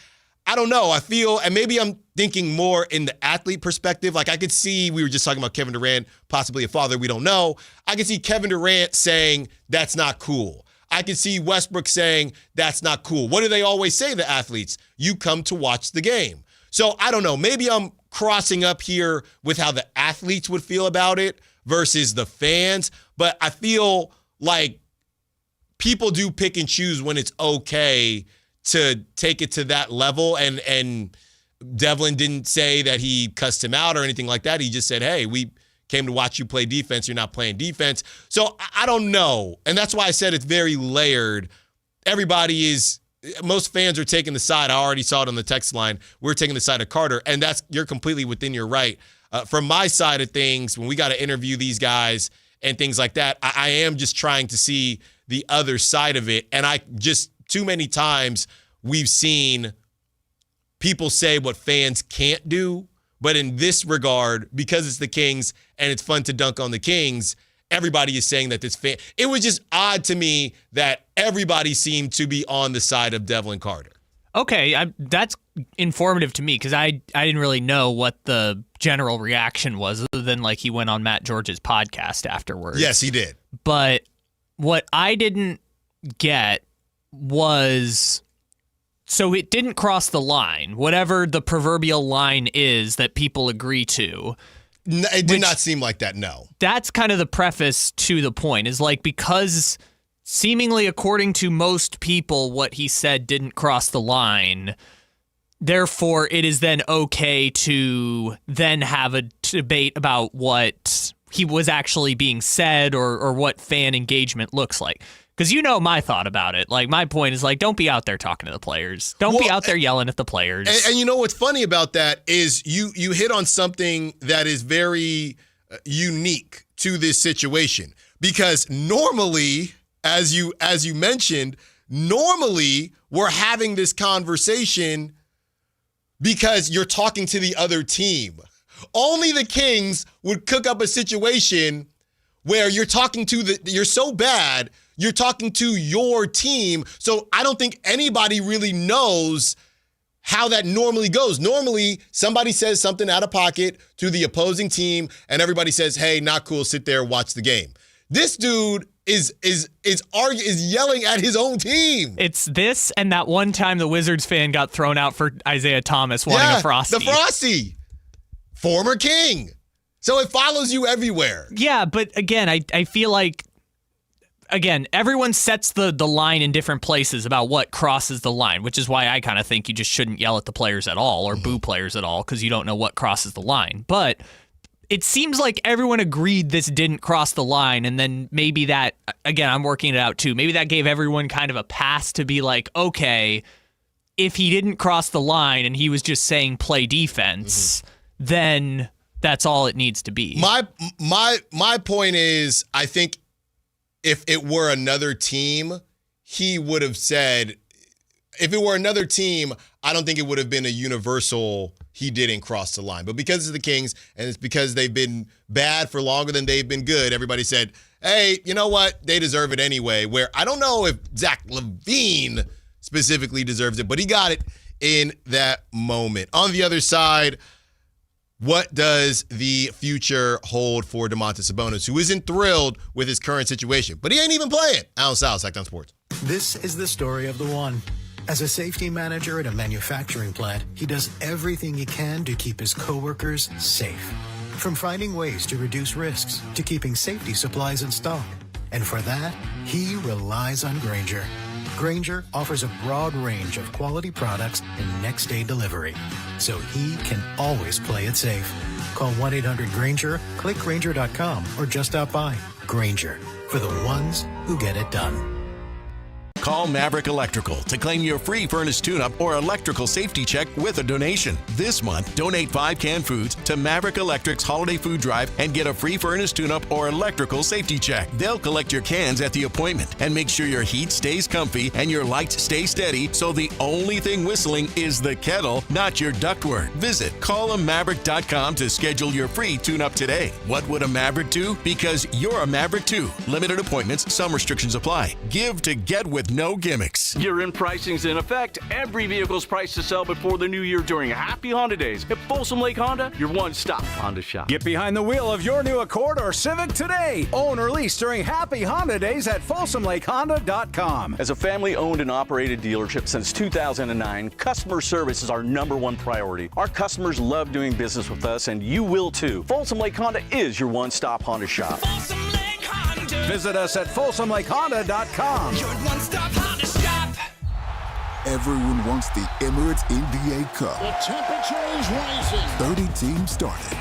I don't know. I feel, and maybe I'm thinking more in the athlete perspective. Like I could see, we were just talking about Kevin Durant, possibly a father, we don't know. I could see Kevin Durant saying, that's not cool. I could see Westbrook saying, that's not cool. What do they always say, the athletes? You come to watch the game. So I don't know. Maybe I'm crossing up here with how the athletes would feel about it versus the fans. But I feel like people do pick and choose when it's okay to take it to that level. And Devlin didn't say that he cussed him out or anything like that. He just said, hey, we came to watch you play defense. You're not playing defense. So I don't know. And that's why I said it's very layered. Most fans are taking the side. I already saw it on the text line. We're taking the side of Carter. And you're completely within your right. From my side of things, when we got to interview these guys and things like that, I am just trying to see the other side of it. And too many times we've seen people say what fans can't do. But in this regard, because it's the Kings and it's fun to dunk on the Kings, everybody is saying that it was just odd to me that everybody seemed to be on the side of Devlin Carter. Okay, that's informative to me because I didn't really know what the general reaction was other than like he went on Matt George's podcast afterwards. Yes, he did. But what I didn't get was, so it didn't cross the line, whatever the proverbial line is that people agree to. It did not seem like that, no. That's kind of the preface to the point, is like because seemingly according to most people, what he said didn't cross the line, therefore it is then okay to then have a debate about what he was actually being said or what fan engagement looks like. Because my thought about it. Like, my point is, like, don't be out there talking to the players. Don't be out there yelling at the players. And you know what's funny about that is you hit on something that is very unique to this situation. Because normally, as you mentioned, normally we're having this conversation because you're talking to the other team. Only the Kings would cook up a situation where you're talking to you're so bad, you're talking to your team. So I don't think anybody really knows how that normally goes. Normally, somebody says something out of pocket to the opposing team, and everybody says, hey, not cool, sit there, watch the game. This dude is yelling at his own team. It's this and that one time the Wizards fan got thrown out for Isaiah Thomas wanting a Frosty. The Frosty. Former King. So it follows you everywhere. Yeah, but again, I feel like, everyone sets the line in different places about what crosses the line, which is why I kind of think you just shouldn't yell at the players at all or boo players at all because you don't know what crosses the line. But it seems like everyone agreed this didn't cross the line, and then maybe that, again, I'm working it out too, maybe that gave everyone kind of a pass to be like, okay, if he didn't cross the line and he was just saying play defense, then that's all it needs to be. My point is, I think if it were another team, he would have said, if it were another team, I don't think it would have been a universal he didn't cross the line. But because it's the Kings and it's because they've been bad for longer than they've been good, everybody said, hey, you know what? They deserve it anyway. Where I don't know if Zach LaVine specifically deserves it, but he got it in that moment. On the other side, what does the future hold for Domantas Sabonis, who isn't thrilled with his current situation? But he ain't even playing. Allen Stiles, Sactown Sports. This is the story of the one. As a safety manager at a manufacturing plant, he does everything he can to keep his coworkers safe. From finding ways to reduce risks to keeping safety supplies in stock. And for that, he relies on Grainger. Grainger offers a broad range of quality products and next-day delivery, so he can always play it safe. Call 1-800-GRAINGER, click Grainger.com, or just stop by. Grainger, for the ones who get it done. Call Maverick Electrical to claim your free furnace tune-up or electrical safety check with a donation. This month, donate 5 canned foods to Maverick Electric's Holiday Food Drive and get a free furnace tune-up or electrical safety check. They'll collect your cans at the appointment and make sure your heat stays comfy and your lights stay steady, so the only thing whistling is the kettle, not your ductwork. Visit callamaverick.com to schedule your free tune-up today. What would a Maverick do? Because you're a Maverick too. Limited appointments, some restrictions apply. Give to get with no gimmicks. Year-end pricing's in effect. Every vehicle's priced to sell before the new year during Happy Honda Days. At Folsom Lake Honda, your one-stop Honda shop. Get behind the wheel of your new Accord or Civic today. Own or lease during Happy Honda Days at FolsomLakeHonda.com. As a family-owned and operated dealership since 2009, customer service is our #1 priority. Our customers love doing business with us, and you will too. Folsom Lake Honda is your one-stop Honda shop. Visit us at FolsomLakeHonda.com. Your one-stop Honda shop. Everyone wants the Emirates NBA Cup. The temperature is rising. 30 teams started.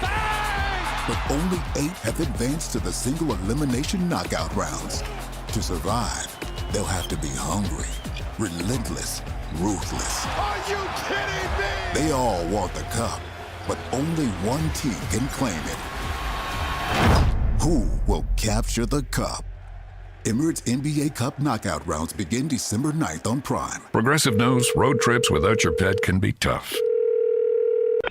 But only 8 have advanced to the single elimination knockout rounds. To survive, they'll have to be hungry, relentless, ruthless. Are you kidding me? They all want the cup, but only one team can claim it. Who will capture the cup? Emirates NBA Cup knockout rounds begin December 9th on Prime. Progressive knows road trips without your pet can be tough.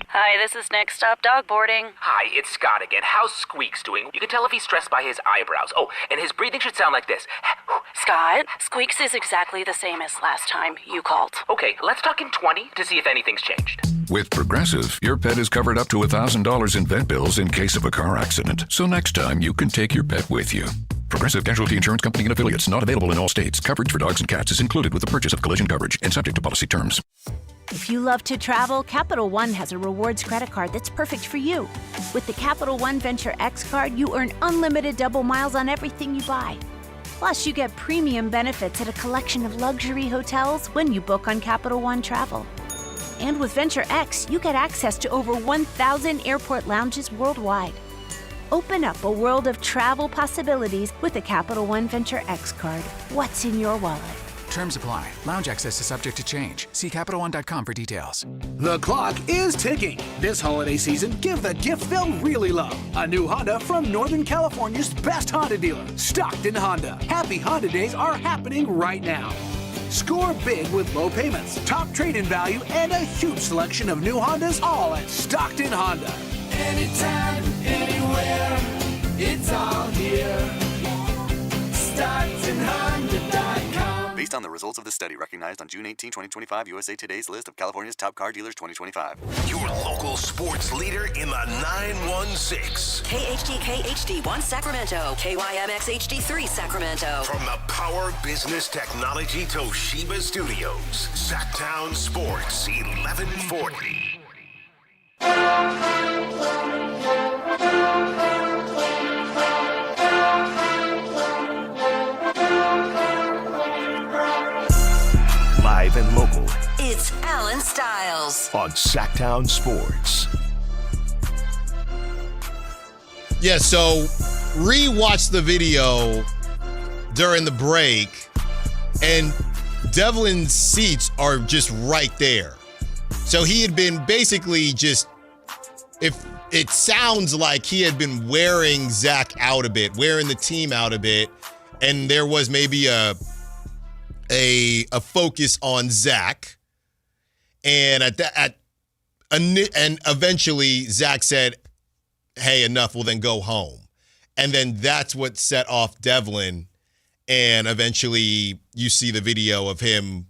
Hi, this is Next Stop Dog Boarding. Hi, it's Scott again. How's Squeaks doing? You can tell if he's stressed by his eyebrows. Oh, and his breathing should sound like this. Scott, Squeaks is exactly the same as last time you called. Okay, let's talk in 20 to see if anything's changed. With Progressive, your pet is covered up to $1,000 in vet bills in case of a car accident. So next time, you can take your pet with you. Progressive Casualty Insurance Company and affiliates, not available in all states. Coverage for dogs and cats is included with the purchase of collision coverage and subject to policy terms. If you love to travel, Capital One has a rewards credit card that's perfect for you. With the Capital One Venture X card, you earn unlimited double miles on everything you buy. Plus, you get premium benefits at a collection of luxury hotels when you book on Capital One Travel. And with Venture X, you get access to over 1,000 airport lounges worldwide. Open up a world of travel possibilities with a Capital One Venture X card. What's in your wallet? Terms apply. Lounge access is subject to change. See CapitalOne.com for details. The clock is ticking. This holiday season, give the gift they'll really love. A new Honda from Northern California's best Honda dealer, Stockton Honda. Happy Honda Days are happening right now. Score big with low payments, top trade-in value, and a huge selection of new Hondas, all at Stockton Honda. Anytime, anywhere, it's all here. StocktonHonda.com. Based on the results of the study recognized on June 18, 2025, USA Today's list of California's top car dealers 2025. Your local sports leader in the 916. KHD1 Sacramento, KYMX HD3 Sacramento. From the Power Business Technology Toshiba Studios, Sactown Sports 1140. Live and local. It's Allen Stiles On Sactown Sports. Yeah, so rewatch the video during the break, and Devlin's seats are just right there. So he had been basically just, if it sounds like he had been wearing Zach out a bit, wearing the team out a bit, and there was maybe a focus on Zach, and and eventually Zach said, "Hey, enough. We'll then go home," and then that's what set off Devlin, and eventually you see the video of him,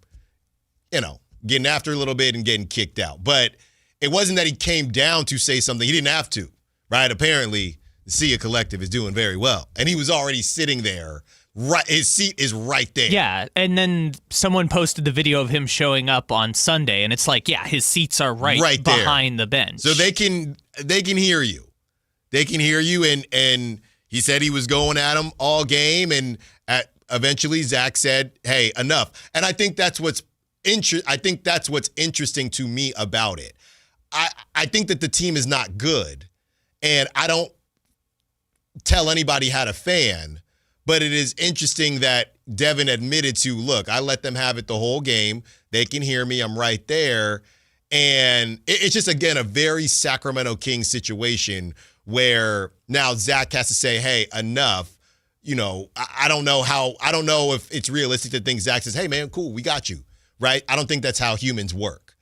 getting after a little bit and getting kicked out. But it wasn't that he came down to say something. He didn't have to, right? Apparently, the SIA Collective is doing very well, and he was already sitting there. Right, his seat is right there. Yeah, and then someone posted the video of him showing up on Sunday, and it's like, yeah, his seats are right behind the bench. So they can hear you. They can hear you, and he said he was going at him all game, and eventually Zach said, "Hey, enough." And I think that's what's interesting to me about it. I think that the team is not good, and I don't tell anybody how to fan. But it is interesting that Devin admitted to, look, I let them have it the whole game. They can hear me. I'm right there. And it's just, again, a very Sacramento Kings situation where now Zach has to say, hey, enough. I don't know if it's realistic to think Zach says, hey, man, cool, we got you, right? I don't think that's how humans work.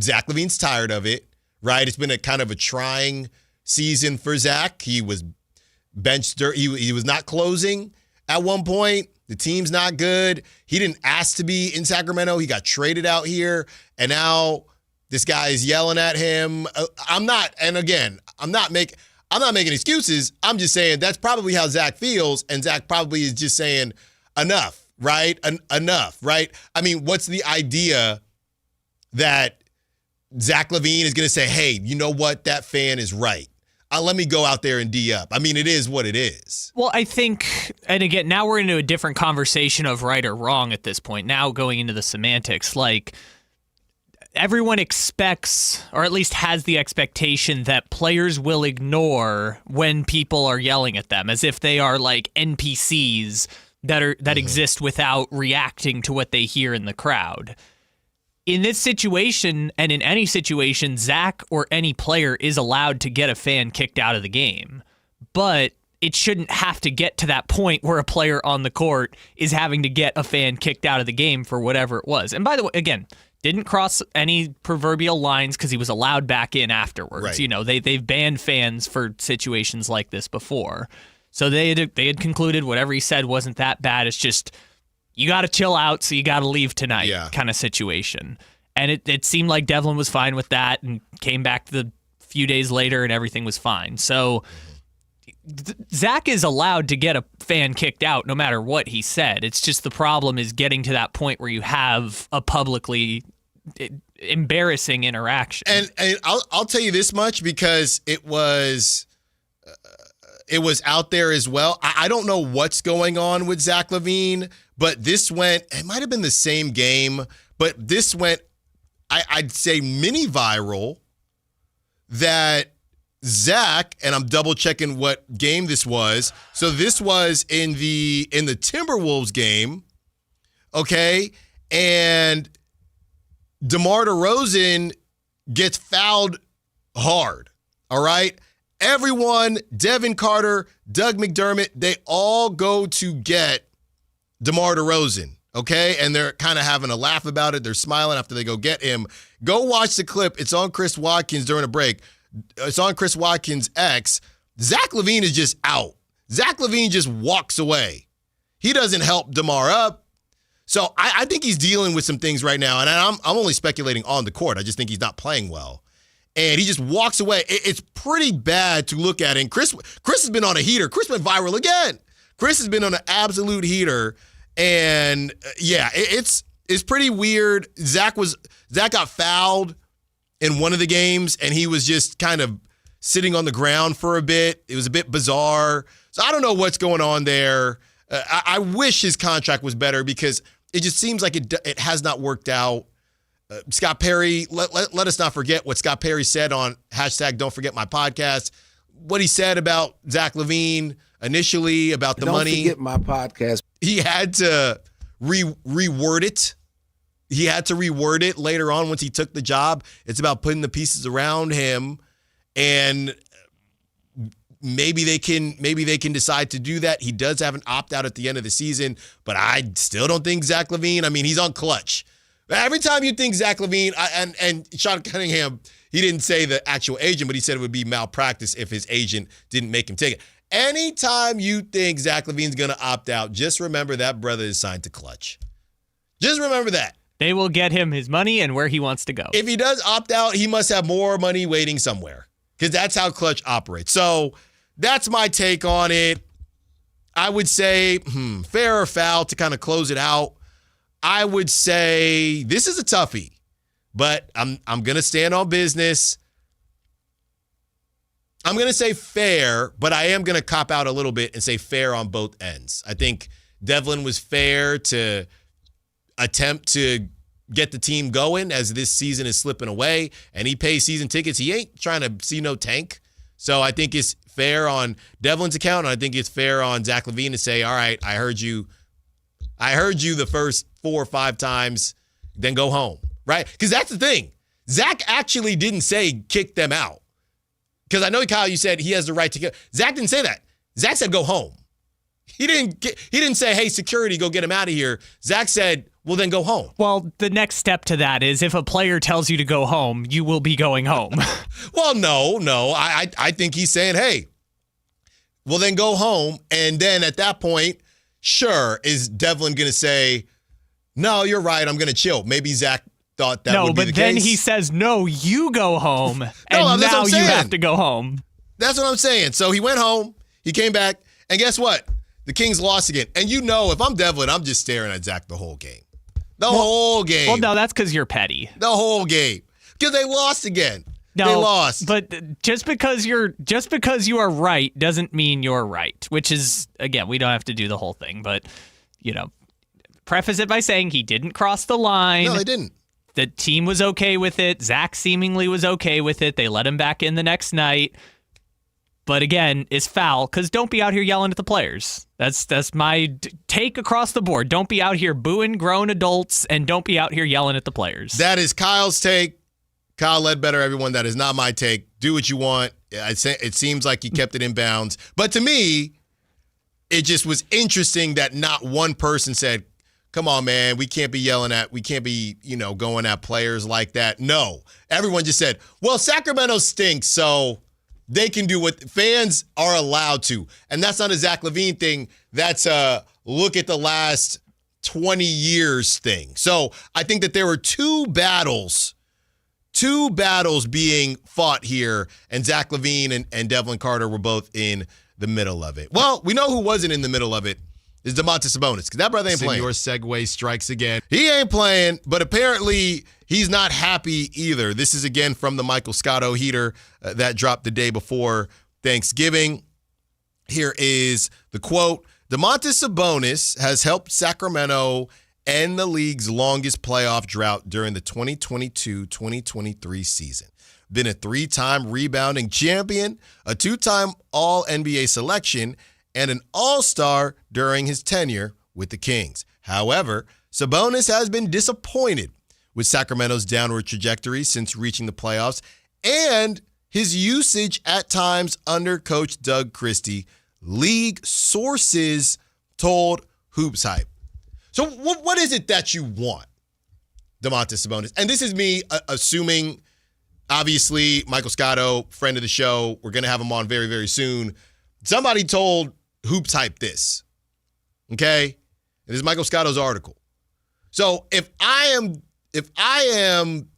Zach LaVine's tired of it, right? It's been a kind of a trying season for Zach. He was benched. He was not closing at one point. The team's not good. He didn't ask to be in Sacramento. He got traded out here, and now this guy is yelling at him. I'm not making excuses. I'm just saying that's probably how Zach feels, and Zach probably is just saying enough, right? Enough, right? I mean, what's the idea that Zach LaVine is going to say, hey, you know what? That fan is right. Let me go out there and D up. I mean, it is what it is. Well, I think, and again, now we're into a different conversation of right or wrong at this point. Now going into the semantics, like everyone expects, or at least has the expectation that players will ignore when people are yelling at them, as if they are like NPCs that exist without reacting to what they hear in the crowd. In this situation, and in any situation, Zach or any player is allowed to get a fan kicked out of the game. But it shouldn't have to get to that point where a player on the court is having to get a fan kicked out of the game for whatever it was. And by the way, again, didn't cross any proverbial lines because he was allowed back in afterwards. Right. They've banned fans for situations like this before. So they had concluded whatever he said wasn't that bad. It's just, you got to chill out, so you got to leave tonight kind of situation. And it seemed like Devlin was fine with that and came back the few days later and everything was fine. So Zach is allowed to get a fan kicked out no matter what he said. It's just the problem is getting to that point where you have a publicly embarrassing interaction. And I'll tell you this much because it was out there as well. I don't know what's going on with Zach LaVine, but it might have been the same game, but this went, I'd say, mini viral that Zach, and I'm double checking what game this was. So this was in the Timberwolves game, okay? And DeMar DeRozan gets fouled hard, all right? Everyone, Devin Carter, Doug McDermott, they all go to get DeMar DeRozan, okay? And they're kind of having a laugh about it. They're smiling after they go get him. Go watch the clip. It's on Chris Watkins during a break. It's on Chris Watkins' X. Zach LaVine is just out. Zach LaVine just walks away. He doesn't help DeMar up. So I think he's dealing with some things right now, and I'm only speculating on the court. I just think he's not playing well. And he just walks away. It's pretty bad to look at. And Chris has been on a heater. Chris went viral again. Chris has been on an absolute heater. And it's pretty weird. Zach got fouled in one of the games, and he was just kind of sitting on the ground for a bit. It was a bit bizarre. So I don't know what's going on there. I wish his contract was better because it just seems like it has not worked out. Scott Perry, let us not forget what Scott Perry said on #Don'tForgetMyPodcast. What he said about Zach LaVine initially about the money. Don't forget my podcast. He had to reword it. He had to reword it later on once he took the job. It's about putting the pieces around him and maybe they can decide to do that. He does have an opt-out at the end of the season, but I still don't think Zach LaVine, I mean, he's on clutch. Every time you think Zach LaVine, and Sean Cunningham, he didn't say the actual agent, but he said it would be malpractice if his agent didn't make him take it. Anytime you think Zach LaVine's going to opt out, just remember that brother is signed to clutch. Just remember that. They will get him his money and where he wants to go. If he does opt out, he must have more money waiting somewhere because that's how clutch operates. So that's my take on it. I would say fair or foul to kind of close it out. I would say this is a toughie, but I'm going to stand on business. I'm going to say fair, but I am going to cop out a little bit and say fair on both ends. I think Devlin was fair to attempt to get the team going as this season is slipping away, and he pays season tickets. He ain't trying to see no tank. So I think it's fair on Devlin's account, and I think it's fair on Zach LaVine to say, all right, I heard you the first 4 or 5 times, then go home, right? Because that's the thing. Zach actually didn't say kick them out. Because I know, Kyle, you said he has the right to kill. Zach didn't say that. Zach said go home. He didn't say, hey, security, go get him out of here. Zach said, well, then go home. Well, the next step to that is if a player tells you to go home, you will be going home. Well, no. I think he's saying, hey, well, then go home. And then at that point, sure, is Devlin going to say, no, you're right, I'm going to chill. Maybe Zach thought that would be the case. No, but then he says, no, you go home, and now you have to go home. That's what I'm saying. So he went home, he came back, and guess what? The Kings lost again. And you know, if I'm Devlin, I'm just staring at Zach the whole game. The whole game. Well, no, that's because you're petty. The whole game. Because they lost again. No, they lost. But just because you are right doesn't mean you're right, which is, again, we don't have to do the whole thing, but, preface it by saying he didn't cross the line. No, they didn't. The team was okay with it. Zach seemingly was okay with it. They let him back in the next night. But again, it's foul because don't be out here yelling at the players. That's my take across the board. Don't be out here booing grown adults, and don't be out here yelling at the players. That is Kyle's take. Kyle Ledbetter, everyone. That is not my take. Do what you want. It seems like he kept it in bounds. But to me, it just was interesting that not one person said, come on, man, we can't be going at players like that. No. Everyone just said, well, Sacramento stinks, so they can do what fans are allowed to. And that's not a Zach LaVine thing. That's a look at the last 20 years thing. So I think that there were two battles being fought here, and Zach LaVine and Devlin Carter were both in the middle of it. Well, we know who wasn't in the middle of it. Is Domantas Sabonis, because that brother ain't playing. Your segue strikes again. He ain't playing, but apparently he's not happy either. This is again from the Michael Scotto heater that dropped the day before Thanksgiving. Here is the quote. Domantas Sabonis has helped Sacramento end the league's longest playoff drought during the 2022-2023 season. Been a 3-time rebounding champion, a 2-time All-NBA selection, and an all-star during his tenure with the Kings. However, Sabonis has been disappointed with Sacramento's downward trajectory since reaching the playoffs and his usage at times under Coach Doug Christie, league sources told Hoops Hype. So what is it that you want, Domantas Sabonis? And this is me assuming, obviously, Michael Scotto, friend of the show, we're going to have him on very, very soon. Somebody told Hoops Hype this, okay? It is Michael Scotto's article. So if I am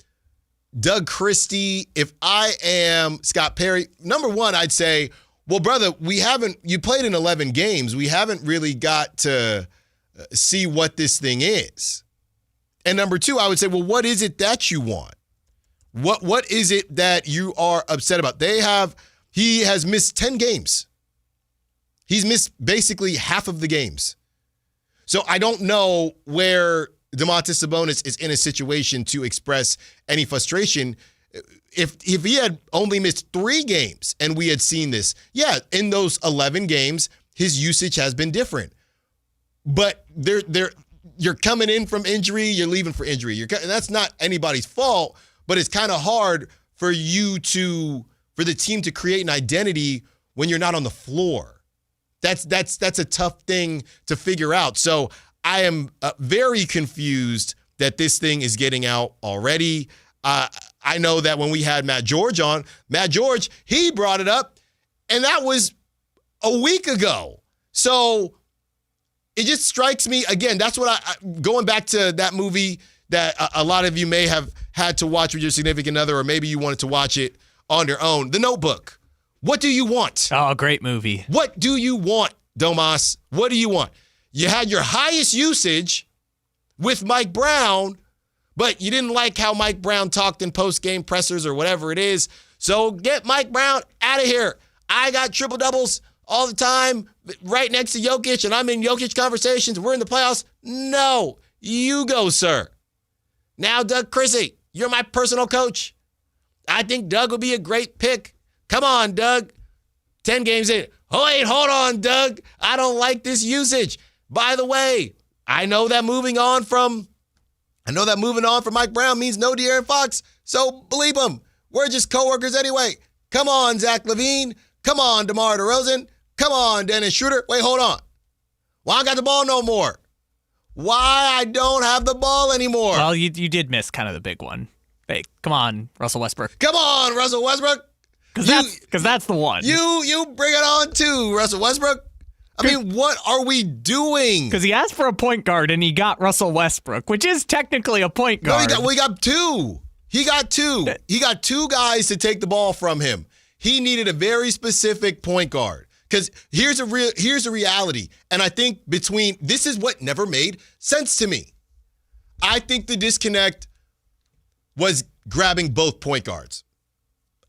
Doug Christie, if I am Scott Perry, number one, I'd say, well, brother, you played in 11 games. We haven't really got to see what this thing is. And number two, I would say, well, what is it that you want? What is it that you are upset about? He has missed 10 games. He's missed basically half of the games. So I don't know where Domantas Sabonis is in a situation to express any frustration. If he had only missed 3 games and we had seen this, yeah, in those 11 games, his usage has been different. But you're coming in from injury, you're leaving for injury. And that's not anybody's fault, but it's kind of hard for the team to create an identity when you're not on the floor. That's a tough thing to figure out. So I am very confused that this thing is getting out already. I know that when we had Matt George on, he brought it up, and that was a week ago. So it just strikes me, again, that's what going back to that movie that a lot of you may have had to watch with your significant other, or maybe you wanted to watch it on your own. The Notebook. What do you want? Oh, great movie. What do you want, Domas? What do you want? You had your highest usage with Mike Brown, but you didn't like how Mike Brown talked in post-game pressers or whatever it is. So get Mike Brown out of here. I got triple-doubles all the time right next to Jokic, and I'm in Jokic conversations. We're in the playoffs. No, you go, sir. Now, Doug Chrissy, you're my personal coach. I think Doug would be a great pick. Come on, Doug. 10 games in. Oh, wait, hold on, Doug. I don't like this usage. By the way, I know that moving on from Mike Brown means no De'Aaron Fox, so believe him. We're just coworkers anyway. Come on, Zach LaVine. Come on, DeMar DeRozan. Come on, Dennis Schroeder. Wait, hold on. Why I got the ball no more? Why I don't have the ball anymore? Well, you did miss kind of the big one. Hey, come on, Russell Westbrook. Come on, Russell Westbrook. Because that's the one. You bring it on too, Russell Westbrook. I mean, what are we doing? Because he asked for a point guard and he got Russell Westbrook, which is technically a point guard. No, he got two. He got two. He got two guys to take the ball from him. He needed a very specific point guard. Because here's a reality. And I think this is what never made sense to me. I think the disconnect was grabbing both point guards.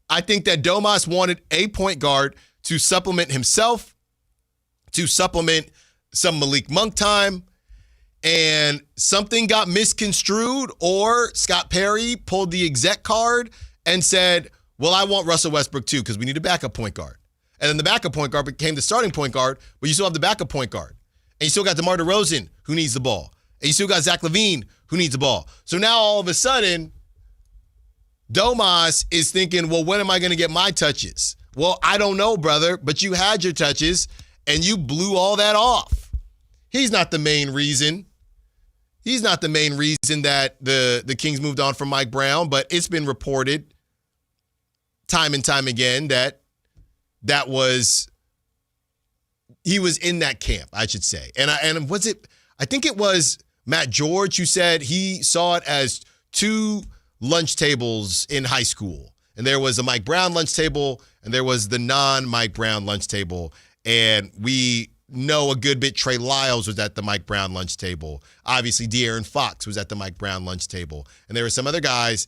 I think that Domas wanted a point guard to supplement himself, to supplement some Malik Monk time, and something got misconstrued, or Scott Perry pulled the exec card and said, well, I want Russell Westbrook too because we need a backup point guard. And then the backup point guard became the starting point guard, but you still have the backup point guard. And you still got DeMar DeRozan, who needs the ball. And you still got Zach LaVine, who needs the ball. So now all of a sudden, Domas is thinking, well, when am I going to get my touches? Well, I don't know, brother, but you had your touches, and you blew all that off. He's not the main reason. He's not the main reason that the Kings moved on from Mike Brown, but it's been reported time and time again that he was in that camp, I should say. And was it, I think it was Matt George who said he saw it as two lunch tables in high school. And there was a Mike Brown lunch table and there was the non-Mike Brown lunch table. And we know a good bit Trey Lyles was at the Mike Brown lunch table. Obviously, De'Aaron Fox was at the Mike Brown lunch table. And there were some other guys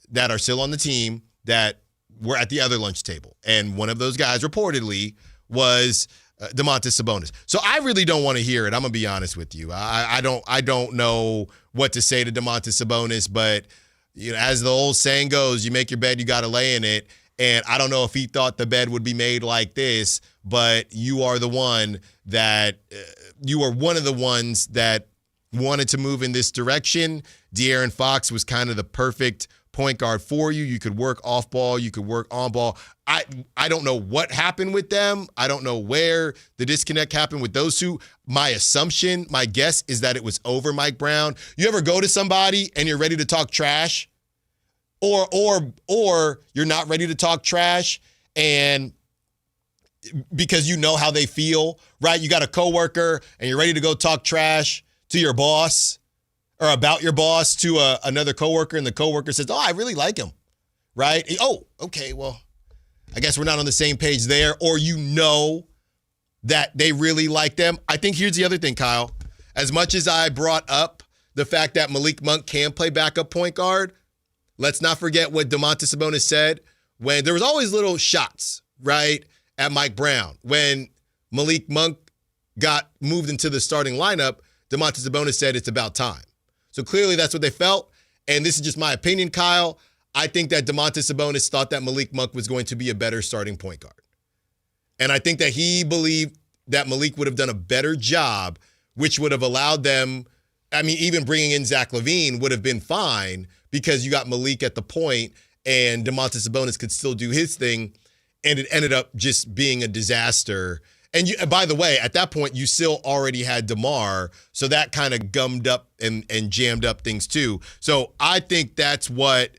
that are still on the team that were at the other lunch table. And one of those guys reportedly was Domantas Sabonis. So I really don't want to hear it. I'm going to be honest with you. I don't know what to say to Domantas Sabonis, but you know, as the old saying goes, you make your bed, you got to lay in it. And I don't know if he thought the bed would be made like this, but you are one of the ones that wanted to move in this direction. De'Aaron Fox was kind of the perfect point guard for you. You could work off ball, you could work on ball. I don't know what happened with them. I don't know where the disconnect happened with those two. My guess is that it was over Mike Brown. You ever go to somebody and you're ready to talk trash? Or you're not ready to talk trash and because you know how they feel, right? You got a coworker and you're ready to go talk trash to your boss or about your boss to another coworker, and the coworker says, oh, I really like him, right? Oh, okay, well, I guess we're not on the same page there, or you know that they really like them. I think here's the other thing, Kyle. As much as I brought up the fact that Malik Monk can play backup point guard, let's not forget what Domantas Sabonis said when there was always little shots, right, at Mike Brown. When Malik Monk got moved into the starting lineup, Domantas Sabonis said it's about time. So clearly that's what they felt, and this is just my opinion, Kyle. I think that Domantas Sabonis thought that Malik Monk was going to be a better starting point guard. And I think that he believed that Malik would have done a better job, which would have allowed them, I mean, even bringing in Zach LaVine would have been fine because you got Malik at the point and Domantas Sabonis could still do his thing and it ended up just being a disaster. And by the way, at that point, you still already had DeMar, so that kind of gummed up and jammed up things too. So I think that's what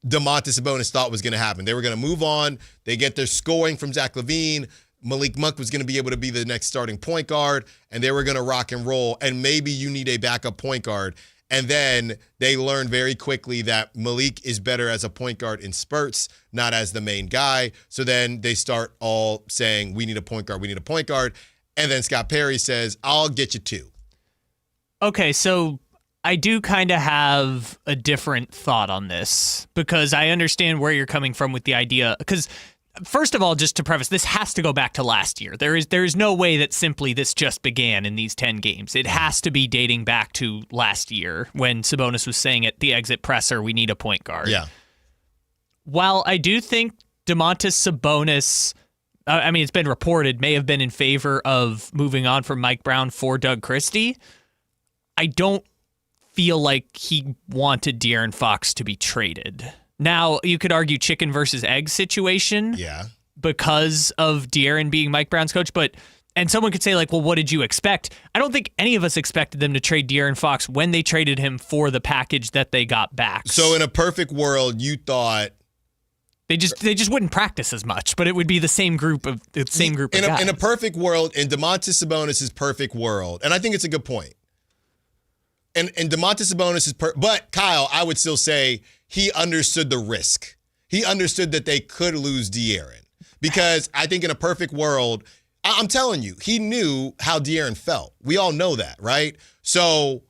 Domantas Sabonis thought was going to happen. They were going to move on. They get their scoring from Zach LaVine. Malik Monk was going to be able to be the next starting point guard, and they were going to rock and roll. And maybe you need a backup point guard. And then they learned very quickly that Malik is better as a point guard in spurts, not as the main guy. So then they start all saying, we need a point guard, we need a point guard. And then Scott Perry says, I'll get you two. Okay, so I do kind of have a different thought on this because I understand where you're coming from with the idea. Because first of all, just to preface, this has to go back to last year. There is no way that simply this just began in these 10 games. It has to be dating back to last year when Sabonis was saying at the exit presser, we need a point guard. Yeah. While I do think Domantas Sabonis, it's been reported, may have been in favor of moving on from Mike Brown for Doug Christie, I don't feel like he wanted De'Aaron Fox to be traded. Now, you could argue chicken versus egg situation because of De'Aaron being Mike Brown's coach, and someone could say, like, well, what did you expect? I don't think any of us expected them to trade De'Aaron Fox when they traded him for the package that they got back. So in a perfect world, you thought they just wouldn't practice as much, but it would be the same group of guys. In a perfect world, in Domantas Sabonis' perfect world, and I think it's a good point. And Domantas Sabonis is but Kyle, I would still say he understood the risk. He understood that they could lose De'Aaron because I think in a perfect world, I'm telling you, he knew how De'Aaron felt. We all know that, right? So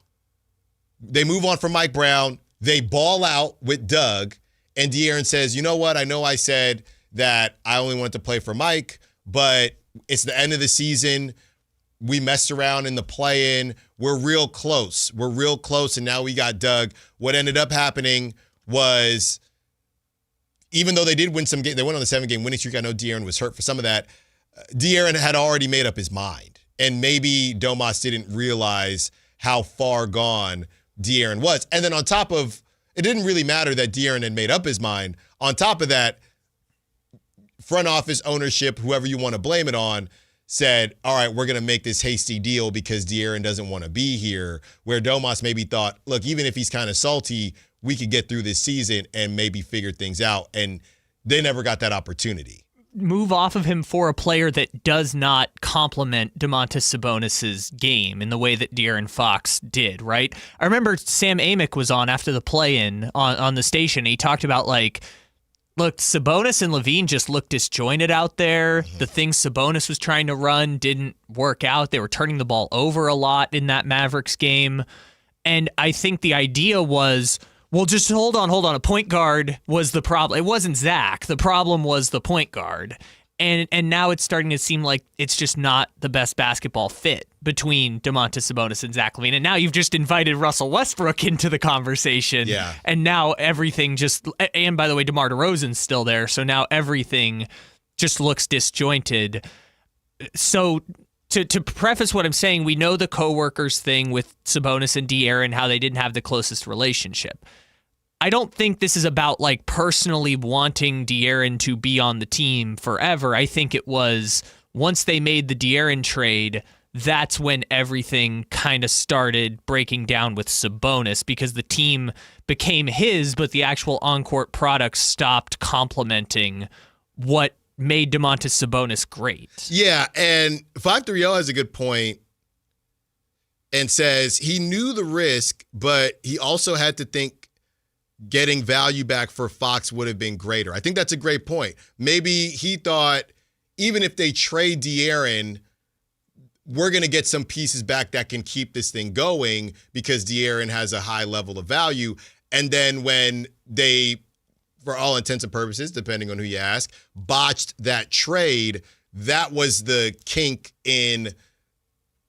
they move on from Mike Brown. They ball out with Doug, and De'Aaron says, you know what? I know I said that I only wanted to play for Mike, but it's the end of the season. We messed around in the play-in. We're real close. And now we got Doug. What ended up happening was, even though they did win some games, they went on the 7-game winning streak. I know De'Aaron was hurt for some of that. De'Aaron had already made up his mind. And maybe Domas didn't realize how far gone De'Aaron was. And then on top of, it didn't really matter that De'Aaron had made up his mind. On top of that, front office ownership, whoever you want to blame it on, said, all right, we're going to make this hasty deal because De'Aaron doesn't want to be here, where Domas maybe thought, look, even if he's kind of salty, we could get through this season and maybe figure things out. And they never got that opportunity. Move off of him for a player that does not complement Domantas Sabonis' game in the way that De'Aaron Fox did, right? I remember Sam Amick was on after the play-in on the station. He talked about, like, look, Sabonis and LaVine just looked disjointed out there. The things Sabonis was trying to run didn't work out. They were turning the ball over a lot in that Mavericks game. And I think the idea was, well, just hold on. A point guard was the problem. It wasn't Zach. The problem was the point guard. And now it's starting to seem like it's just not the best basketball fit between Domantas Sabonis and Zach LaVine. And now you've just invited Russell Westbrook into the conversation. Yeah. And now everything just, and by the way, DeMar DeRozan's still there. So now everything just looks disjointed. So to preface what I'm saying, we know the coworkers thing with Sabonis and De'Aaron, how they didn't have the closest relationship. I don't think this is about, like, personally wanting De'Aaron to be on the team forever. I think it was once they made the De'Aaron trade, that's when everything kind of started breaking down with Sabonis because the team became his, but the actual on-court product stopped complementing what made Domantas Sabonis great. Yeah, and 530 has a good point and says he knew the risk, but he also had to think getting value back for Fox would have been greater. I think that's a great point. Maybe he thought even if they trade De'Aaron, we're going to get some pieces back that can keep this thing going because De'Aaron has a high level of value. And then when they, for all intents and purposes, depending on who you ask, botched that trade, that was the kink in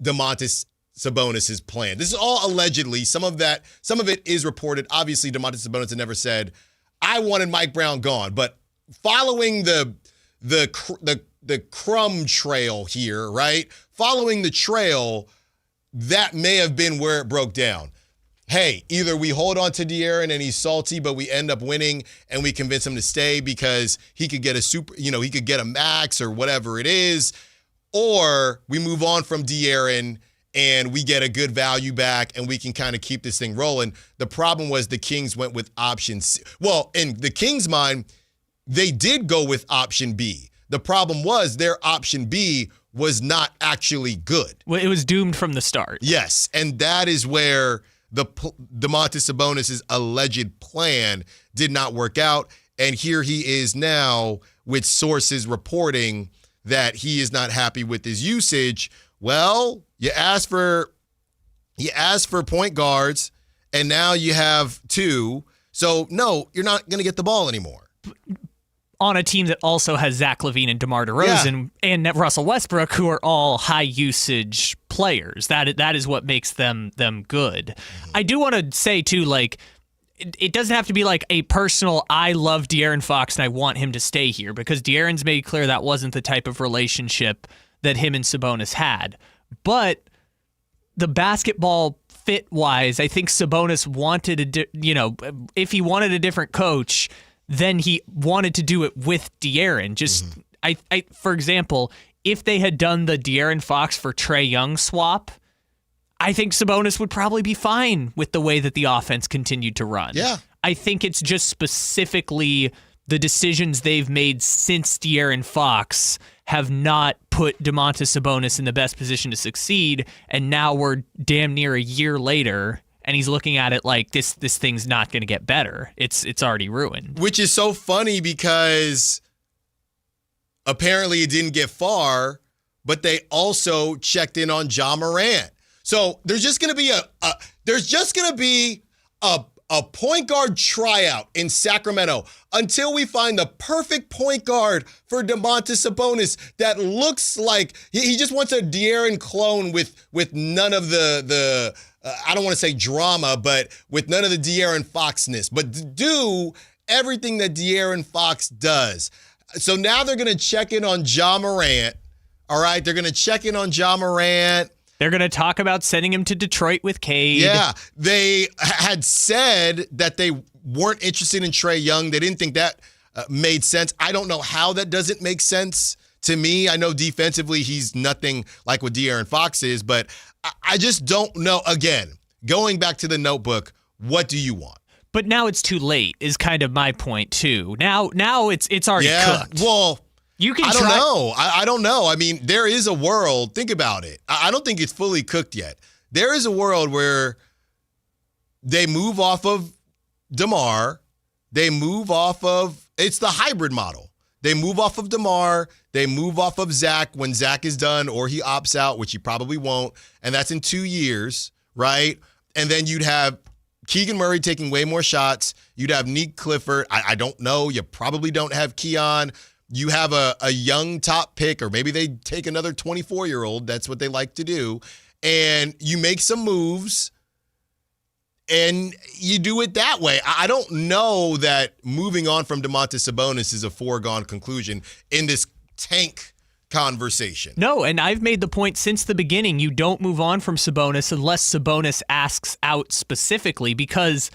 Domantas Sabonis' plan. This is all allegedly. Some of it is reported. Obviously, Domantas Sabonis had never said, I wanted Mike Brown gone. But following the crumb trail here, right? Following the trail, that may have been where it broke down. hey, either we hold on to De'Aaron and he's salty, but we end up winning and we convince him to stay because he could get he could get a max or whatever it is, or we move on from De'Aaron and we get a good value back and we can kind of keep this thing rolling. The problem was the Kings went with option C. Well, in the Kings' mind, they did go with option B. The problem was their option B was not actually good. Well, it was doomed from the start. Yes, and that is where the Domantas Sabonis' alleged plan did not work out, and here he is now with sources reporting that he is not happy with his usage. Well, you asked for point guards, and now you have two. So no, you're not going to get the ball anymore. On a team that also has Zach LaVine and DeMar DeRozan and Russell Westbrook, who are all high usage players. That is what makes them good. I do want to say too, like, it doesn't have to be like a personal, I love De'Aaron Fox and I want him to stay here, because De'Aaron's made clear that wasn't the type of relationship that him and Sabonis had. But the basketball fit-wise, I think Sabonis wanted if he wanted a different coach, then he wanted to do it with De'Aaron. For example, if they had done the De'Aaron Fox for Trae Young swap, I think Sabonis would probably be fine with the way that the offense continued to run. Yeah. I think it's just specifically the decisions they've made since De'Aaron Fox have not put Domantas Sabonis in the best position to succeed, and now we're damn near a year later, and he's looking at it like this thing's not going to get better. It's already ruined. Which is so funny because apparently it didn't get far, but they also checked in on Ja Morant. So there's just going to be a point guard tryout in Sacramento until we find the perfect point guard for Domantas Sabonis that looks like he just wants a De'Aaron clone with none of the I don't want to say drama, but with none of the De'Aaron Foxness, but do everything that De'Aaron Fox does. So now they're going to check in on Ja Morant. All right, they're going to check in on Ja Morant. They're going to talk about sending him to Detroit with Cade. Yeah, they had said that they weren't interested in Trae Young. They didn't think that made sense. I don't know how that doesn't make sense to me. I know defensively he's nothing like what De'Aaron Fox is, but I just don't know. Again, going back to the notebook, what do you want? But now it's too late is kind of my point too. Now it's already cooked. Well, you can I don't know. I mean, there is a world. Think about it. I don't think it's fully cooked yet. There is a world where they move off of DeMar. They move off of, it's the hybrid model. They move off of DeMar. They move off of Zach when Zach is done or he opts out, which he probably won't. And that's in 2 years, right? And then you'd have Keegan Murray taking way more shots. You'd have Nick Clifford. I don't know. You probably don't have Keon. You have a young top pick, or maybe they take another 24-year-old. That's what they like to do. And you make some moves, and you do it that way. I don't know that moving on from Domantas Sabonis is a foregone conclusion in this tank conversation. No, and I've made the point since the beginning, you don't move on from Sabonis unless Sabonis asks out specifically, because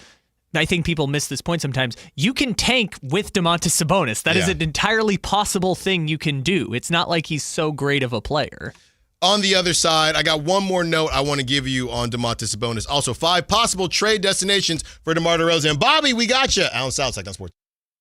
I think people miss this point sometimes. You can tank with Domantas Sabonis. That is an entirely possible thing you can do. It's not like he's so great of a player. On the other side, I got one more note I want to give you on Domantas Sabonis. Also, 5 possible trade destinations for DeMar DeRozan. And Bobby, we got you. Allen Stiles, Sactown Sports.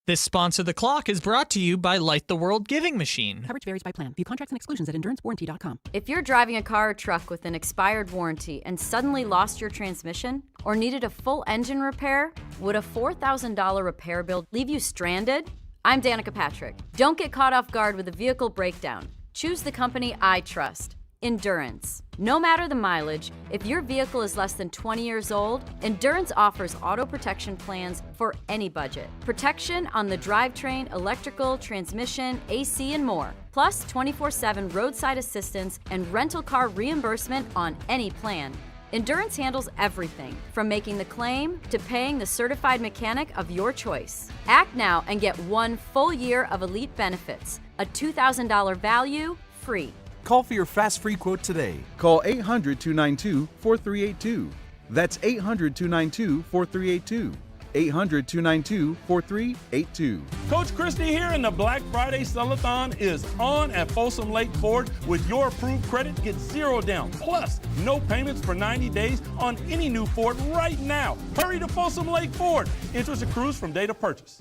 This Sponsor the Clock is brought to you by Light the World Giving Machine. Coverage varies by plan. View contracts and exclusions at endurancewarranty.com. If you're driving a car or truck with an expired warranty and suddenly lost your transmission or needed a full engine repair, would a $4,000 repair bill leave you stranded? I'm Danica Patrick. Don't get caught off guard with a vehicle breakdown. Choose the company I trust. Endurance. No matter the mileage, if your vehicle is less than 20 years old, Endurance offers auto protection plans for any budget. Protection on the drivetrain, electrical, transmission, AC, and more. Plus 24/7 roadside assistance and rental car reimbursement on any plan. Endurance handles everything, from making the claim to paying the certified mechanic of your choice. Act now and get 1 full year of elite benefits. A $2,000 value, free. Call for your fast free quote today. Call 800-292-4382. That's 800-292-4382. 800-292-4382. Coach Christie here, and the Black Friday Sellathon is on at Folsom Lake Ford. With your approved credit, get $0 down. Plus, no payments for 90 days on any new Ford right now. Hurry to Folsom Lake Ford. Interest accrues from date of purchase.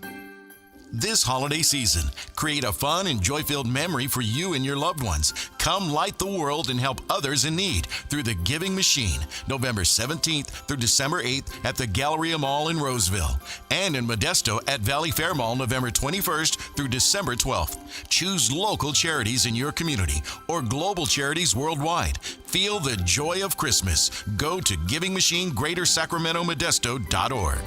This holiday season, create a fun and joy-filled memory for you and your loved ones. Come light the world and help others in need through the Giving Machine, November 17th through December 8th at the Galleria Mall in Roseville, and in Modesto at Valley Fair Mall, November 21st through December 12th. Choose local charities in your community or global charities worldwide. Feel the joy of Christmas. Go to GivingMachineGreaterSacramentoModesto.org.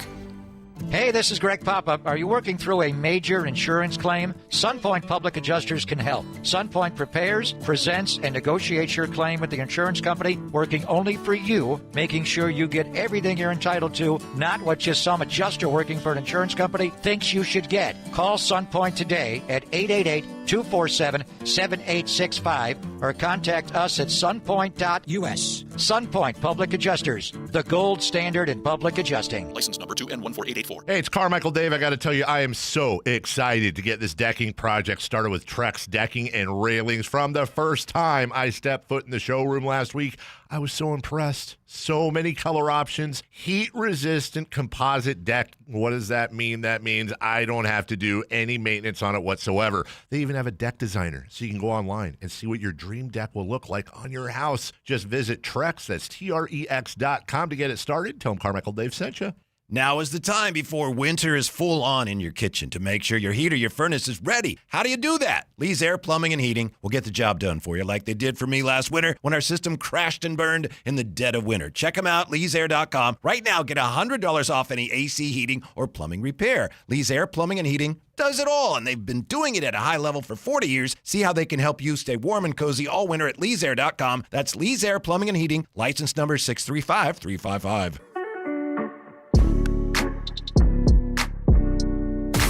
Hey, this is Greg Papa. Are you working through a major insurance claim? SunPoint Public Adjusters can help. SunPoint prepares, presents, and negotiates your claim with the insurance company, working only for you, making sure you get everything you're entitled to, not what just some adjuster working for an insurance company thinks you should get. Call SunPoint today at 888-247-7865 or contact us at sunpoint.us. SunPoint Public Adjusters, the gold standard in public adjusting. License number 2N14884. Hey, it's Carmichael Dave. I got to tell you, I am so excited to get this decking project started with Trex Decking and Railings. From the first time I stepped foot in the showroom last week, I was so impressed. So many color options, heat-resistant composite deck. What does that mean? That means I don't have to do any maintenance on it whatsoever. They even have a deck designer, so you can go online and see what your dream deck will look like on your house. Just visit Trex, that's Trex.com to get it started. Tell them Carmichael Dave sent you. Now is the time before winter is full on in your kitchen to make sure your heat or your furnace is ready. How do you do that? Lee's Air Plumbing and Heating will get the job done for you like they did for me last winter when our system crashed and burned in the dead of winter. Check them out, leesair.com. Right now, get $100 off any AC heating or plumbing repair. Lee's Air Plumbing and Heating does it all, and they've been doing it at a high level for 40 years. See how they can help you stay warm and cozy all winter at leesair.com. That's Lee's Air Plumbing and Heating, license number 635355.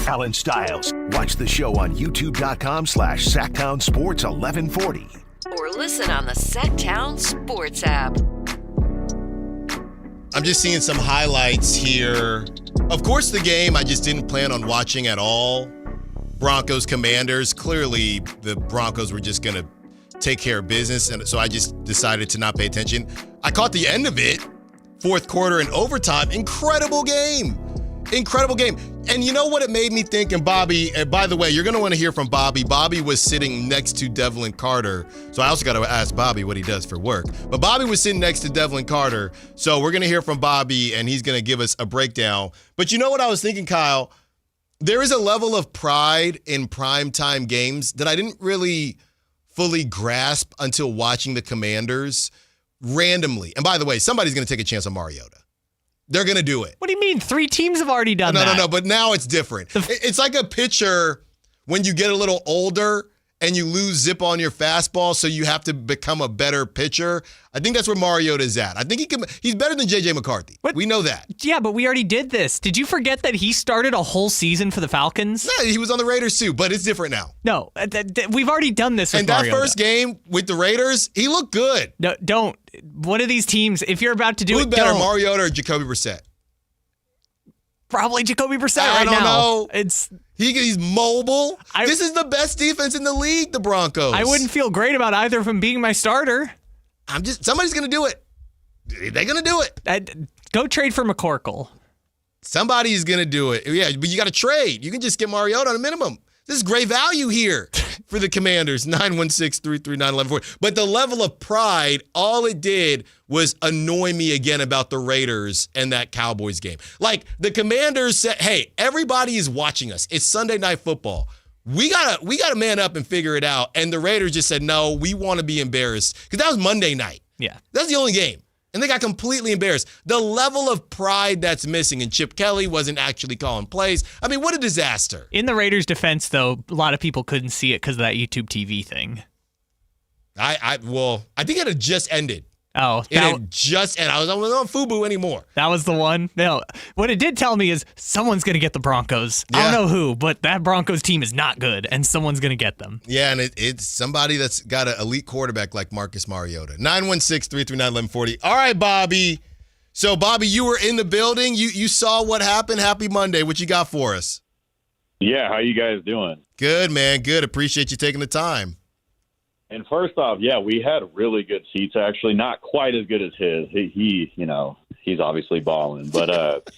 Allen Stiles. Watch the show on youtube.com/Sactown Sports 1140. Or listen on the Sactown Sports app. I'm just seeing some highlights here. Of course, the game I just didn't plan on watching at all. Broncos Commanders. Clearly, the Broncos were just going to take care of business, and so I just decided to not pay attention. I caught the end of it. Fourth quarter and overtime. Incredible game. Incredible game. And you know what it made me think? And Bobby, and by the way, you're going to want to hear from Bobby. Bobby was sitting next to Devlin Carter. So I also got to ask Bobby what he does for work. But Bobby was sitting next to Devlin Carter. So we're going to hear from Bobby, and he's going to give us a breakdown. But you know what I was thinking, Kyle? There is a level of pride in primetime games that I didn't really fully grasp until watching the Commanders randomly. And by the way, somebody's going to take a chance on Mariota. They're going to do it. What do you mean? 3 teams have already done that. No, but now it's different. It's like a pitcher when you get a little older and you lose zip on your fastball, so you have to become a better pitcher. I think that's where Mariota's at. I think he's better than J.J. McCarthy. What? We know that. Yeah, but we already did this. Did you forget that he started a whole season for the Falcons? Yeah, he was on the Raiders too, but it's different now. No, we've already done this with Mariota. And that first game with the Raiders, he looked good. No, don't. One of these teams, if you're about to do Who's it, better, don't. Mariota or Jacoby Brissett? Probably Jacoby Brissett I don't know. He's mobile. This is the best defense in the league, the Broncos. I wouldn't feel great about either of them being my starter. Somebody's going to do it. They're going to do it. Go trade for McCorkle. Somebody's going to do it. Yeah, but you got to trade. You can just get Mariota on a minimum. This is great value here for the Commanders, 916-339-1140. But the level of pride, all it did was annoy me again about the Raiders and that Cowboys game. Like, the Commanders said, hey, everybody is watching us. It's Sunday Night Football. We gotta man up and figure it out. And the Raiders just said, no, we want to be embarrassed. Because that was Monday night. Yeah. That's the only game. And they got completely embarrassed. The level of pride that's missing, and Chip Kelly wasn't actually calling plays. I mean, what a disaster. In the Raiders' defense, though, a lot of people couldn't see it because of that YouTube TV thing. I think it had just ended. Oh, it had just ended. I was on FUBU anymore. That was the one? No. What it did tell me is someone's going to get the Broncos. Yeah. I don't know who, but that Broncos team is not good, and someone's going to get them. Yeah, and it's somebody that's got an elite quarterback like Marcus Mariota. 916-339-1140. All right, Bobby. So, Bobby, you were in the building. You saw what happened. Happy Monday. What you got for us? Yeah, how you guys doing? Good, man. Good. Appreciate you taking the time. And first off, yeah, we had really good seats, actually. Not quite as good as his. He he's obviously balling. But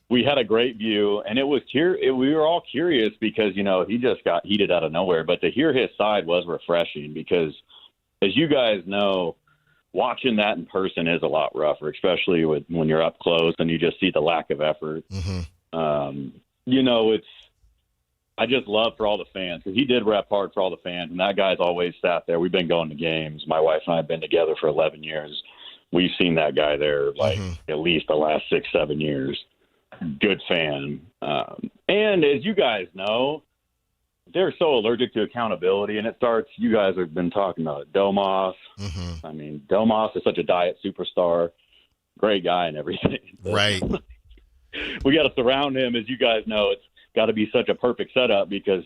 we had a great view, and we were all curious because, he just got heated out of nowhere. But to hear his side was refreshing because, as you guys know, watching that in person is a lot rougher, especially when you're up close and you just see the lack of effort. Mm-hmm. I just love for all the fans because he did rep hard for all the fans, and that guy's always sat there. We've been going to games. My wife and I have been together for 11 years. We've seen that guy there at least the last 6-7 years. Good fan. And as you guys know, they're so allergic to accountability, and it starts, you guys have been talking about it, Domas. Mm-hmm. I mean, Domas is such a diet superstar, great guy and everything. Right. We got to surround him, as you guys know. It's got to be such a perfect setup because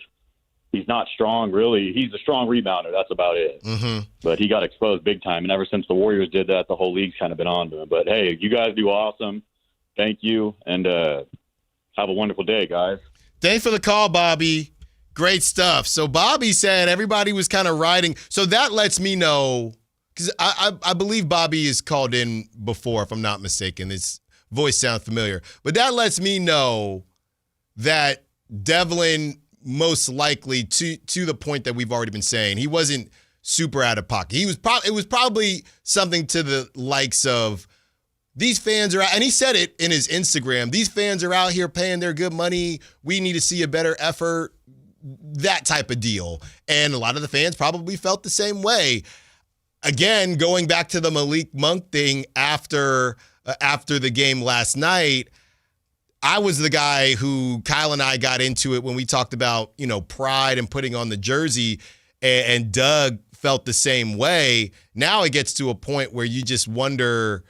he's not strong, really. He's a strong rebounder. That's about it. Mm-hmm. But he got exposed big time, and ever since the Warriors did that, the whole league's kind of been on to him. But, hey, you guys do awesome. Thank you, and have a wonderful day, guys. Thanks for the call, Bobby. Great stuff. So Bobby said everybody was kind of riding. So that lets me know, because I believe Bobby is called in before, if I'm not mistaken. His voice sounds familiar. But that lets me know that Devlin most likely, to the point that we've already been saying, he wasn't super out of pocket. It was probably something to the likes of, these fans are out, and he said it in his Instagram, these fans are out here paying their good money. We need to see a better effort. That type of deal. And a lot of the fans probably felt the same way. Again, going back to the Malik Monk thing after the game last night, I was the guy who Kyle and I got into it when we talked about, pride and putting on the jersey, and Doug felt the same way. Now it gets to a point where you just wonder,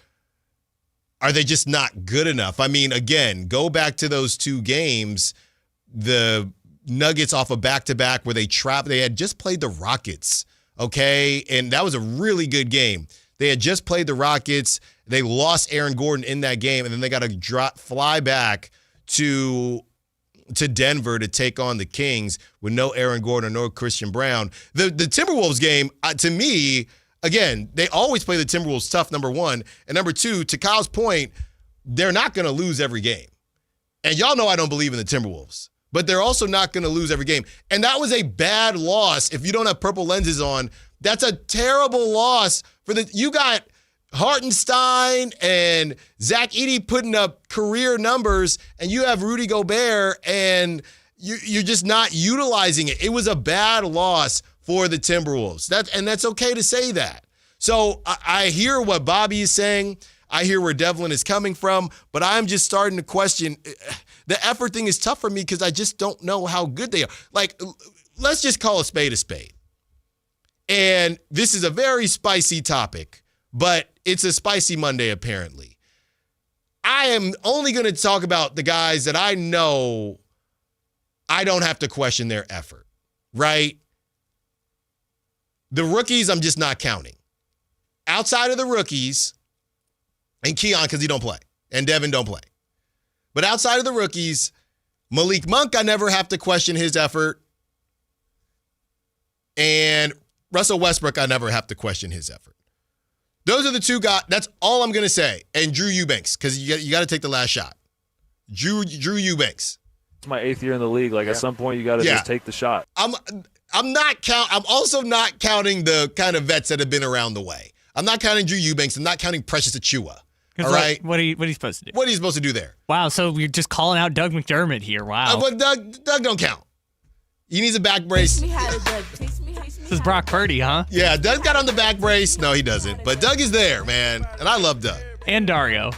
are they just not good enough? I mean, again, go back to those two games, the Nuggets off a back-to-back where they had just played the Rockets, okay? And that was a really good game. They had just played the Rockets. They lost Aaron Gordon in that game, and then they got to fly back to Denver to take on the Kings with no Aaron Gordon or no Christian Brown. The Timberwolves game, to me, again, they always play the Timberwolves tough, number one. And number two, to Kyle's point, they're not going to lose every game. And y'all know I don't believe in the Timberwolves. But they're also not going to lose every game. And that was a bad loss. If you don't have purple lenses on, that's a terrible loss you got Hartenstein and Zach Edey putting up career numbers, and you have Rudy Gobert, and you're just not utilizing it. It was a bad loss for the Timberwolves. That's okay to say that. So I hear what Bobby is saying. I hear where Devlin is coming from, but I'm just starting to question. The effort thing is tough for me because I just don't know how good they are. Like, let's just call a spade a spade. And this is a very spicy topic, but it's a spicy Monday, apparently. I am only going to talk about the guys that I know I don't have to question their effort, right? The rookies, I'm just not counting. Outside of the rookies, and Keon, because he don't play, and Devin don't play. But outside of the rookies, Malik Monk, I never have to question his effort. And Russell Westbrook, I never have to question his effort. Those are the two guys. That's all I'm going to say. And Drew Eubanks, because you got to take the last shot. Drew Eubanks. It's my 8th year in the league. Like, at some point, you got to just take the shot. I'm also not counting the kind of vets that have been around the way. I'm not counting Drew Eubanks. I'm not counting Precious Achua. All right. What are you supposed to do? What are you supposed to do there? Wow. So you're just calling out Doug McDermott here. Wow. But Doug don't count. He needs a back brace. This is Brock Purdy, huh? Yeah, Doug got on the back brace. No, he doesn't. But Doug is there, man. And I love Doug. And Dario.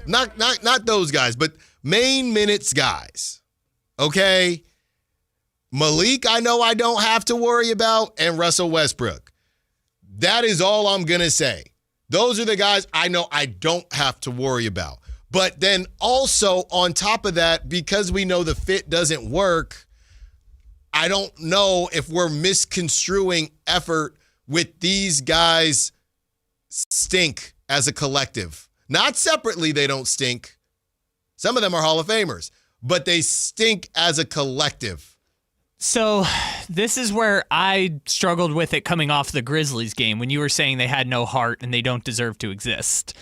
Not those guys, but main minutes guys. Okay? Malik, I know I don't have to worry about, and Russell Westbrook. That is all I'm going to say. Those are the guys I know I don't have to worry about. But then also on top of that, because we know the fit doesn't work, I don't know if we're misconstruing effort with these guys stink as a collective. Not separately, they don't stink. Some of them are Hall of Famers, but they stink as a collective. So this is where I struggled with it coming off the Grizzlies game when you were saying they had no heart and they don't deserve to exist.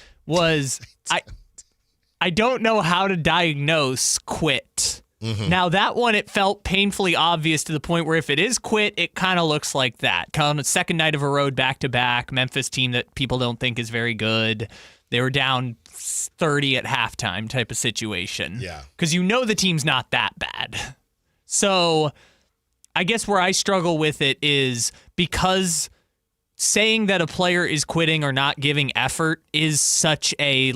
I don't know how to diagnose quit. Mm-hmm. Now, that one, it felt painfully obvious to the point where if it is quit, it kind of looks like that. Kind of second night of a road back-to-back, Memphis team that people don't think is very good. They were down 30 at halftime type of situation. Yeah. Because you know the team's not that bad. So I guess where I struggle with it is because saying that a player is quitting or not giving effort is such a,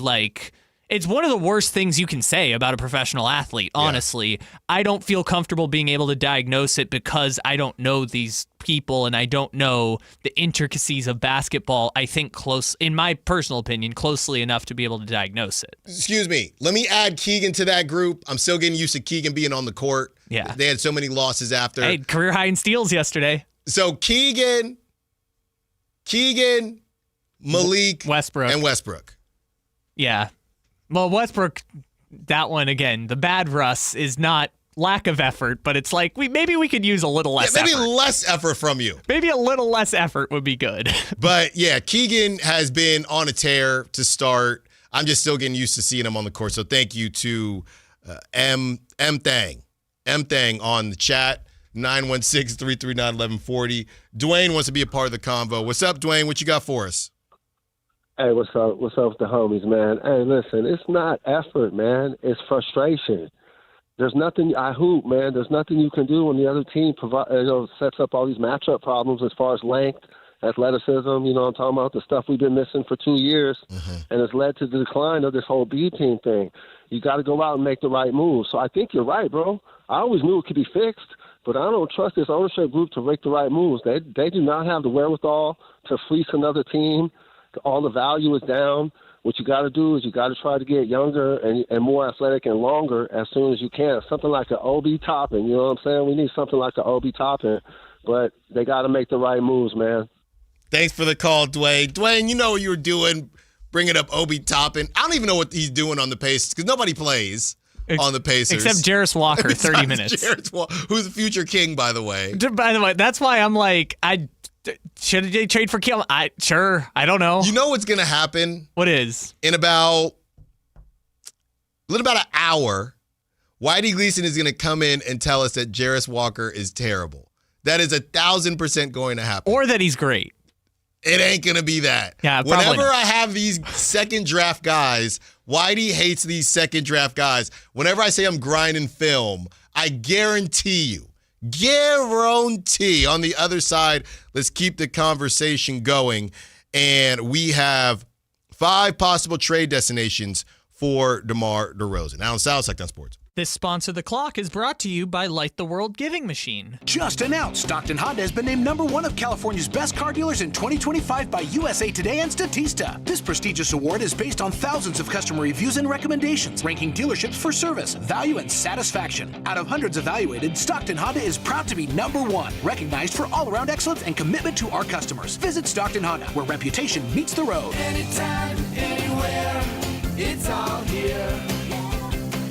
it's one of the worst things you can say about a professional athlete, honestly. Yeah. I don't feel comfortable being able to diagnose it because I don't know these people and I don't know the intricacies of basketball, I think in my personal opinion, closely enough to be able to diagnose it. Excuse me. Let me add Keegan to that group. I'm still getting used to Keegan being on the court. Yeah. They had so many losses after. Hey, career high in steals yesterday. So Keegan, Malik, Westbrook. And Westbrook. Yeah. Well, Westbrook, that one, again, the bad Russ is not lack of effort, but it's like maybe we could use a little less effort. Maybe less effort from you. Maybe a little less effort would be good. But, yeah, Keegan has been on a tear to start. I'm just still getting used to seeing him on the court. So thank you to M Thang on the chat, 916-339-1140. Dwayne wants to be a part of the convo. What's up, Dwayne? What you got for us? Hey, what's up? What's up with the homies, man? Hey, listen, it's not effort, man. It's frustration. There's nothing. I hoop, man. There's nothing you can do when the other team sets up all these matchup problems as far as length, athleticism. You know what I'm talking about? The stuff we've been missing for 2 years, and it's led to the decline of this whole B team thing. You got to go out and make the right move. So I think you're right, bro. I always knew it could be fixed, but I don't trust this ownership group to make the right moves. They do not have the wherewithal to fleece another team. All the value is down. What you got to do is you got to try to get younger and more athletic and longer as soon as you can. Something like an Obi Toppin, you know what I'm saying? We need something like an Obi Toppin, but they got to make the right moves, man. Thanks for the call, Dwayne. Dwayne, you know what you were doing, bringing up Obi Toppin. I don't even know what he's doing on the Pacers because nobody plays on the Pacers. Except Jarris Walker, 30 minutes. Who's the future king, by the way. By the way, that's why I'm like, should they trade for Kim? Sure. I don't know. You know what's going to happen? What is? In about an hour, Whitey Gleason is going to come in and tell us that Jarris Walker is terrible. That is 1,000% going to happen. Or that he's great. It ain't going to be that. Yeah, whenever I have these second draft guys, Whitey hates these second draft guys. Whenever I say I'm grinding film, I guarantee on the other side, let's keep the conversation going. And we have 5 possible trade destinations for DeMar DeRozan. Allen Stiles, Sactown Sports. This Sponsor the Clock is brought to you by Light the World Giving Machine. Just announced, Stockton Honda has been named #1 of California's best car dealers in 2025 by USA Today and Statista. This prestigious award is based on thousands of customer reviews and recommendations, ranking dealerships for service, value, and satisfaction. Out of hundreds evaluated, Stockton Honda is proud to be #1, recognized for all-around excellence and commitment to our customers. Visit Stockton Honda, where reputation meets the road. Anytime, anywhere, it's all here.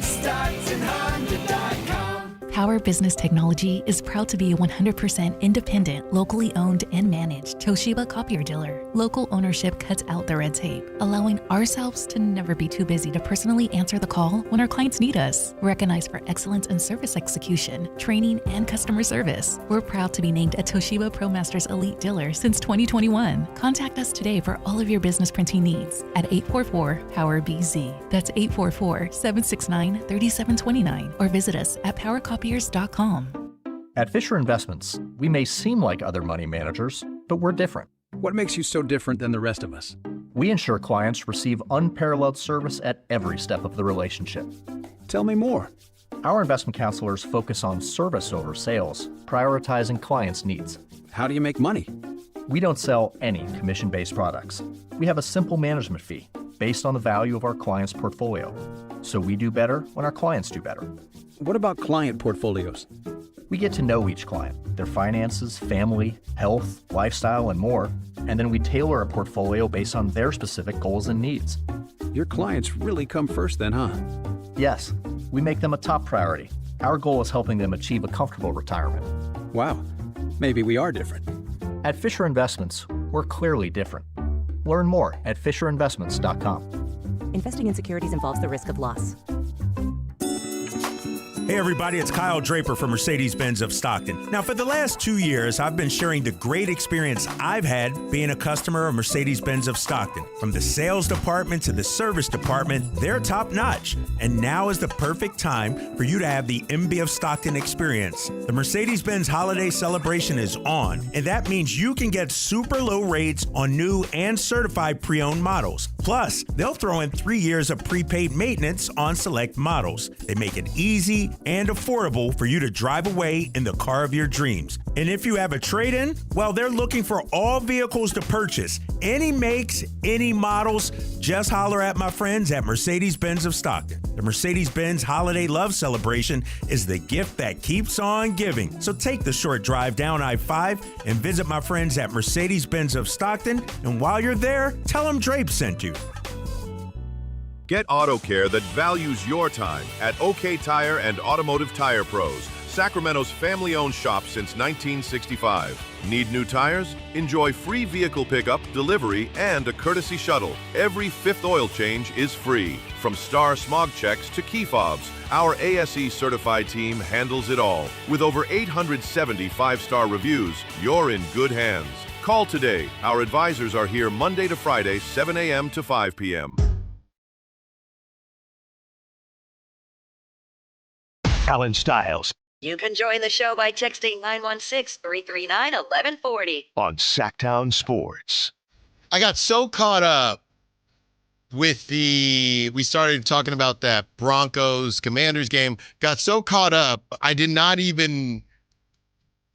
StocktonHonda.com. Power Business Technology is proud to be a 100% independent, locally owned and managed Toshiba copier dealer. Local ownership cuts out the red tape, allowing ourselves to never be too busy to personally answer the call when our clients need us. Recognized for excellence in service execution, training, and customer service, we're proud to be named a Toshiba ProMasters Elite dealer since 2021. Contact us today for all of your business printing needs at 844-POWER-BZ. That's 844-769-3729, or visit us at powercopiers.com. At Fisher Investments, we may seem like other money managers, but we're different. What makes you so different than the rest of us? We ensure clients receive unparalleled service at every step of the relationship. Tell me more. Our investment counselors focus on service over sales, prioritizing clients' needs. How do you make money? We don't sell any commission-based products. We have a simple management fee based on the value of our clients' portfolio. So we do better when our clients do better. What about client portfolios? We get to know each client, their finances, family, health, lifestyle, and more, and then we tailor a portfolio based on their specific goals and needs. Your clients really come first then, huh? Yes, we make them a top priority. Our goal is helping them achieve a comfortable retirement. Wow, maybe we are different. At Fisher Investments, we're clearly different. Learn more at FisherInvestments.com. Investing in securities involves the risk of loss. Hey everybody, it's Kyle Draper from Mercedes-Benz of Stockton. Now for the last 2 years, I've been sharing the great experience I've had being a customer of Mercedes-Benz of Stockton. From the sales department to the service department, they're top notch. And now is the perfect time for you to have the MB of Stockton experience. The Mercedes-Benz holiday celebration is on, and that means you can get super low rates on new and certified pre-owned models. Plus, they'll throw in 3 years of prepaid maintenance on select models. They make it easy and affordable for you to drive away in the car of your dreams. And if you have a trade-in, well, they're looking for all vehicles to purchase. Any makes, any models, just holler at my friends at Mercedes-Benz of Stockton. The Mercedes-Benz Holiday Love Celebration is the gift that keeps on giving. So take the short drive down I-5 and visit my friends at Mercedes-Benz of Stockton. And while you're there, tell them Drape sent you. Get auto care that values your time at OK Tire and Automotive Tire Pros, Sacramento's family-owned shop since 1965. Need new tires? Enjoy free vehicle pickup, delivery, and a courtesy shuttle. Every fifth oil change is free. From star smog checks to key fobs, our ASE certified team handles it all. With over 870 five-star reviews, you're in good hands. Call today. Our advisors are here Monday to Friday, 7 a.m. to 5 p.m. Allen Stiles You can join the show by texting 916-339-1140. on Sactown Sports. I got so caught up with we started talking about that Broncos-Commanders game, got so caught up, I did not even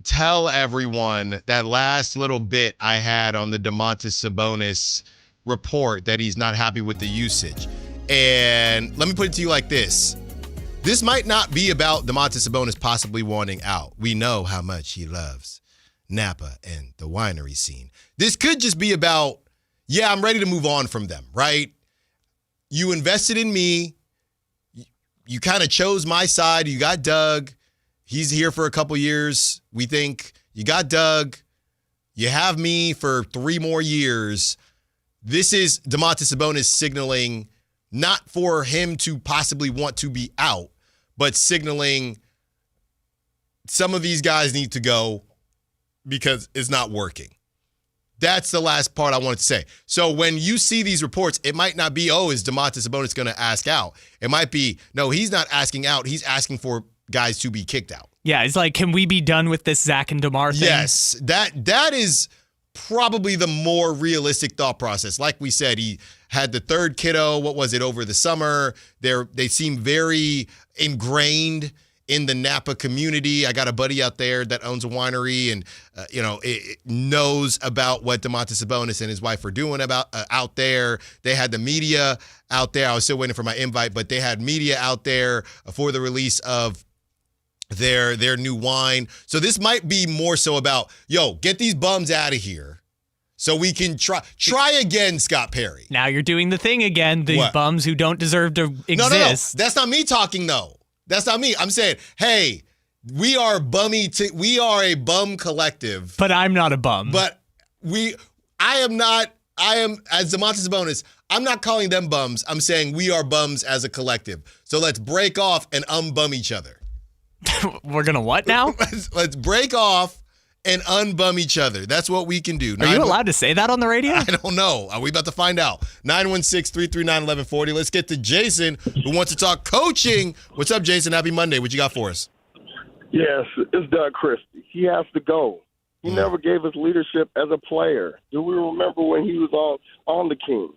tell everyone that last little bit I had on the Domantas Sabonis report that he's not happy with the usage. And let me put it to you like this. This might not be about Domantas Sabonis possibly wanting out. We know how much he loves Napa and the winery scene. This could just be about, yeah, I'm ready to move on from them, right? You invested in me. You kind of chose my side. You got Doug. He's here for a couple years. We think you got Doug. You have me for 3 more years. This is Domantas Sabonis signaling not for him to possibly want to be out, but signaling some of these guys need to go because it's not working. That's the last part I wanted to say. So when you see these reports, it might not be, oh, is Domantas Sabonis going to ask out? It might be, no, he's not asking out. He's asking for guys to be kicked out. Yeah, it's like, can we be done with this Zach and DeMar thing? Yes, that is probably the more realistic thought process. Like we said, he had the third kiddo, what was it, over the summer. They seem very ingrained in the Napa community. I got a buddy out there that owns a winery and, it knows about what Domantas Sabonis and his wife are doing out there. They had the media out there. I was still waiting for my invite, but they had media out there for the release of their new wine. So this might be more so about, get these bums out of here so we can try again, Scott Perry. Now you're doing the thing again, the bums who don't deserve to exist. No. That's not me talking, though. That's not me. I'm saying, hey, we are we are a bum collective. But I'm not a bum. But I am, as Domantas Sabonis, I'm not calling them bums. I'm saying we are bums as a collective. So let's break off and unbum each other. We're going to what now? Let's break off and unbum each other. That's what we can do. Are you allowed to say that on the radio? I don't know. Are we about to find out? 916-339-1140. Let's get to Jason, who wants to talk coaching. What's up, Jason? Happy Monday. What you got for us? Yes, it's Doug Christie. He has to go. He never gave us leadership as a player. Do we remember when he was on the Kings?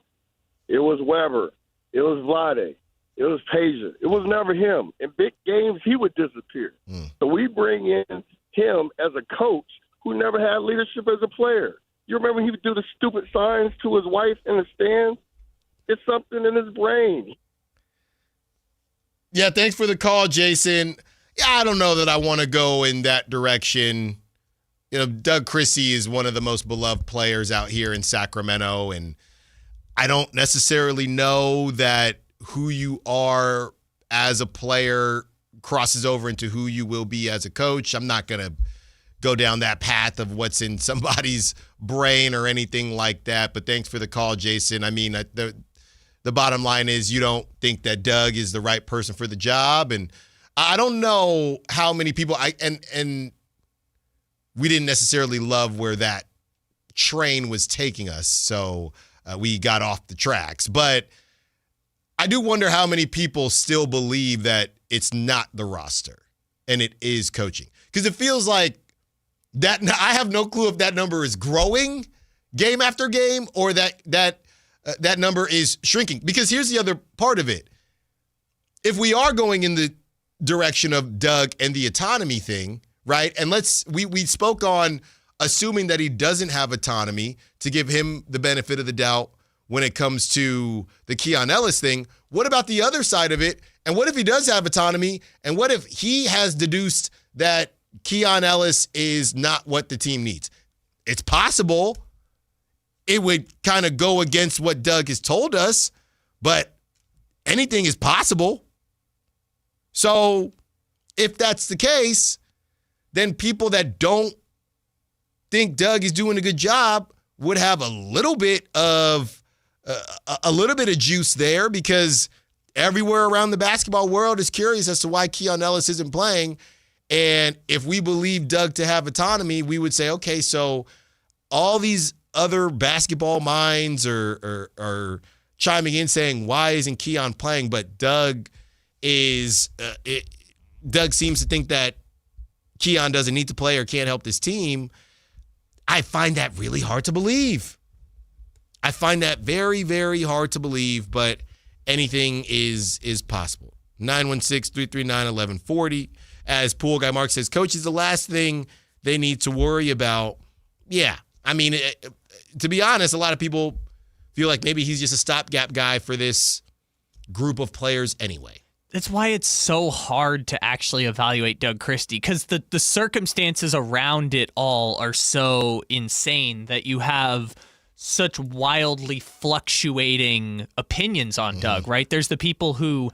It was Weber. It was Vlade. It was Pager. It was never him. In big games, he would disappear. So we bring in him as a coach who never had leadership as a player. You remember he would do the stupid signs to his wife in the stands? It's something in his brain. Yeah, thanks for the call, Jason. Yeah, I don't know that I want to go in that direction. Doug Christie is one of the most beloved players out here in Sacramento, and I don't necessarily know that who you are as a player crosses over into who you will be as a coach. I'm not going to go down that path of what's in somebody's brain or anything like that. But thanks for the call, Jason. I mean, the bottom line is you don't think that Doug is the right person for the job. And I don't know how many people and we didn't necessarily love where that train was taking us. So we got off the tracks. But I do wonder how many people still believe that it's not the roster and it is coaching. Because it feels like that. I have no clue if that number is growing game after game or that number is shrinking. Because here's the other part of it. If we are going in the direction of Doug and the autonomy thing, right? And we spoke on assuming that he doesn't have autonomy to give him the benefit of the doubt when it comes to the Keon Ellis thing. What about the other side of it? And what if he does have autonomy? And what if he has deduced that Keon Ellis is not what the team needs? It's possible. It would kind of go against what Doug has told us, but anything is possible. So if that's the case, then people that don't think Doug is doing a good job would have a little bit of juice there, because everywhere around the basketball world is curious as to why Keon Ellis isn't playing. And if we believe Doug to have autonomy, we would say, okay, so all these other basketball minds are chiming in saying, why isn't Keon playing? But Doug seems to think that Keon doesn't need to play or can't help this team. I find that really hard to believe. I find that very, very hard to believe, but anything is possible. 916-339-1140. As Pool Guy Mark says, coach is the last thing they need to worry about. Yeah, I mean, to be honest, a lot of people feel like maybe he's just a stopgap guy for this group of players anyway. That's why it's so hard to actually evaluate Doug Christie, because the circumstances around it all are so insane that you have such wildly fluctuating opinions on Doug, right? There's the people who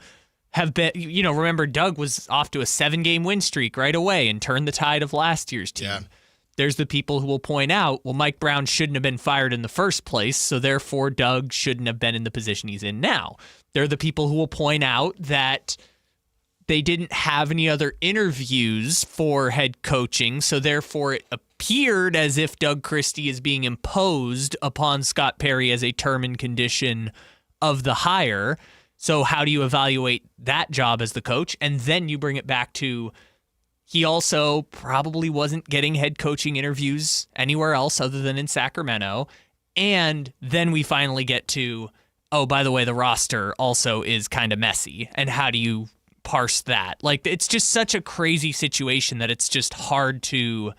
have been, remember Doug was off to a 7-game win streak right away and turned the tide of last year's team. Yeah. There's the people who will point out, well, Mike Brown shouldn't have been fired in the first place, so therefore Doug shouldn't have been in the position he's in now. There are the people who will point out that they didn't have any other interviews for head coaching, so therefore it appeared as if Doug Christie is being imposed upon Scott Perry as a term and condition of the hire. So how do you evaluate that job as the coach? And then you bring it back to he also probably wasn't getting head coaching interviews anywhere else other than in Sacramento. And then we finally get to, oh, by the way, the roster also is kind of messy. And how do you parse that? Like, it's just such a crazy situation that it's just hard to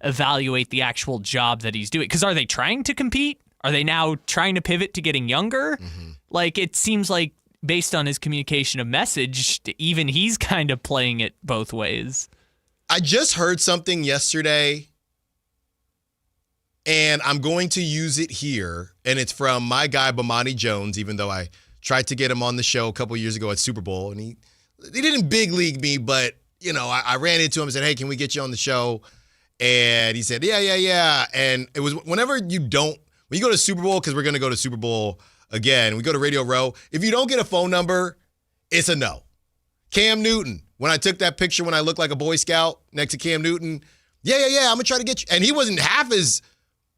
evaluate the actual job that he's doing. Because are they trying to compete? Are they now trying to pivot to getting younger? Mm-hmm. Like, it seems like based on his communication of message, even he's kind of playing it both ways. I just heard something yesterday, and I'm going to use it here, and it's from my guy, Bomani Jones, even though I tried to get him on the show a couple years ago at Super Bowl, and he didn't big league me, but, I ran into him and said, hey, can we get you on the show? And he said, yeah. And it was when you go to Super Bowl, because we're going to go to Super Bowl again, we go to Radio Row, if you don't get a phone number, it's a no. Cam Newton, when I took that picture when I looked like a Boy Scout next to Cam Newton, yeah, I'm going to try to get you. And he wasn't half as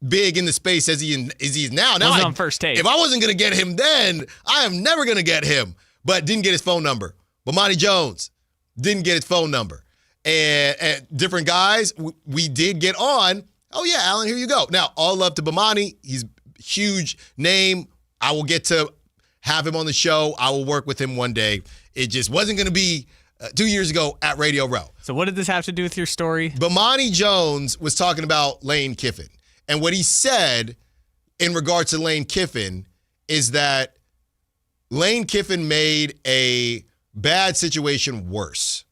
big in the space as he is now. Now on first take. If I wasn't going to get him then, I am never going to get him. But didn't get his phone number. Bomani Jones didn't get his phone number. And different guys, we did get on. Oh, yeah, Allen, here you go. Now, all love to Bomani. He's a huge name. I will get to have him on the show. I will work with him one day. It just wasn't going to be 2 years ago at Radio Row. So what did this have to do with your story? Bomani Jones was talking about Lane Kiffin. And what he said in regards to Lane Kiffin is that Lane Kiffin made a bad situation worse.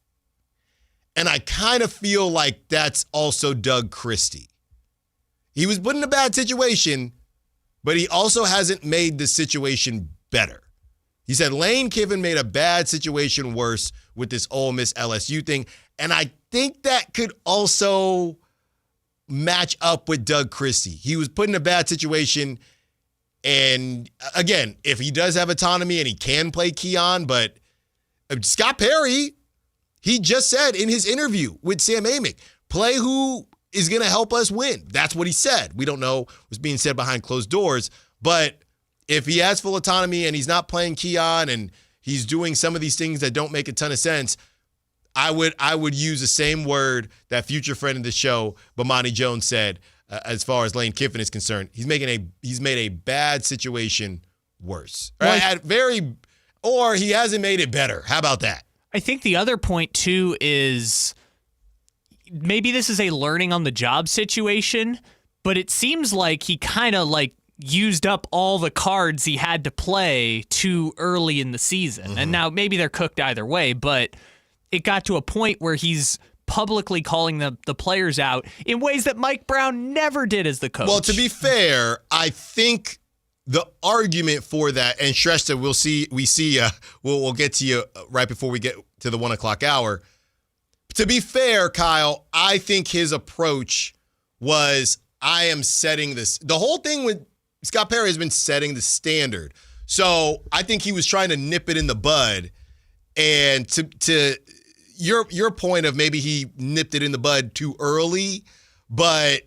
And I kind of feel like that's also Doug Christie. He was put in a bad situation, but he also hasn't made the situation better. He said Lane Kiffin made a bad situation worse with this Ole Miss LSU thing, and I think that could also match up with Doug Christie. He was put in a bad situation, and again, if he does have autonomy and he can play Keon, but Scott Perry, he just said in his interview with Sam Amick, play who is going to help us win. That's what he said. We don't know what's being said behind closed doors, but if he has full autonomy and he's not playing Keon and he's doing some of these things that don't make a ton of sense, I would use the same word that future friend of the show, Bomani Jones, said as far as Lane Kiffin is concerned. He's made a bad situation worse. Or he hasn't made it better. How about that? I think the other point, too, is maybe this is a learning on the job situation, but it seems like he kind of used up all the cards he had to play too early in the season. Mm-hmm. And now maybe they're cooked either way, but it got to a point where he's publicly calling the players out in ways that Mike Brown never did as the coach. Well, to be fair, I think the argument for that, and Shrestha, we'll get to you right before we get to the 1 o'clock hour. To be fair, Kyle, I think his approach was, I am setting this. The whole thing with Scott Perry has been setting the standard. So I think he was trying to nip it in the bud. And to your point of maybe he nipped it in the bud too early, but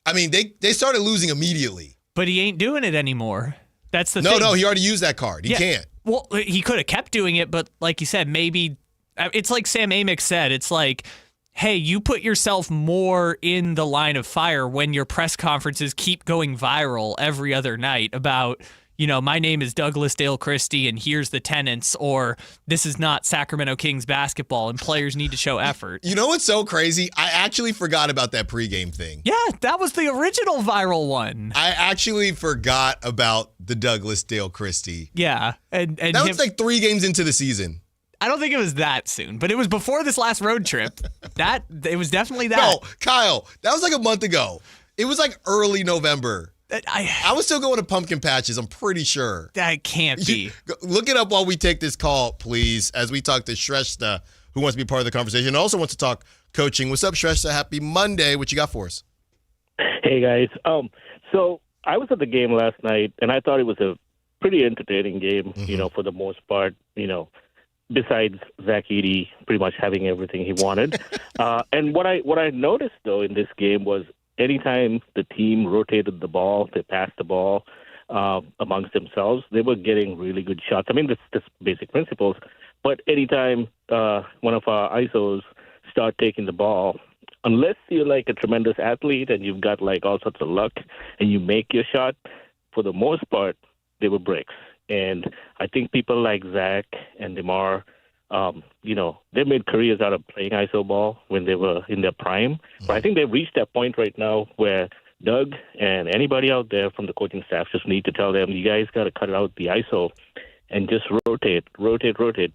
I mean, they started losing immediately. But he ain't doing it anymore. That's the thing. No, he already used that card. He can't. Well, he could have kept doing it, but like you said, maybe it's like Sam Amick said. It's like, hey, you put yourself more in the line of fire when your press conferences keep going viral every other night about, my name is Douglas Dale Christie and here's the tenants, or this is not Sacramento Kings basketball and players need to show effort. You know what's so crazy? I actually forgot about that pregame thing. Yeah, that was the original viral one. I actually forgot about the Douglas Dale Christie. Yeah. And that was like 3 games into the season. I don't think it was that soon, but it was before this last road trip. It was definitely that. No, Kyle, that was like a month ago. It was like early November. I was still going to pumpkin patches, I'm pretty sure. That can't be. Look it up while we take this call, please, as we talk to Shrestha, who wants to be part of the conversation and also wants to talk coaching. What's up, Shrestha? Happy Monday. What you got for us? Hey, guys. So I was at the game last night, and I thought it was a pretty entertaining game, for the most part, besides Zach Edey pretty much having everything he wanted. And what I noticed, though, in this game was anytime the team rotated the ball, they passed the ball amongst themselves, they were getting really good shots. I mean, that's basic principles. But anytime one of our ISOs start taking the ball, unless you're like a tremendous athlete and you've got like all sorts of luck and you make your shot, for the most part, they were bricks. And I think people like Zach and DeMar, they made careers out of playing ISO ball when they were in their prime. But I think they've reached that point right now where Doug and anybody out there from the coaching staff just need to tell them, you guys got to cut out the ISO and just rotate.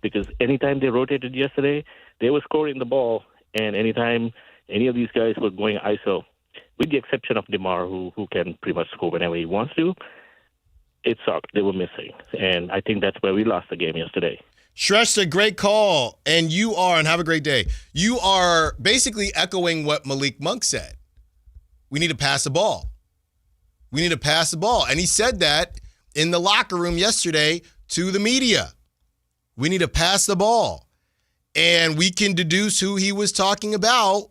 Because anytime they rotated yesterday, they were scoring the ball. And anytime any of these guys were going ISO, with the exception of DeMar, who can pretty much score whenever he wants to, it sucked. They were missing. And I think that's where we lost the game yesterday. Shrestha, great call. And have a great day. You are basically echoing what Malik Monk said. We need to pass the ball. And he said that in the locker room yesterday to the media. We need to pass the ball. And we can deduce who he was talking about.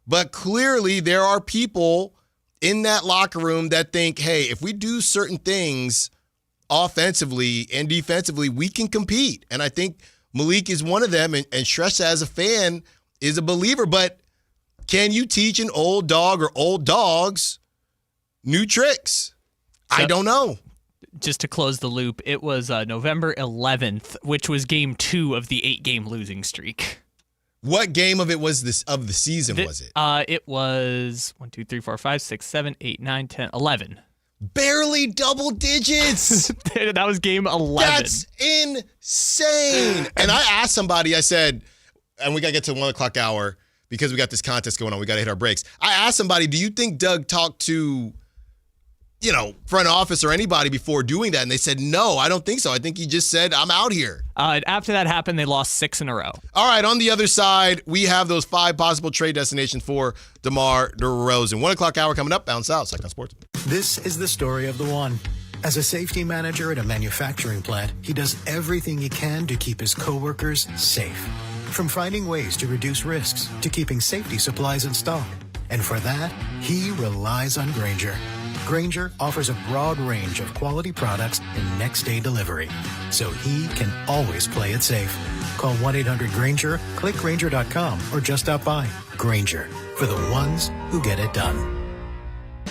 But clearly there are people in that locker room that think, hey, if we do certain things offensively and defensively, we can compete. And I think Malik is one of them. And Shrestha, as a fan, is a believer. But can you teach an old dog or old dogs new tricks? So, I don't know. Just to close the loop, it was November 11th, which was game 2 of the 8-game losing streak. What game of the season was it? It was 1, 2, 3, 4, 5, 6, 7, 8, 9, 10, 11. Barely double digits. That was game 11. That's insane. And I asked somebody, I said, and we got to get to 1 o'clock hour because we got this contest going on. We got to hit our breaks. I asked somebody, do you think Doug talked to, front office or anybody before doing that, and they said, no, I don't think so. I think he just said, I'm out here. After that happened, they lost 6 in a row. All right, on the other side, we have those 5 possible trade destinations for DeMar DeRozan. 1 o'clock hour coming up, Down South, Sactown Sports. This is the story of the one. As a safety manager at a manufacturing plant, he does everything he can to keep his coworkers safe. From finding ways to reduce risks to keeping safety supplies in stock. And for that, he relies on Grainger. Grainger offers a broad range of quality products and next-day delivery, so he can always play it safe. Call 1-800-GRAINGER, click Grainger.com, or just stop by. Grainger, for the ones who get it done.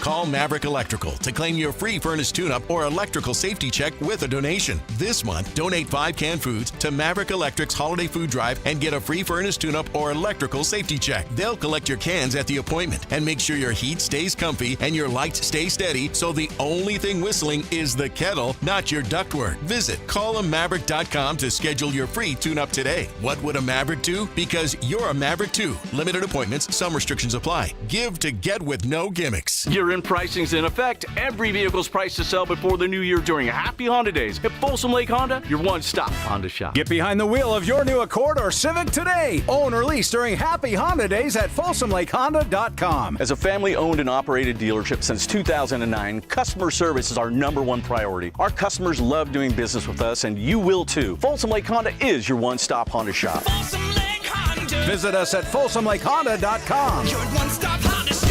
Call Maverick Electrical to claim your free furnace tune-up or electrical safety check with a donation. This month, donate 5 canned foods to Maverick Electric's Holiday Food Drive and get a free furnace tune-up or electrical safety check. They'll collect your cans at the appointment and make sure your heat stays comfy and your lights stay steady, so the only thing whistling is the kettle, not your ductwork. Visit callaMaverick.com to schedule your free tune-up today. What would a Maverick do? Because you're a Maverick too. Limited appointments, some restrictions apply. Give to get with no gimmicks. Year-end pricing's in effect. Every vehicle's priced to sell before the new year during Happy Honda Days. At Folsom Lake Honda, your one-stop Honda shop. Get behind the wheel of your new Accord or Civic today. Own or lease during Happy Honda Days at FolsomLakeHonda.com. As a family-owned and operated dealership since 2009, customer service is our #1 priority. Our customers love doing business with us, and you will too. Folsom Lake Honda is your one-stop Honda shop. Folsom Lake Honda. Visit us at FolsomLakeHonda.com. Your one-stop Honda shop.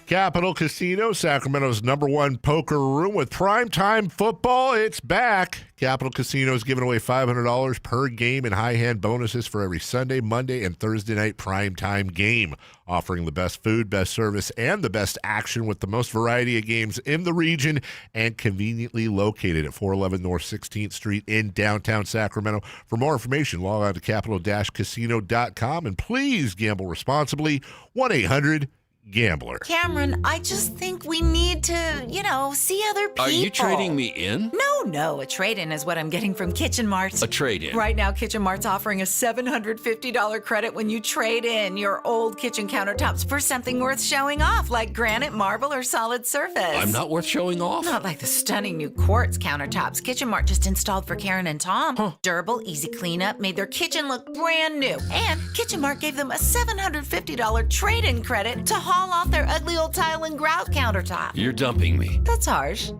Capital Casino, Sacramento's #1 poker room with primetime football. It's back. Capital Casino is giving away $500 per game in high hand bonuses for every Sunday, Monday, and Thursday night primetime game. Offering the best food, best service, and the best action with the most variety of games in the region, and conveniently located at 411 North 16th Street in downtown Sacramento. For more information, log on to capital-casino.com, and please gamble responsibly. 1-800-GAMBLER. Cameron, I just think we need to, see other people. Are you trading me in? No. A trade-in is what I'm getting from Kitchen Mart. A trade-in? Right now, Kitchen Mart's offering a $750 credit when you trade in your old kitchen countertops for something worth showing off, like granite, marble, or solid surface. I'm not worth showing off? Not like the stunning new quartz countertops Kitchen Mart just installed for Karen and Tom. Huh. Durable, easy cleanup, made their kitchen look brand new. And Kitchen Mart gave them a $750 trade-in credit to haul off their ugly old tile and grout countertop. You're dumping me. That's harsh.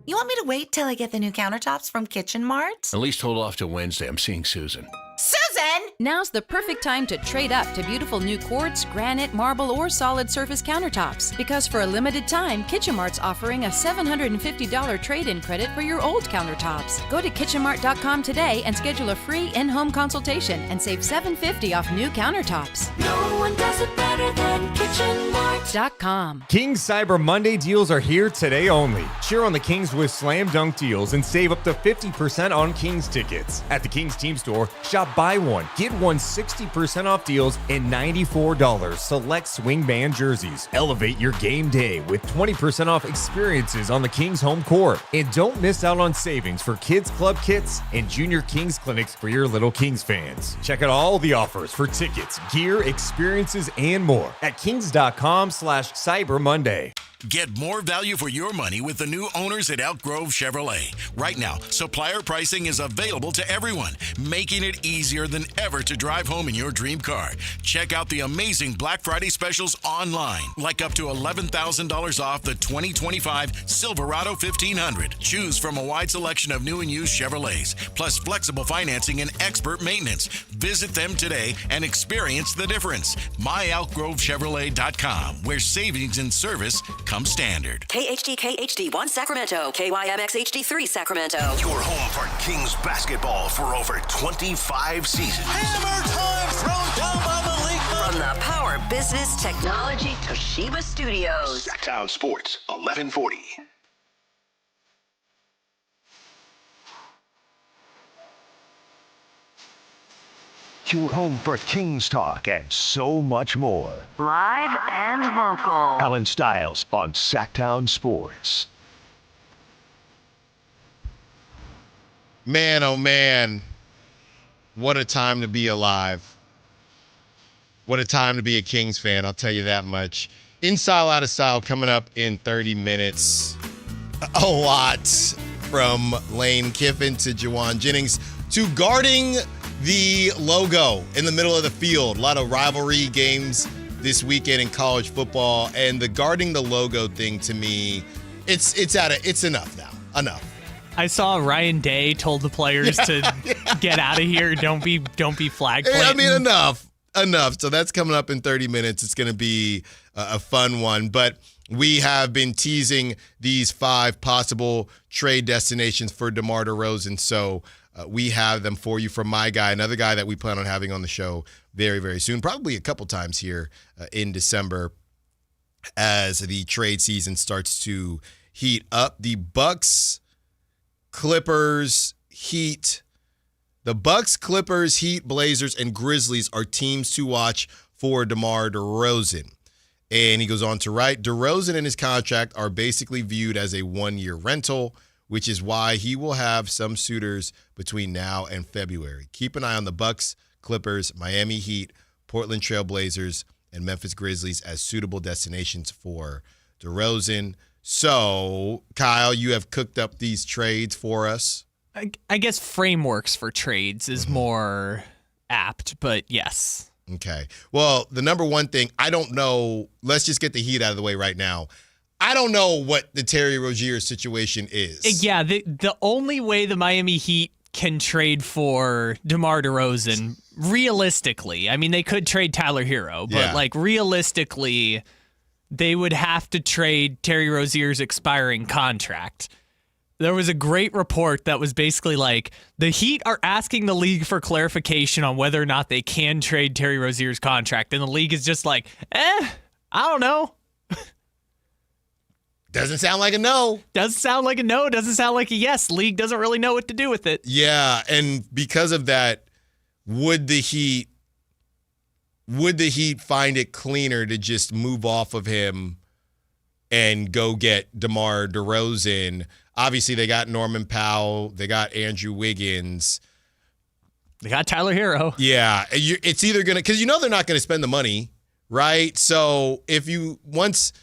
You want me to wait till I get the new countertops from Kitchen Mart? At least hold off till Wednesday. I'm seeing Susan. Susan! Now's the perfect time to trade up to beautiful new quartz, granite, marble, or solid surface countertops. Because for a limited time, Kitchen Mart's offering a $750 trade-in credit for your old countertops. Go to kitchenmart.com today and schedule a free in-home consultation and save $750 off new countertops. No one does it better than KitchenMart.com. Kings Cyber Monday deals are here today only. Cheer on the Kings with slam dunk deals and save up to 50% on Kings tickets. At the Kings team store, shop buy one, get one 60% off deals and $94 select swing band jerseys. Elevate your game day with 20% off experiences on the Kings home court. And don't miss out on savings for kids club kits and junior Kings clinics for your little Kings fans. Check out all the offers for tickets, gear, experiences, and more at kings.com/Cyber Monday. Get more value for your money with the new owners at Elk Grove Chevrolet. Right now, supplier pricing is available to everyone, making it easier than ever to drive home in your dream car. Check out the amazing Black Friday specials online, like up to $11,000 off the 2025 Silverado 1500. Choose from a wide selection of new and used Chevrolets, plus flexible financing and expert maintenance. Visit them today and experience the difference. MyElkGroveChevrolet.com, where savings and service come standard. KHD1 Sacramento, KYMX HD3 Sacramento. Your home for Kings basketball for over 25 seasons. Hammer time thrown down by the league. From the Power Business Technology Toshiba Studios. Sactown Sports, 1140. Your home for Kings talk and so much more. Live and local. Allen Stiles on Sactown Sports. Man, oh man, what a time to be alive. What a time to be a Kings fan, I'll tell you that much. In Style, Out of Style, coming up in 30 minutes. a lot, from Lane Kiffin to Juwan Jennings to guarding the logo in the middle of the field. A lot of rivalry games this weekend in college football, and the guarding the logo thing, to me, it's enough now. Enough. I saw Ryan Day told the players to get out of here. Don't be flag planting. I mean, enough. So that's coming up in 30 minutes. It's going to be a fun one. But we have been teasing these 5 possible trade destinations for DeMar DeRozan. So we have them for you from my guy, another guy that we plan on having on the show very, very soon, probably a couple times here in December as the trade season starts to heat up. The Bucks, Clippers, Heat. The Bucks, Clippers, Heat, Blazers, and Grizzlies are teams to watch for DeMar DeRozan. And he goes on to write, DeRozan and his contract are basically viewed as a 1-year rental, which is why he will have some suitors between now and February. Keep an eye on the Bucks, Clippers, Miami Heat, Portland Trail Blazers, and Memphis Grizzlies as suitable destinations for DeRozan. So, Kyle, you have cooked up these trades for us. I guess frameworks for trades is more apt, but yes. Okay. Well, the number one thing, I don't know. Let's just get the Heat out of the way right now. I don't know what the Terry Rozier situation is. Yeah, the only way the Miami Heat can trade for DeMar DeRozan, realistically, I mean, they could trade Tyler Hero, but realistically, they would have to trade Terry Rozier's expiring contract. There was a great report that was basically like, the Heat are asking the league for clarification on whether or not they can trade Terry Rozier's contract. And the league is just like, I don't know. Doesn't sound like a no. Doesn't sound like a no. Doesn't sound like a yes. League doesn't really know what to do with it. Yeah, and because of that, would the Heat find it cleaner to just move off of him and go get DeMar DeRozan? Obviously, they got Norman Powell. They got Andrew Wiggins. They got Tyler Hero. Yeah, it's either going to – because they're not going to spend the money, right? So once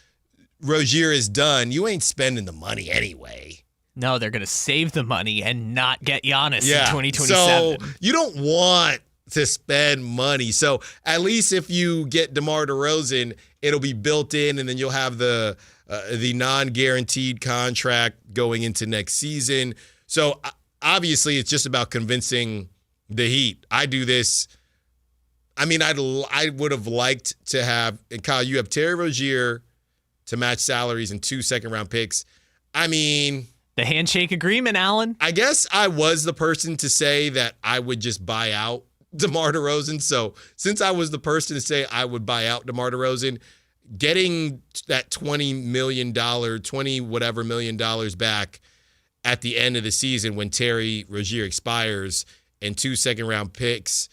Rozier is done, you ain't spending the money anyway. No, they're going to save the money and not get Giannis in 2027. So you don't want to spend money. So at least if you get DeMar DeRozan, it'll be built in, and then you'll have the non-guaranteed contract going into next season. So obviously it's just about convincing the Heat. I do this. I mean, I would have liked to have, and Kyle, you have Terry Rozier to match salaries and 2 second-round picks. I mean, the handshake agreement, Allen. I guess I was the person to say that I would just buy out DeMar DeRozan. So since I was the person to say I would buy out DeMar DeRozan, getting that $20 million back at the end of the season when Terry Rozier expires and 2 second-round picks,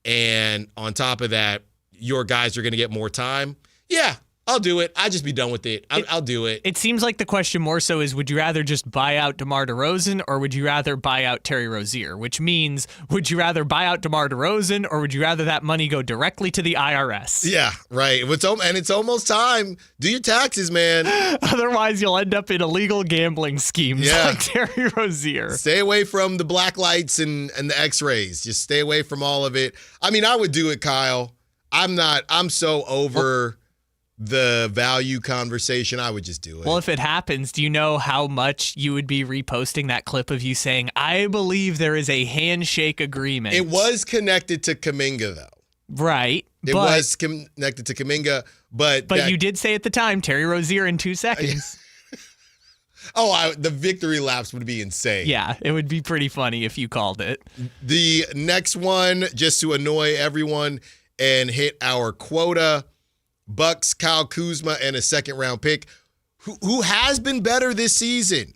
and on top of that, your guys are going to get more time. Yeah, I'll do it. I'll just be done with it. I'll do it. It seems like the question more so is, would you rather just buy out DeMar DeRozan or would you rather buy out Terry Rozier? Which means, would you rather buy out DeMar DeRozan or would you rather that money go directly to the IRS? Yeah, right. And it's almost time. Do your taxes, man. Otherwise, you'll end up in illegal gambling schemes like Terry Rozier. Stay away from the black lights and the x-rays. Just stay away from all of it. I mean, I would do it, Kyle. I'm so over the value conversation. I would just do it. Well, if it happens, do you know how much you would be reposting that clip of you saying, I believe there is a handshake agreement? It was connected to Kuminga, though. Right. It was connected to Kuminga, but you did say at the time, Terry Rozier in 2 seconds. The victory laps would be insane. Yeah, it would be pretty funny if you called it. The next one, just to annoy everyone and hit our quota, Bucks, Kyle Kuzma, and a second-round pick. Who has been better this season?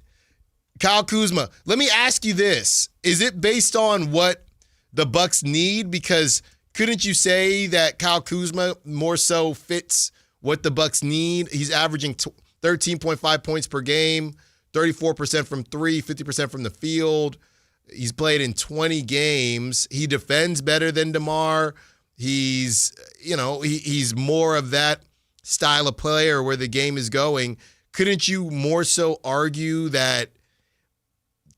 Kyle Kuzma. Let me ask you this. Is it based on what the Bucks need? Because couldn't you say that Kyle Kuzma more so fits what the Bucks need? He's averaging 13.5 points per game, 34% from three, 50% from the field. He's played in 20 games. He defends better than DeMar. He's more of that style of player where the game is going. couldn't you more so argue that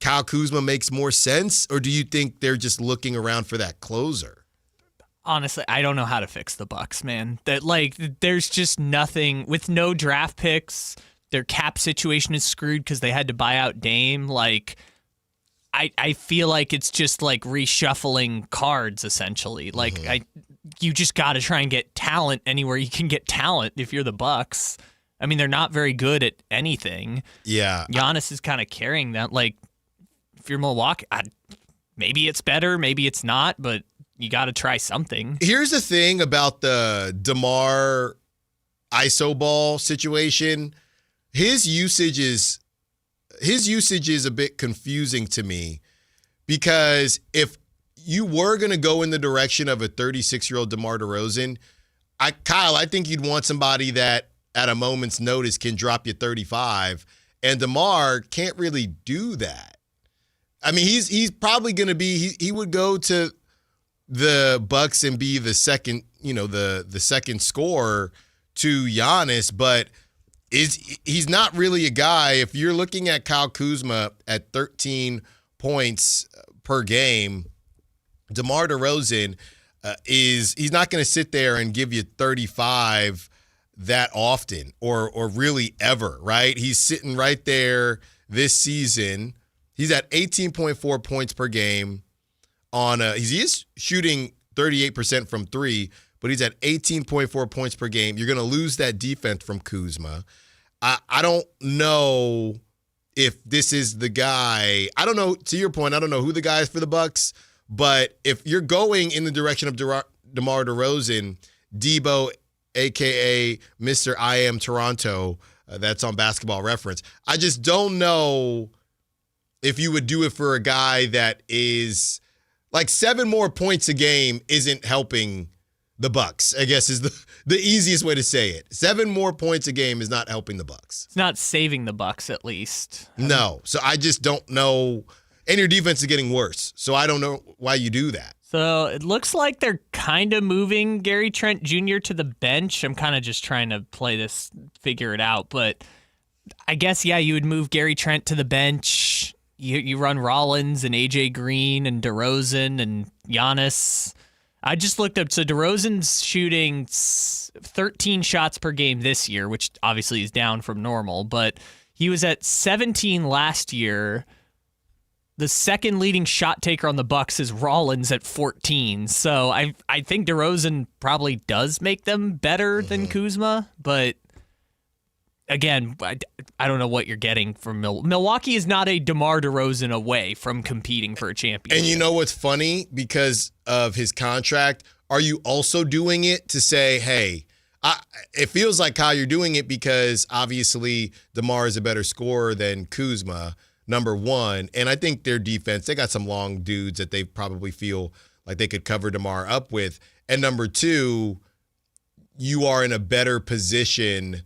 Kyle Kuzma makes more sense, or do you think they're just looking around for that closer? Honestly, I don't know how to fix the Bucks, man. There's just nothing with no draft picks. Their cap situation is screwed because they had to buy out Dame. I feel like it's just like reshuffling cards essentially. You just got to try and get talent anywhere you can get talent if you're the Bucks. I mean, they're not very good at anything. Yeah, Giannis is kind of carrying that. If you're Milwaukee, maybe it's better, maybe it's not, but you got to try something. Here's the thing about the DeMar iso ball situation. His usage is a bit confusing to me, because if you were going to go in the direction of a 36-year-old DeMar DeRozan, Kyle, I think you'd want somebody that at a moment's notice can drop you 35, and DeMar can't really do that. I mean, he's probably going to be he would go to the Bucks and be the second, the second scorer to Giannis, but he's not really a guy. If you're looking at Kyle Kuzma at 13 points per game, DeMar DeRozan he's not going to sit there and give you 35 that often or really ever, right? He's sitting right there this season. He's at 18.4 points per game he is shooting 38% from three, but he's at 18.4 points per game. You're going to lose that defense from Kuzma. I don't know if this is the guy. I don't know, to your point, I don't know who the guy is for the Bucks, but if you're going in the direction of DeMar DeRozan, Debo, a.k.a. Mr. I Am Toronto, that's on Basketball Reference, I just don't know if you would do it for a guy that is 7 more points a game isn't helping the Bucks, I guess is the easiest way to say it. 7 more points a game is not helping the Bucks. It's not saving the Bucks, at least. No. So I just don't know. And your defense is getting worse. So I don't know why you do that. So it looks like they're kind of moving Gary Trent Jr. to the bench. I'm kind of just trying to figure it out. But I guess, yeah, you would move Gary Trent to the bench. You run Rollins and AJ Green and DeRozan and Giannis. I just looked up. So DeRozan's shooting 13 shots per game this year, which obviously is down from normal, but he was at 17 last year. The second leading shot taker on the Bucks is Rollins at 14. So I think DeRozan probably does make them better than Kuzma, but again, I don't know what you're getting from Milwaukee. Is not a DeMar DeRozan away from competing for a championship. And you know what's funny? Because of his contract, are you also doing it to say, hey, it feels like, Kyle, you're doing it because obviously DeMar is a better scorer than Kuzma, number one. And I think their defense, they got some long dudes that they probably feel like they could cover DeMar up with. And number two, you are in a better position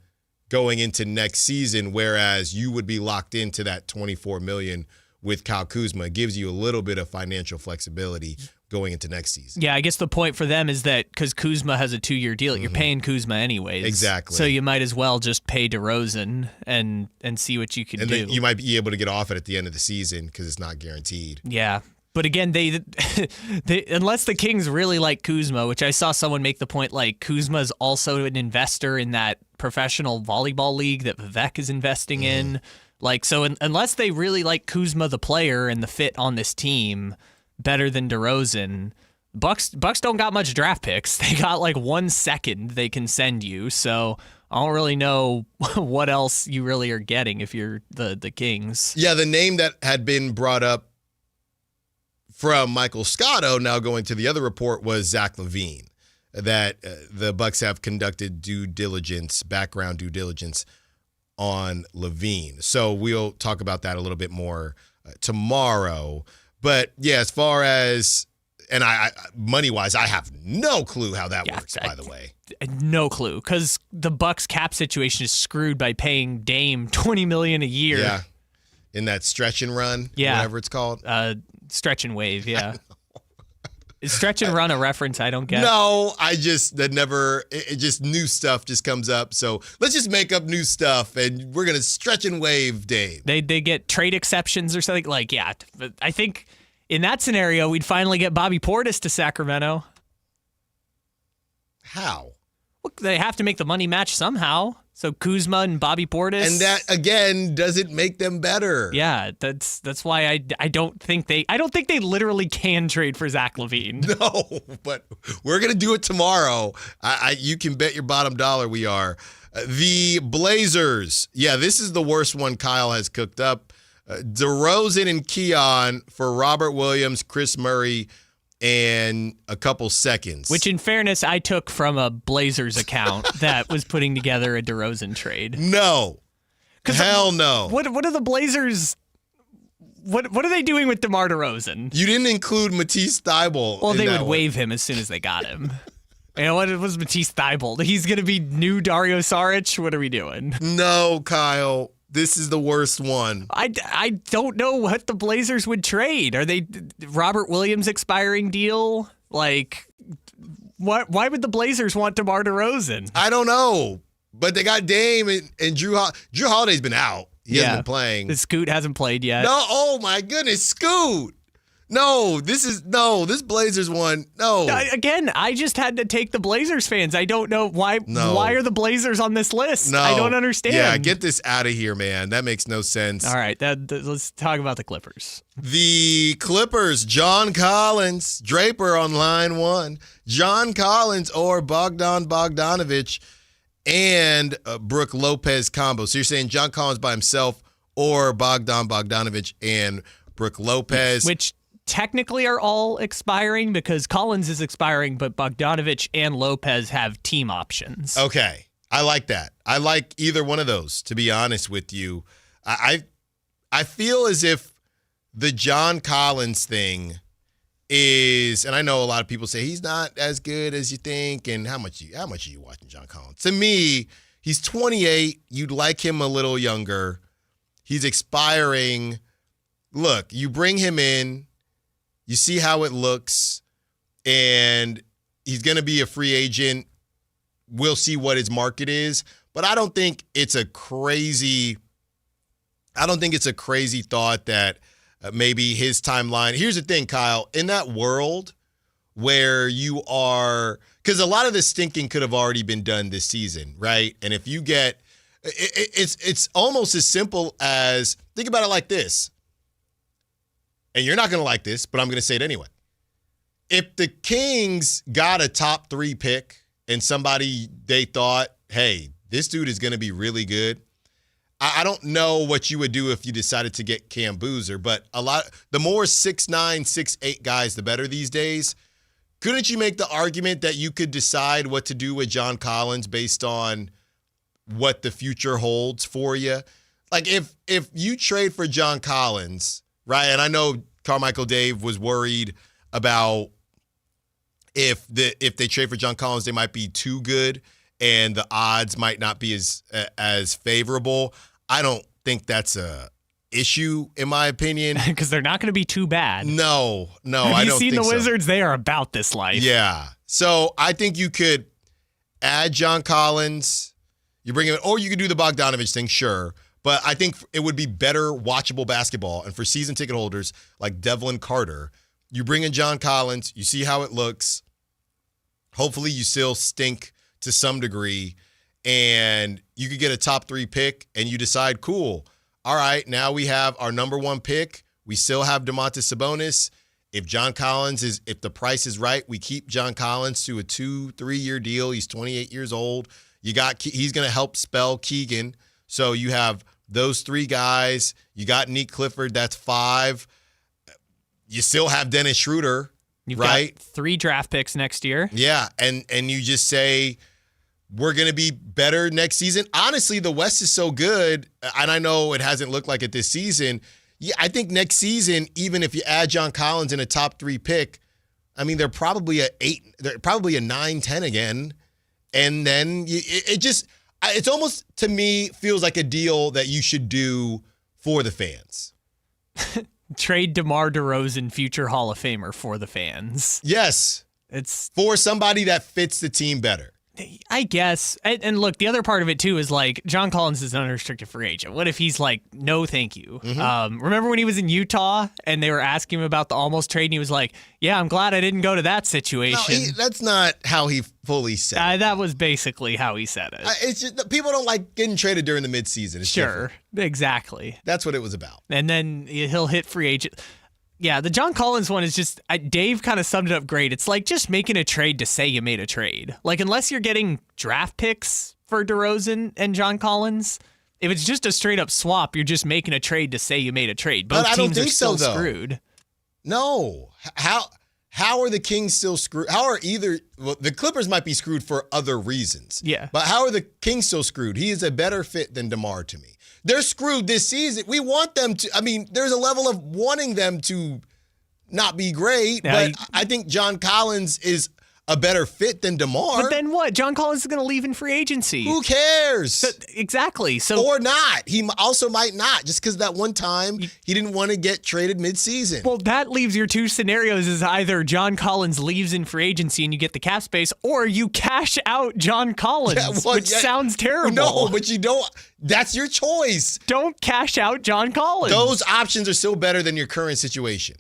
going into next season, whereas you would be locked into that $24 million with Kyle Kuzma. It gives you a little bit of financial flexibility going into next season. Yeah, I guess the point for them is that because Kuzma has a 2-year deal, you're paying Kuzma anyways. Exactly. So you might as well just pay DeRozan and see what you can do. And then you might be able to get off it at the end of the season because it's not guaranteed. Yeah. But again, they unless the Kings really like Kuzma, which I saw someone make the point, Kuzma's also an investor in that professional volleyball league that Vivek is investing in. So unless they really like Kuzma the player and the fit on this team better than DeRozan, Bucks don't got much draft picks. They got 1 second they can send you. So I don't really know what else you really are getting if you're the Kings. Yeah, the name that had been brought up from Michael Scotto, now going to the other report, was Zach LaVine, that the Bucks have conducted background due diligence on LaVine. So we'll talk about that a little bit more tomorrow. But yeah, as far as, and I money-wise, I have no clue how that works, by the way. No clue, because the Bucks cap situation is screwed by paying Dame $20 million a year. Yeah, in that stretch and run, whatever it's called. Stretch and wave, yeah. Is stretch and run a reference I don't get? No, it just new stuff just comes up. So let's just make up new stuff, and we're going to stretch and wave Dave. They get trade exceptions or something? Like, yeah. But I think in that scenario, we'd finally get Bobby Portis to Sacramento. How? Well, they have to make the money match somehow. So Kuzma and Bobby Portis. And that, again, doesn't make them better. Yeah, that's why I don't think they literally can trade for Zach LaVine. No, but we're going to do it tomorrow. You can bet your bottom dollar we are. The Blazers. Yeah, this is the worst one Kyle has cooked up. DeRozan and Keon for Robert Williams, Chris Murray, and a couple seconds. Which, in fairness, I took from a Blazers account that was putting together a DeRozan trade. No. Hell no. What are the Blazers... What are they doing with DeMar DeRozan? You didn't include Matisse Thybulle. Well, they would waive him as soon as they got him. You know, what was Matisse Thybulle? He's going to be new Dario Saric? What are we doing? No, Kyle. This is the worst one. I don't know what the Blazers would trade. Are they Robert Williams expiring deal? Like, what? Why would the Blazers want DeMar DeRozan? I don't know. But they got Dame and Drew Holiday's been out. He hasn't been playing. Scoot hasn't played yet. No, oh my goodness, Scoot. No, this Blazers one. No. Again, I just had to take the Blazers fans. I don't know why. No. Why are the Blazers on this list? No. I don't understand. Yeah, get this out of here, man. That makes no sense. All right, let's talk about the Clippers. The Clippers, John Collins, Draper on line one. John Collins or Bogdan Bogdanovic and Brook Lopez combo. So you're saying John Collins by himself or Bogdan Bogdanovic and Brook Lopez. Which technically are all expiring because Collins is expiring, but Bogdanovic and Lopez have team options. Okay. I like that. I like either one of those, to be honest with you. I feel as if the John Collins thing is, and I know a lot of people say he's not as good as you think, and how much are you watching John Collins? To me, he's 28. You'd like him a little younger. He's expiring. Look, you bring him in, you see how it looks, and he's going to be a free agent. We'll see what his market is, but I don't think it's a crazy thought that maybe his timeline. Here's the thing, Kyle, in that world where you are, because a lot of the stinking could have already been done this season, right? And if you get, it's almost as simple as, think about it like this. And you're not going to like this, but I'm going to say it anyway. If the Kings got a top 3 pick and somebody they thought, hey, this dude is going to be really good, I don't know what you would do if you decided to get Cam Boozer, but the more 6'9", 6'8" guys, the better these days. Couldn't you make the argument that you could decide what to do with John Collins based on what the future holds for you? Like if you trade for John Collins, right? And I know Carmichael Dave was worried about if they trade for John Collins, they might be too good and the odds might not be as favorable. I don't think that's a issue, in my opinion. Because they're not going to be too bad. No, I don't think so. Have you seen the Wizards? They are about this life. Yeah. So I think you could add John Collins. You bring him in, or you could do the Bogdanovic thing, sure. But I think it would be better watchable basketball. And for season ticket holders like Devlin Carter, you bring in John Collins, you see how it looks. Hopefully you still stink to some degree. And you could get a top 3 pick and you decide, cool, all right, now we have our number 1 pick. We still have Domantas Sabonis. If the price is right, we keep John Collins to a 2-3 year deal. He's 28 years old. He's going to help spell Keegan. So you have those 3 guys. You got Nick Clifford. That's 5. You still have Dennis Schroeder, You've right? got 3 draft picks next year. Yeah, and you just say we're going to be better next season. Honestly, the West is so good, and I know it hasn't looked like it this season. Yeah, I think next season, even if you add John Collins in a top 3 pick, I mean, they're probably a 8. They're probably a 9-10 again, and then it's almost, to me, feels like a deal that you should do for the fans. trade DeMar DeRozan, future Hall of Famer, for the fans. Yes. It's for somebody that fits the team better. I guess. And look, the other part of it, too, is like John Collins is an unrestricted free agent. What if he's like, no, thank you? Mm-hmm. Remember when he was in Utah and they were asking him about the almost trade and he was like, yeah, I'm glad I didn't go to that situation. No, that's not how he fully said it. That was basically how he said it. It's just people don't like getting traded during the midseason. It's sure, different. Exactly. That's what it was about. And then he'll hit free agent. Yeah, the John Collins one is just, Dave kind of summed it up great. It's like just making a trade to say you made a trade. Like, unless you're getting draft picks for DeRozan and John Collins, if it's just a straight up swap, you're just making a trade to say you made a trade. Both but I don't teams think are still so, screwed. No. How are the Kings still screwed? How are the Clippers might be screwed for other reasons. Yeah. But how are the Kings still screwed? He is a better fit than DeMar to me. They're screwed this season. We want them to, there's a level of wanting them to not be great, but I think John Collins is a better fit than DeMar. But then what? John Collins is going to leave in free agency. Who cares? Exactly. So or not. He also might not, just because that one time he didn't want to get traded midseason. Well, that leaves your two scenarios is either John Collins leaves in free agency and you get the cap space, or you cash out John Collins, which sounds terrible. No, but you don't. That's your choice. Don't cash out John Collins. Those options are still better than your current situation.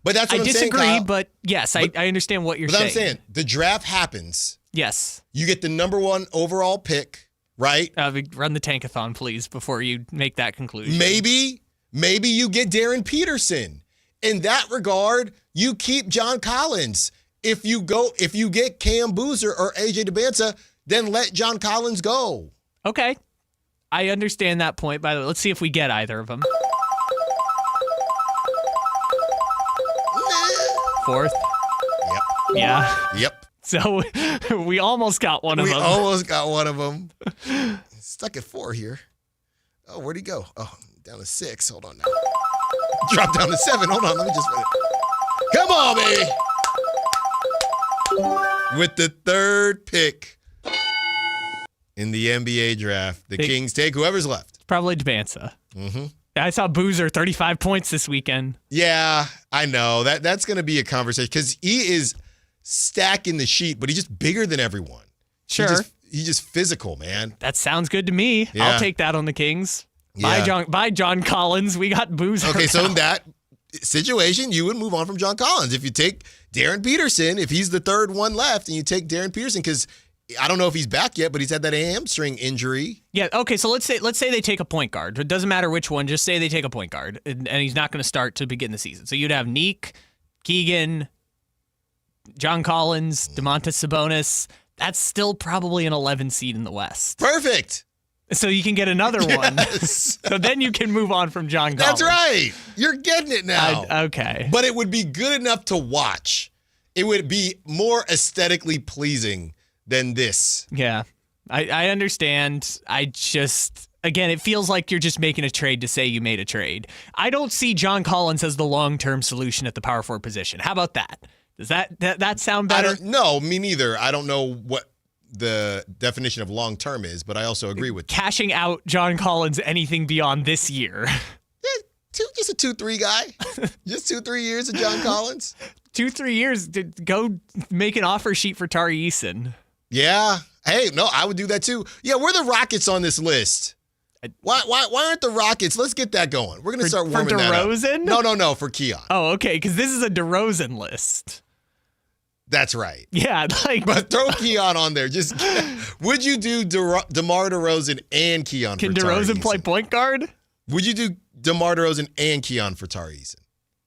But that's what I'm saying, disagree, Kyle. but yes, I understand what you're saying. But I'm saying the draft happens. Yes. You get the number 1 overall pick, right? Run the tankathon, please, before you make that conclusion. Maybe you get Darren Peterson. In that regard, you keep John Collins. If you get Cam Boozer or AJ DeBanza, then let John Collins go. Okay. I understand that point, by the way. Let's see if we get either of them. Fourth. Yep. Yeah. Yep. So we almost got one of them. We almost got one of them. Stuck at 4 here. Oh, where'd he go? Oh, down to 6. Hold on now. Drop down to 7. Hold on. Let me just wait. Come on, baby. With the 3rd pick in the NBA draft, the Kings take whoever's left. Probably DeBanza. Mm-hmm. I saw Boozer 35 points this weekend. Yeah, I know. That's going to be a conversation because he is stacking the sheet, but he's just bigger than everyone. Sure. He's just physical, man. That sounds good to me. Yeah. I'll take that on the Kings. Yeah. Bye, John Collins. We got Boozer. Okay, so now. in that situation, you would move on from John Collins. If you take Darren Peterson, if he's the 3rd one left, and you take Darren Peterson, because I don't know if he's back yet, but he's had that hamstring injury. Yeah, okay, so let's say they take a point guard. It doesn't matter which one. Just say they take a point guard, and he's not going to start to begin the season. So you'd have Neek, Keegan, John Collins, Domantas Sabonis. That's still probably an 11 seed in the West. Perfect. So you can get another one. Yes. So then you can move on from John Collins. That's right. You're getting it now. Okay. But it would be good enough to watch. It would be more aesthetically pleasing than this. Yeah, I understand. I just, again, it feels like you're just making a trade to say you made a trade. I don't see John Collins as the long-term solution at the power forward position. How about that? Does that sound better? No, me neither. I don't know what the definition of long-term is, but I also agree with cashing out John Collins anything beyond this year. Just a 2-3 guy. Just 2-3 years of John Collins. 2-3 years to go make an offer sheet for Tari Eason. Yeah. Hey, no, I would do that too. Yeah, we're the Rockets on this list. Why aren't the Rockets? Let's get that going. We're going to start warming that up. For DeRozan? No, for Keon. Oh, okay, because this is a DeRozan list. That's right. Yeah, but throw Keon on there. Just would you do DeMar DeRozan and Keon? Can for Tari DeRozan Eason? play point guard? Would you do DeMar DeRozan and Keon for Tari Eason?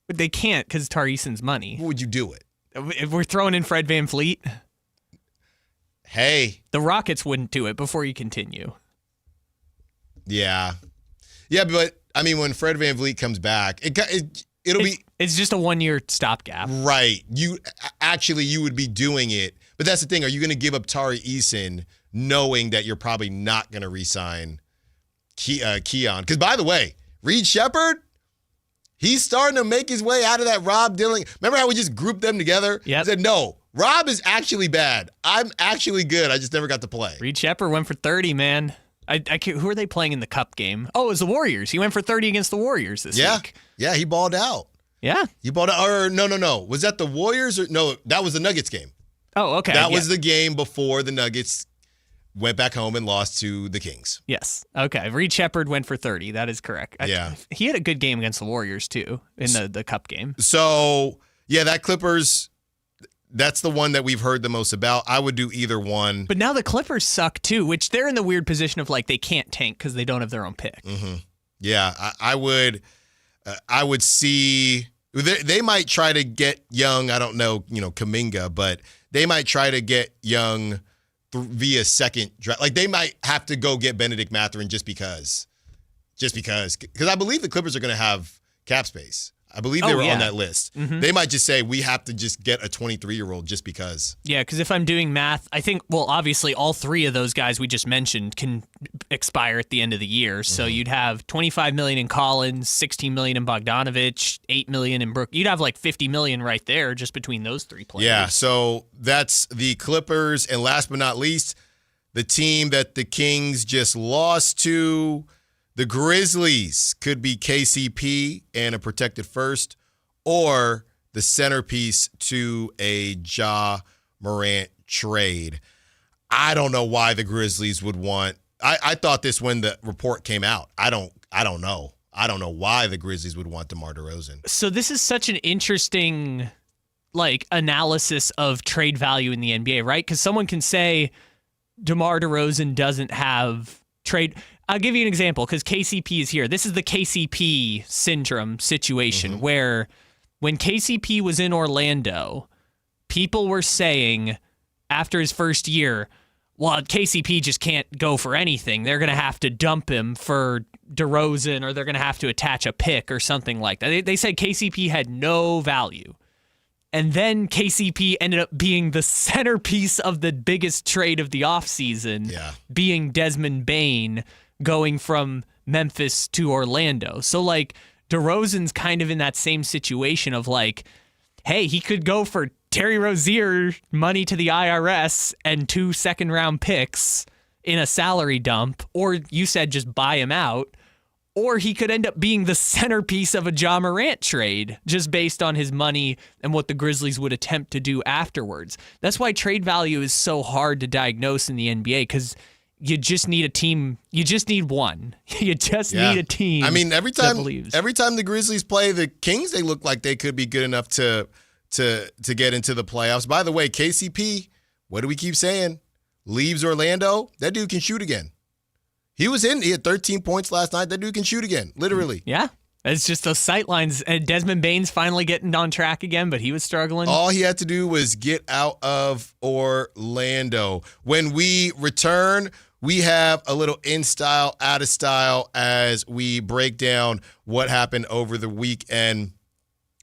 But they can't because Tari Eason's money. Would you do it? If we're throwing in Fred VanVleet. Hey. The Rockets wouldn't do it before you continue. Yeah. Yeah, but, I mean, when Fred VanVleet comes back, it'll be... It's just a 1-year stopgap. Right. You would be doing it. But that's the thing. Are you going to give up Tari Eason knowing that you're probably not going to re-sign Keon? Because, by the way, Reed Shepherd, he's starting to make his way out of that Rob Dilling. Remember how we just grouped them together? Yep. Said, no, Rob is actually bad. I'm actually good. I just never got to play. Reed Shepherd went for 30, man. Who are they playing in the Cup game? Oh, it was the Warriors. He went for 30 against the Warriors this week. Yeah, he balled out. Yeah. He balled out. Or no. Was that the Warriors? No, that was the Nuggets game. Oh, okay. That was the game before the Nuggets went back home and lost to the Kings. Yes. Okay. Reed Shepherd went for 30. That is correct. Yeah. He had a good game against the Warriors, too, in the Cup game. So, yeah, that Clippers, that's the one that we've heard the most about. I would do either one. But now the Clippers suck, too, which they're in the weird position of, like, they can't tank because they don't have their own pick. Mm-hmm. Yeah, I would see they might try to get Young. I don't know, Kuminga, but they might try to get Young via second draft. Like, they might have to go get Benedict Mathurin just because I believe the Clippers are going to have cap space. I believe they were on that list. Mm-hmm. They might just say, we have to just get a 23-year-old just because. Yeah, because if I'm doing math, I think, obviously all three of those guys we just mentioned can expire at the end of the year. Mm-hmm. So you'd have $25 million in Collins, $16 million in Bogdanovich, $8 million in Brook. You'd have like $50 million right there just between those three players. Yeah, so that's the Clippers. And last but not least, the team that the Kings just lost to, the Grizzlies, could be KCP and a protected first, or the centerpiece to a Ja Morant trade. I don't know why the Grizzlies would want. I thought this when the report came out. I don't know. I don't know why the Grizzlies would want DeMar DeRozan. So this is such an interesting analysis of trade value in the NBA, right? Because someone can say DeMar DeRozan doesn't have trade. I'll give you an example because KCP is here. This is the KCP syndrome situation where when KCP was in Orlando, people were saying after his first year, well, KCP just can't go for anything. They're going to have to dump him for DeRozan, or they're going to have to attach a pick or something like that. They said KCP had no value. And then KCP ended up being the centerpiece of the biggest trade of the offseason, being Desmond Bane going from Memphis to Orlando. So, DeRozan's kind of in that same situation of hey, he could go for Terry Rozier money to the IRS and 2 second-round picks in a salary dump, or you said just buy him out, or he could end up being the centerpiece of a Ja Morant trade just based on his money and what the Grizzlies would attempt to do afterwards. That's why trade value is so hard to diagnose in the NBA, because you just need a team. You just need one. You just need a team. I mean, every time the Grizzlies play the Kings, they look like they could be good enough to get into the playoffs. By the way, KCP, what do we keep saying? Leaves Orlando, that dude can shoot again. He had 13 points last night. That dude can shoot again, literally. Yeah. It's just those sight lines. Desmond Bane's finally getting on track again, but he was struggling. All he had to do was get out of Orlando. When we return, we have a little in style, out of style as we break down what happened over the weekend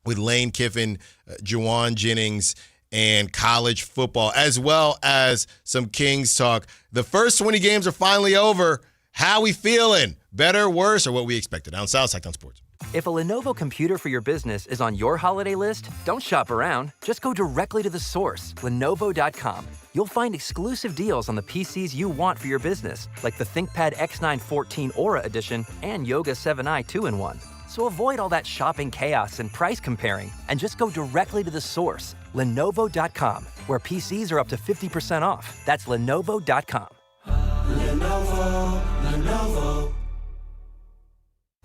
with Lane Kiffin, Juwan Jennings, and college football, as well as some Kings talk. The first 20 games are finally over. How we feeling? Better, worse, or what we expected? On Sactown Sports. If a Lenovo computer for your business is on your holiday list, don't shop around. Just go directly to the source, Lenovo.com. You'll find exclusive deals on the PCs you want for your business, like the ThinkPad X9 14 Aura Edition and Yoga 7i 2-in-1. So avoid all that shopping chaos and price comparing, and just go directly to the source, Lenovo.com, where PCs are up to 50% off. That's Lenovo.com. Lenovo.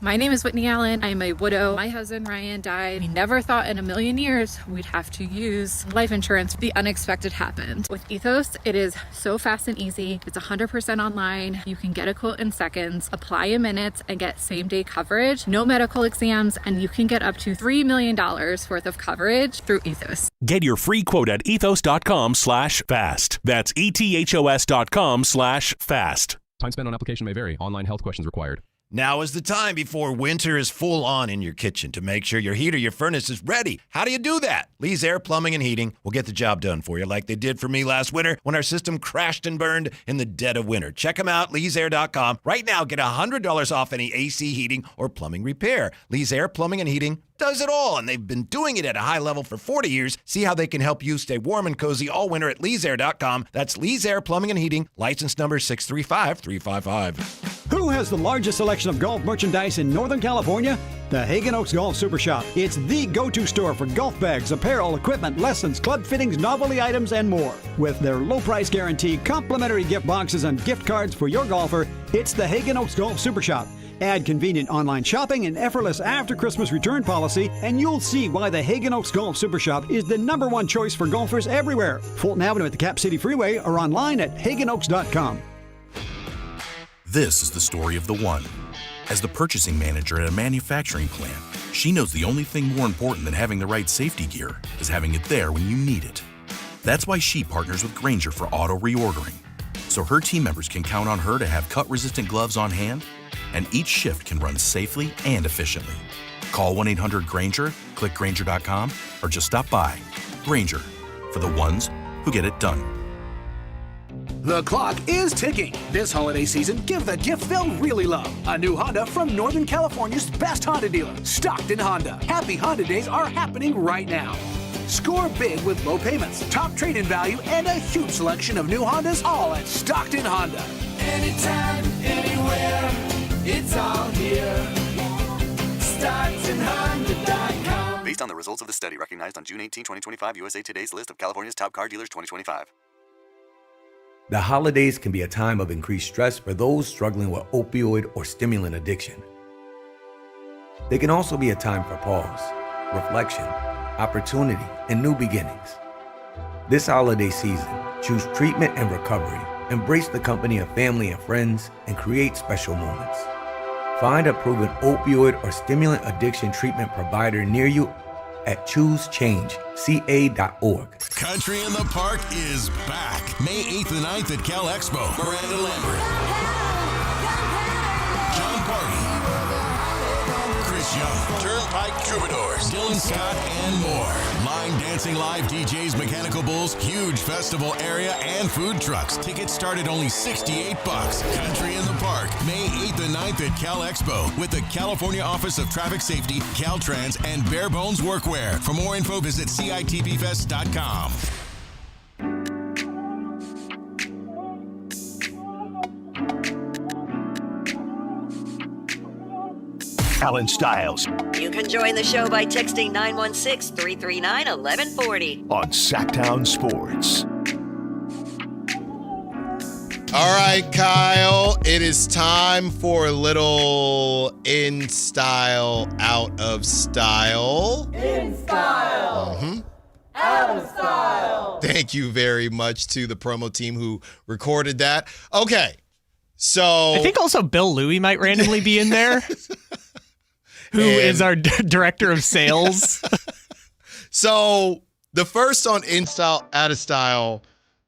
My name is Whitney Allen. I'm a widow. My husband, Ryan, died. We never thought in a million years we'd have to use life insurance. The unexpected happened. With Ethos, it is so fast and easy. It's 100% online. You can get a quote in seconds, apply in minutes, and get same-day coverage. No medical exams, and you can get up to $3 million worth of coverage through Ethos. Get your free quote at ethos.com/fast. That's ethos.com/fast. Time spent on application may vary. Online health questions required. Now is the time before winter is full on in your kitchen to make sure your heat or your furnace is ready. How do you do that? Lee's Air Plumbing and Heating will get the job done for you like they did for me last winter when our system crashed and burned in the dead of winter. Check them out, leesair.com. Right now, get $100 off any AC heating or plumbing repair. Lee's Air Plumbing and Heating does it all, and they've been doing it at a high level for 40 years. See how they can help you stay warm and cozy all winter at leesair.com. That's Lee's Air Plumbing and Heating, license number 635355. Who has the largest selection of golf merchandise in Northern California? The Hagen Oaks Golf Super Shop. It's the go-to store for golf bags, apparel, equipment, lessons, club fittings, novelty items, and more. With their low price guarantee, complimentary gift boxes, and gift cards for your golfer, it's the Hagen Oaks Golf Super Shop. Add convenient online shopping and effortless after-Christmas return policy, and you'll see why the Hagen Oaks Golf Super Shop is the #1 choice for golfers everywhere. Fulton Avenue at the Cap City Freeway or online at hagenoaks.com. This is the story of the one. As the purchasing manager at a manufacturing plant, she knows the only thing more important than having the right safety gear is having it there when you need it. That's why she partners with Grainger for auto reordering, so her team members can count on her to have cut-resistant gloves on hand, and each shift can run safely and efficiently. Call 1-800-GRAINGER, click Grainger.com, or just stop by. Grainger, for the ones who get it done. The clock is ticking. This holiday season, give the gift they'll really love. A new Honda from Northern California's best Honda dealer, Stockton Honda. Happy Honda days are happening right now. Score big with low payments, top trade-in value, and a huge selection of new Hondas, all at Stockton Honda. Anytime, anywhere, it's all here. StocktonHonda.com. Based on the results of the study recognized on June 18, 2025, USA Today's list of California's top car dealers 2025. The holidays can be a time of increased stress for those struggling with opioid or stimulant addiction. They can also be a time for pause, reflection, opportunity, and new beginnings. This holiday season, choose treatment and recovery. Embrace the company of family and friends and create special moments. Find a proven opioid or stimulant addiction treatment provider near you at choosechangeca.org. Country in the Park is back. May 8th and 9th at Cal Expo. Miranda Lambert, John Party, Chris Young, Turnpike Troubadours, Dylan Scott, and more. Line dancing live DJs, Mechanical Bulls, huge festival area, and food trucks. Tickets start at only $68. Country in the Park, May 8th and 9th at Cal Expo with the California Office of Traffic Safety, Caltrans, and Bare Bones Workwear. For more info, visit CITBFest.com. Allen Stiles You can join the show by texting 916-339-1140. on Sactown Sports. All right, Kyle, it is time for a little in style, out of style. In style. Out of style. Thank you very much to the promo team who recorded that. Okay, so I think also Bill Louie might randomly be in there, who is our director of sales. So the first on in style, out of style,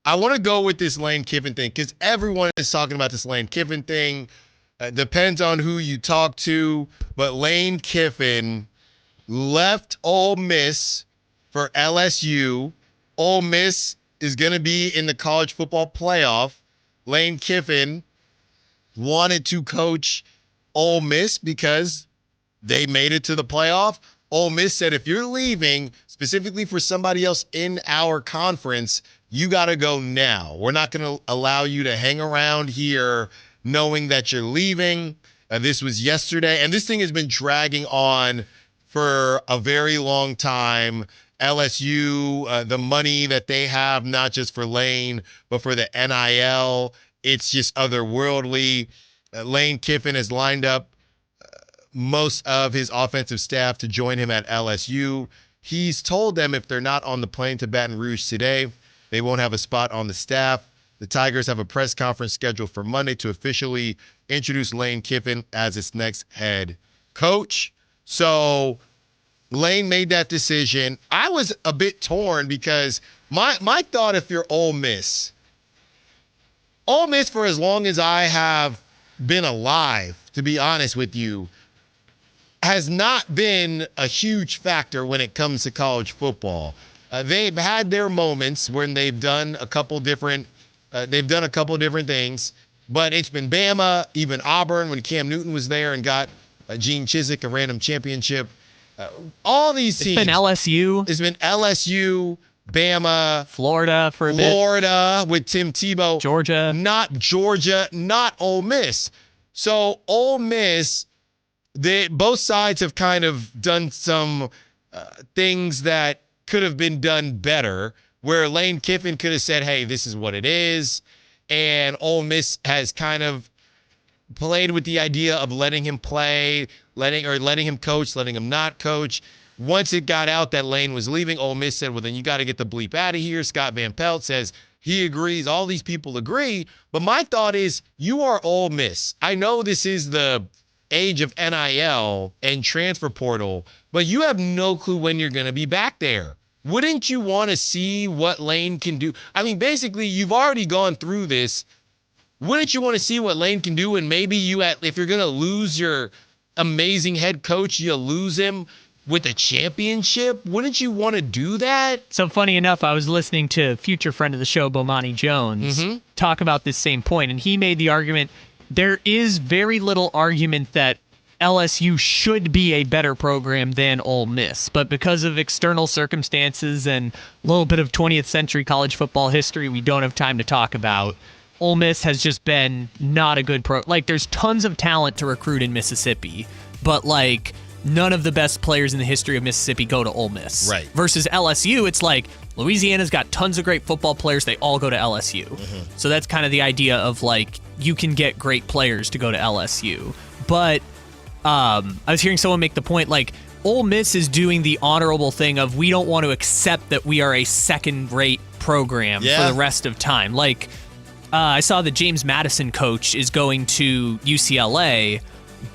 I want to go with this Lane Kiffin thing because everyone is talking about this Lane Kiffin thing. Depends on who you talk to, but Lane Kiffin left Ole Miss for LSU. Ole Miss is going to be in the college football playoff. Lane Kiffin wanted to coach Ole Miss because they made it to the playoff. Ole Miss said, if you're leaving specifically for somebody else in our conference, you got to go now. We're not going to allow you to hang around here knowing that you're leaving. This was yesterday, and this thing has been dragging on for a very long time. LSU, the money that they have, not just for Lane, but for the NIL, it's just otherworldly. Lane Kiffin has lined up most of his offensive staff to join him at LSU. He's told them if they're not on the plane to Baton Rouge today, they won't have a spot on the staff. The Tigers have a press conference scheduled for Monday to officially introduce Lane Kiffin as its next head coach. So Lane made that decision. I was a bit torn because my thought, if you're Ole Miss for as long as I have been alive, to be honest with you, has not been a huge factor when it comes to college football. They've had their moments when they've done a couple different things, but it's been Bama, even Auburn when Cam Newton was there and got Gene Chizik a random championship. All these teams. It's been LSU. It's been LSU, Bama, Florida for a bit. Florida with Tim Tebow. Georgia, not Ole Miss. So Ole Miss, both sides have kind of done some things that could have been done better, where Lane Kiffin could have said, hey, this is what it is. And Ole Miss has kind of played with the idea of letting him play, letting him coach, letting him not coach. Once it got out that Lane was leaving, Ole Miss said, well, then you got to get the bleep out of here. Scott Van Pelt says he agrees. All these people agree. But my thought is, you are Ole Miss. I know this is the age of NIL and transfer portal, but you have no clue when you're going to be back there. Wouldn't you want to see what Lane can do? I mean, basically, you've already gone through this. Wouldn't you want to see what Lane can do? And maybe if you're going to lose your amazing head coach, you lose him with a championship. Wouldn't you want to do that? So funny enough, I was listening to future friend of the show, Bomani Jones, talk about this same point, and he made the argument, there is very little argument that LSU should be a better program than Ole Miss, but because of external circumstances and a little bit of 20th century college football history we don't have time to talk about, Ole Miss has just been not a good Like, there's tons of talent to recruit in Mississippi, but like none of the best players in the history of Mississippi go to Ole Miss. Right. Versus LSU, it's like Louisiana's got tons of great football players. They all go to LSU. So that's kind of the idea of like you can get great players to go to LSU. But I was hearing someone make the point like Ole Miss is doing the honorable thing of we don't want to accept that we are a second-rate program for the rest of time. Like I saw the James Madison coach is going to UCLA,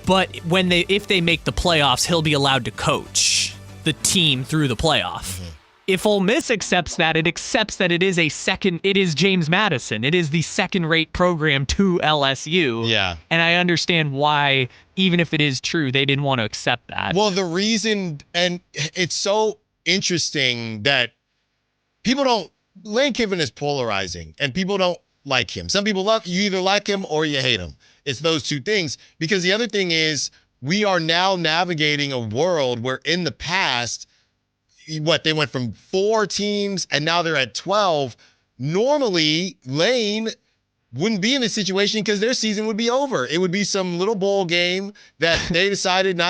but if they make the playoffs, he'll be allowed to coach the team through the playoff. If Ole Miss accepts that, it accepts that it is James Madison. It is the second-rate program to LSU. Yeah. And I understand why, even if it is true, they didn't want to accept that. Well, the reason, and it's so interesting that Lane Kiffin is polarizing, and people don't like him. Some people you either like him or you hate him. It's those two things. Because the other thing is, we are now navigating a world where in the past, they went from 4 teams and now they're at 12. Normally, Lane wouldn't be in this situation because their season would be over. It would be some little bowl game that they decided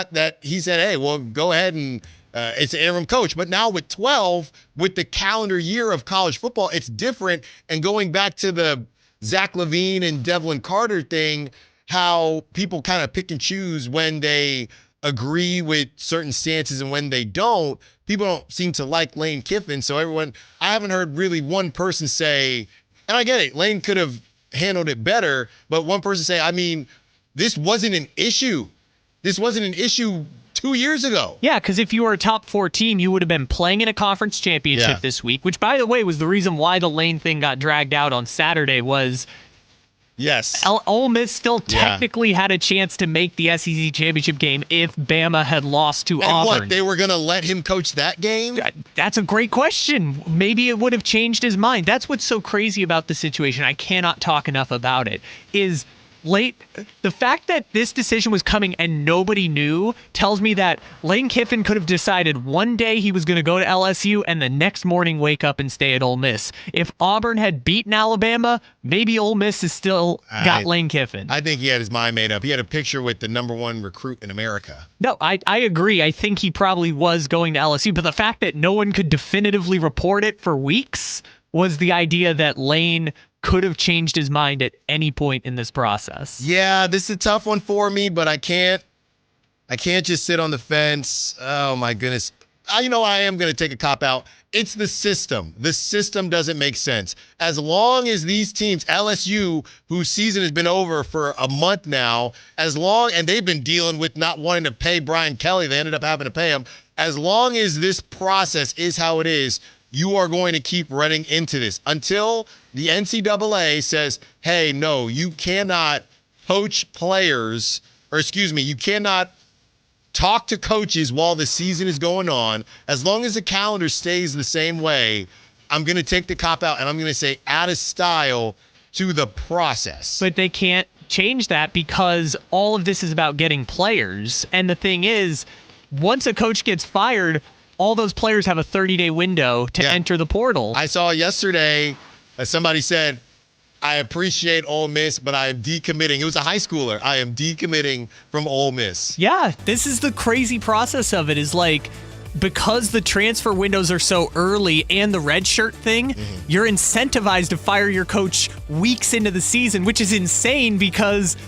he said, hey, well, go ahead and it's an interim coach. But now with 12, with the calendar year of college football, it's different. And going back to the Zach LaVine and Devlin Carter thing, how people kind of pick and choose when they agree with certain stances and when they don't. People don't seem to like Lane Kiffin. So I haven't heard really one person say, and I get it, Lane could have handled it better, but one person say, I mean, this wasn't an issue. This wasn't an issue 2 years ago. Yeah, because if you were a top 4 team, you would have been playing in a conference championship this week, which, by the way, was the reason why the Lane thing got dragged out on Saturday was Ole Miss still technically had a chance to make the SEC championship game if Bama had lost to Auburn. What, they were going to let him coach that game? That's a great question. Maybe it would have changed his mind. That's what's so crazy about the situation. I cannot talk enough about it. The fact that this decision was coming and nobody knew tells me that Lane Kiffin could have decided one day he was going to go to LSU and the next morning wake up and stay at Ole Miss. If Auburn had beaten Alabama, maybe Ole Miss is still got Lane Kiffin. I think he had his mind made up. He had a picture with the #1 recruit in America. No, I agree. I think he probably was going to LSU, but the fact that no one could definitively report it for weeks was the idea that Lane could have changed his mind at any point in this process. Yeah, this is a tough one for me, but I can't just sit on the fence. Oh my goodness. I am going to take a cop out. It's the system. The system doesn't make sense. As long as these teams, LSU, whose season has been over for a month now, and they've been dealing with not wanting to pay Brian Kelly, they ended up having to pay him. As long as this process is how it is, you are going to keep running into this until the NCAA says, hey, no, you cannot poach players you cannot talk to coaches while the season is going on. As long as the calendar stays the same way, I'm going to take the cop out and I'm going to say out of style to the process. But they can't change that because all of this is about getting players. And the thing is, once a coach gets fired, all those players have a 30-day window to enter the portal. I saw yesterday somebody said, I appreciate Ole Miss, but I am decommitting. It was a high schooler. I am decommitting from Ole Miss. Yeah, this is the crazy process of it is like, because the transfer windows are so early and the red shirt thing, you're incentivized to fire your coach weeks into the season, which is insane because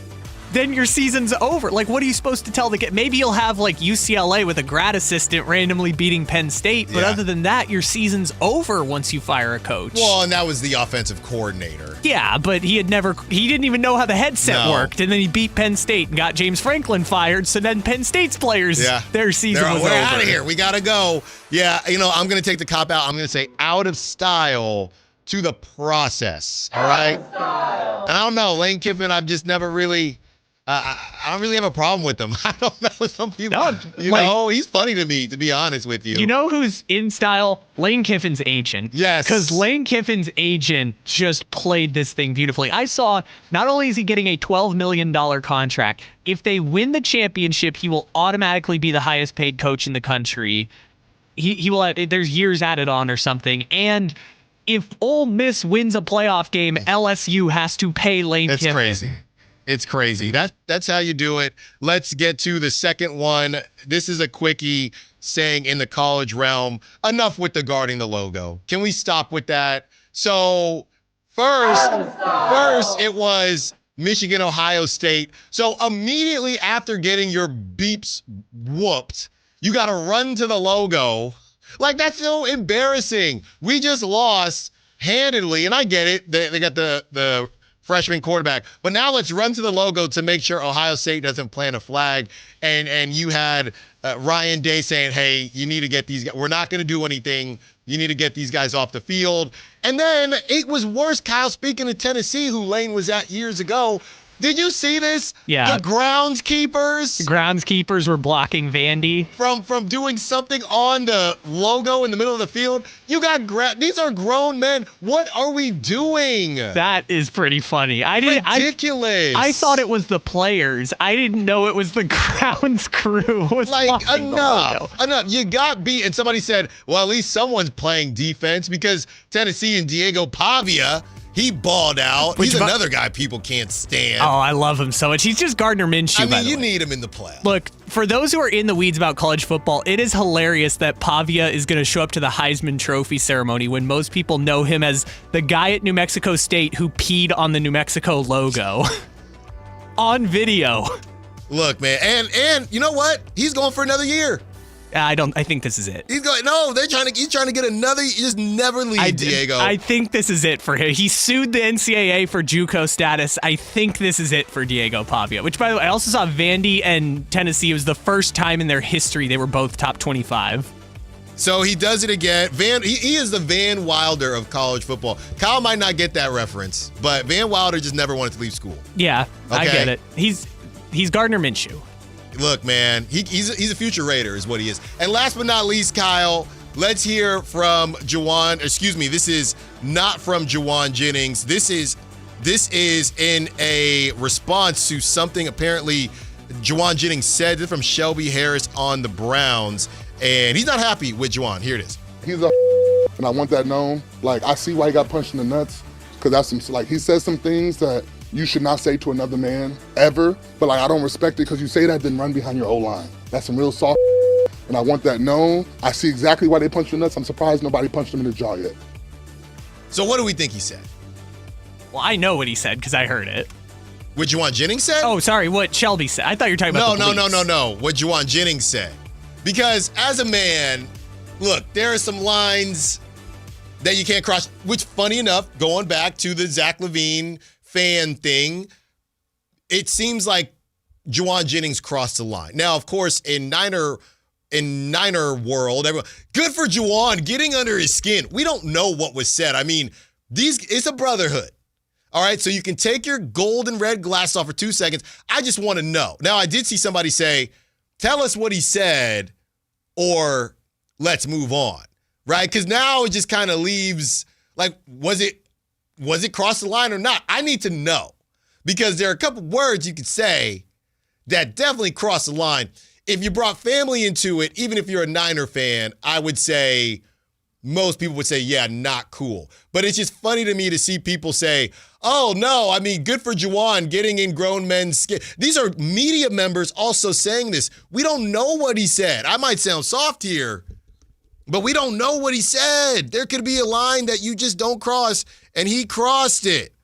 then your season's over. Like, what are you supposed to tell the kid? Maybe you'll have like UCLA with a grad assistant randomly beating Penn State, but other than that, your season's over once you fire a coach. Well, and that was the offensive coordinator. Yeah, but he didn't even know how the headset worked, and then he beat Penn State and got James Franklin fired, so then Penn State's players, their season was over. We're out of here. We got to go. Yeah, I'm going to take the cop out. I'm going to say out of style to the process. All right? And I don't know. Lane Kiffin, I've just never really... I don't really have a problem with him. I don't know. Some people, he's funny to me, to be honest with you. You know who's in style? Lane Kiffin's agent. Yes. Because Lane Kiffin's agent just played this thing beautifully. I saw, not only is he getting a $12 million contract, if they win the championship, he will automatically be the highest paid coach in the country. He will, there's years added on or something. And if Ole Miss wins a playoff game, LSU has to pay Lane Kiffin. That's crazy. It's crazy. That's how you do it. Let's get to the second one. This is a quickie saying in the college realm, enough with the guarding the logo. Can we stop with that? So first it was Michigan, Ohio State. So immediately after getting your beeps whooped, you got to run to the logo. Like, that's so embarrassing. We just lost handedly, and I get it. They got the freshman quarterback. But now let's run to the logo to make sure Ohio State doesn't plant a flag. And you had Ryan Day saying, hey, you need to get these guys. We're not going to do anything. You need to get these guys off the field. And then it was worse, Kyle, speaking of Tennessee, who Lane was at years ago. Did you see this? Yeah. The groundskeepers. The groundskeepers were blocking Vandy. From doing something on the logo in the middle of the field. You got these are grown men. What are we doing? That is pretty funny. Ridiculous. I thought it was the players. I didn't know it was the grounds crew. Like, enough. You got beat. And somebody said, well, at least someone's playing defense because Tennessee and Diego Pavia, he balled out. He's another guy people can't stand. Oh, I love him so much. He's just Gardner Minshew, by the way. You need him in the playoffs. Look, for those who are in the weeds about college football, it is hilarious that Pavia is going to show up to the Heisman Trophy ceremony when most people know him as the guy at New Mexico State who peed on the New Mexico logo. On video. Look, man, and you know what? He's going for another year. I think this is it. He's trying to get another. You just never leave, Diego. I think this is it for him. He sued the NCAA for JUCO status. I think this is it for Diego Pavia, which, by the way, I also saw Vandy and Tennessee. It was the first time in their history they were both top 25. So he does it again. He is the Van Wilder of college football. Kyle might not get that reference, but Van Wilder just never wanted to leave school. Yeah, okay. I get it. He's Gardner Minshew. Look, man, he's a future Raider is what he is. And last but not least, Kyle, let's hear from Juwan. Excuse me, this is not from Juwan Jennings. This is in a response to something apparently Juwan Jennings said from Shelby Harris on the Browns. And he's not happy with Juwan. Here it is. He's a and I want that known. Like, I see why he got punched in the nuts because that's some, like, he says some things that you should not say to another man ever, but like I don't respect it because you say that, then run behind your O-line. That's some real soft and I want that known. I see exactly why they punched the nuts. I'm surprised nobody punched him in the jaw yet. So what do we think he said? Well, I know what he said because I heard it. What Juwan Jennings said? Oh, sorry, what Shelby said. I thought you were talking about No. What Juwan Jennings said. Because as a man, look, there are some lines that you can't cross, which funny enough, going back to the Zach LaVine fan thing, it seems like Juwan Jennings crossed the line. Now, of course, in Niner world, everyone, good for Juwan getting under his skin. We don't know what was said. I mean, it's a brotherhood. All right, so you can take your gold and red glass off for 2 seconds. I just want to know. Now, I did see somebody say, tell us what he said or let's move on, right? Because now it just kind of leaves, like, was it cross the line or not? I need to know because there are a couple words you could say that definitely cross the line. If you brought family into it, even if you're a Niner fan, I would say most people would say, yeah, not cool. But it's just funny to me to see people say, oh, no, I mean, good for Juwan getting in grown men's skin. These are media members also saying this. We don't know what he said. I might sound soft here, but we don't know what he said. There could be a line that you just don't cross, and he crossed it.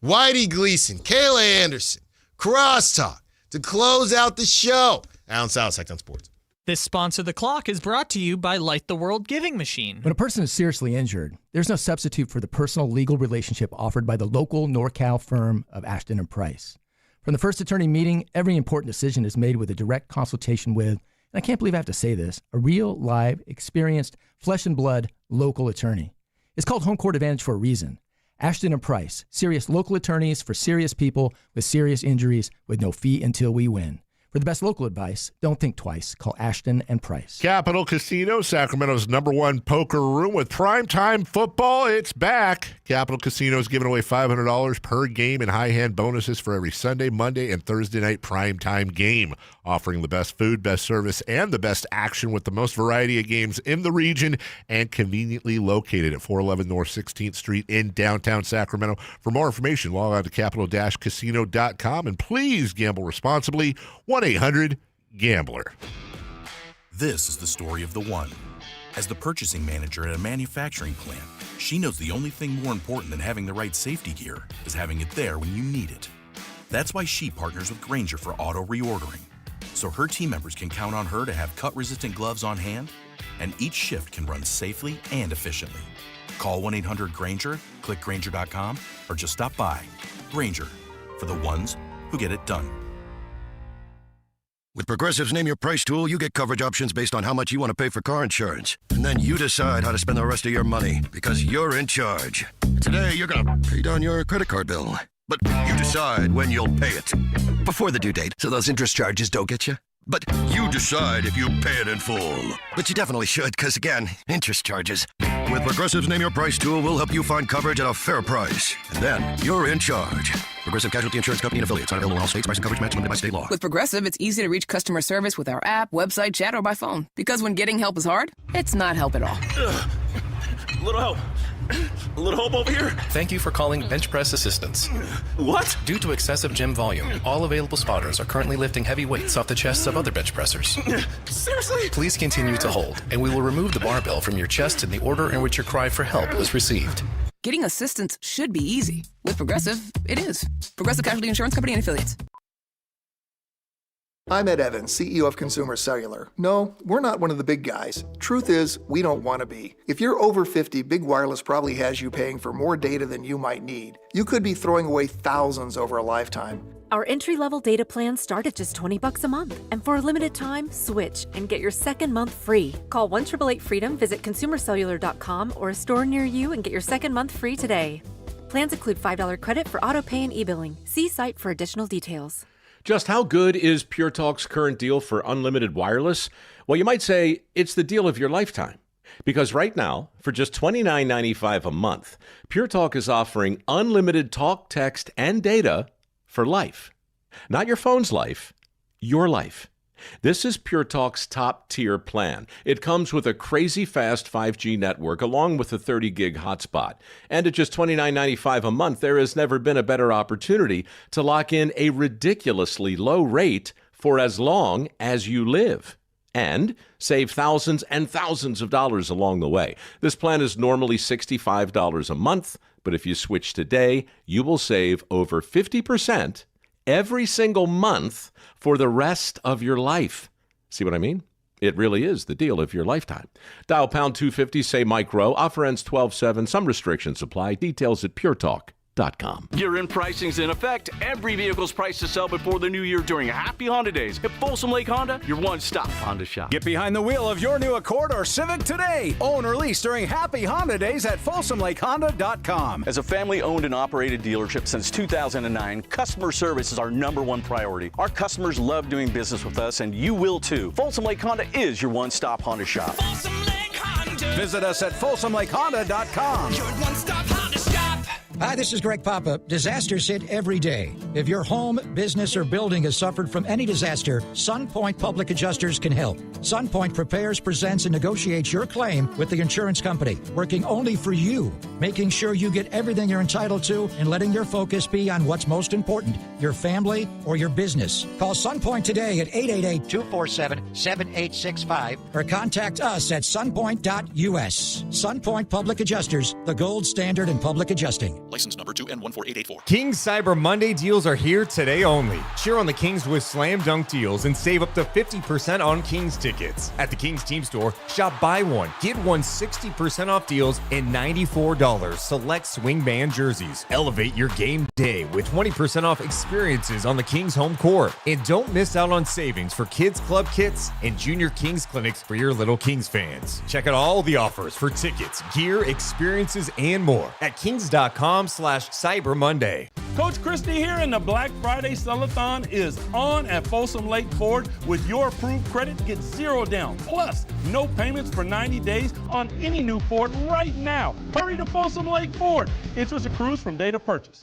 Whitey Gleason, Kayla Anderson, crosstalk to close out the show. Allen Stiles, Sactown Sports. This Sponsor the Clock is brought to you by Light the World Giving Machine. When a person is seriously injured, there's no substitute for the personal legal relationship offered by the local NorCal firm of Ashton and Price. From the first attorney meeting, every important decision is made with a direct consultation with, and I can't believe I have to say this, a real, live, experienced, flesh and blood local attorney. It's called Home Court Advantage for a reason. Ashton and Price, serious local attorneys for serious people with serious injuries with no fee until we win. For the best local advice, don't think twice. Call Ashton and Price. Capital Casino, Sacramento's #1 poker room with primetime football. It's back. Capital Casino is giving away $500 per game in high-hand bonuses for every Sunday, Monday, and Thursday night primetime game. Offering the best food, best service, and the best action with the most variety of games in the region and conveniently located at 411 North 16th Street in downtown Sacramento. For more information, log on to capital-casino.com and please gamble responsibly. 1-800-GAMBLER. This is the story of the one. As the purchasing manager at a manufacturing plant, she knows the only thing more important than having the right safety gear is having it there when you need it. That's why she partners with Grainger for auto reordering, so her team members can count on her to have cut-resistant gloves on hand, and each shift can run safely and efficiently. Call 1-800-GRAINGER, click Grainger.com, or just stop by. Grainger, for the ones who get it done. With Progressive's Name Your Price tool, you get coverage options based on how much you want to pay for car insurance. And then you decide how to spend the rest of your money, because you're in charge. Today, you're going to pay down your credit card bill. But you decide when you'll pay it. Before the due date, so those interest charges don't get you. But you decide if you pay it in full. But you definitely should, because again, interest charges. With Progressive's Name Your Price tool, we'll help you find coverage at a fair price. And then you're in charge. Progressive Casualty Insurance Company and affiliates. Not available in all states. Price and coverage match limited by state law. With Progressive, it's easy to reach customer service with our app, website, chat, or by phone. Because when getting help is hard, it's not help at all. Little help. A little help over here. Thank you for calling Bench Press Assistance. What? Due to excessive gym volume, all available spotters are currently lifting heavy weights off the chests of other bench pressers. Seriously? Please continue to hold, and we will remove the barbell from your chest in the order in which your cry for help was received. Getting assistance should be easy. With Progressive, it is. Progressive Casualty Insurance Company and affiliates. I'm Ed Evans, CEO of Consumer Cellular. No, we're not one of the big guys. Truth is, we don't want to be. If you're over 50, Big Wireless probably has you paying for more data than you might need. You could be throwing away thousands over a lifetime. Our entry-level data plans start at just $20 a month. And for a limited time, switch and get your second month free. Call 1-888-FREEDOM, visit consumercellular.com or a store near you and get your second month free today. Plans include $5 credit for auto pay and e-billing. See site for additional details. Just how good is Pure Talk's current deal for unlimited wireless? Well, you might say it's the deal of your lifetime. Because right now, for just $29.95 a month, Pure Talk is offering unlimited talk, text, and data for life. Not your phone's life, your life. This is Pure Talk's top-tier plan. It comes with a crazy fast 5G network along with a 30-gig hotspot. And at just $29.95 a month, there has never been a better opportunity to lock in a ridiculously low rate for as long as you live. And save thousands and thousands of dollars along the way. This plan is normally $65 a month, but if you switch today, you will save over 50% every single month for the rest of your life. See what I mean? It really is the deal of your lifetime. Dial pound 250, say Mike Rowe. Offer ends 12/7. Some restrictions apply. Details at puretalk.com. Year-end pricing's in effect. Every vehicle's priced to sell before the new year during Happy Honda Days. At Folsom Lake Honda, your one-stop Honda shop. Get behind the wheel of your new Accord or Civic today. Own or lease during Happy Honda Days at FolsomLakeHonda.com. As a family-owned and operated dealership since 2009, customer service is our #1 priority. Our customers love doing business with us, and you will too. Folsom Lake Honda is your one-stop Honda shop. Visit us at FolsomLakeHonda.com. Your one-stop Honda shop. Hi, this is Greg Papa. Disasters hit every day. If your home, business, or building has suffered from any disaster, SunPoint Public Adjusters can help. SunPoint prepares, presents, and negotiates your claim with the insurance company, working only for you, making sure you get everything you're entitled to and letting your focus be on what's most important, your family or your business. Call SunPoint today at 888-247-7865 or contact us at sunpoint.us. SunPoint Public Adjusters, the gold standard in public adjusting. License number 2N14884. Kings Cyber Monday deals are here today only. Cheer on the Kings with slam dunk deals and save up to 50% on Kings tickets. At the Kings Team Store, shop buy one, get one 60% off deals and $94 select swing band jerseys. Elevate your game day with 20% off experiences on the Kings home court. And don't miss out on savings for Kids Club kits and Junior Kings clinics for your little Kings fans. Check out all the offers for tickets, gear, experiences, and more at kings.com/Cyber Monday. Coach Christie here, and the Black Friday Sell-a-thon is on at Folsom Lake Ford. With your approved credit, get 0 down, plus no payments for 90 days on any new Ford right now. Hurry to Folsom Lake Ford. Interest accrues from date of purchase.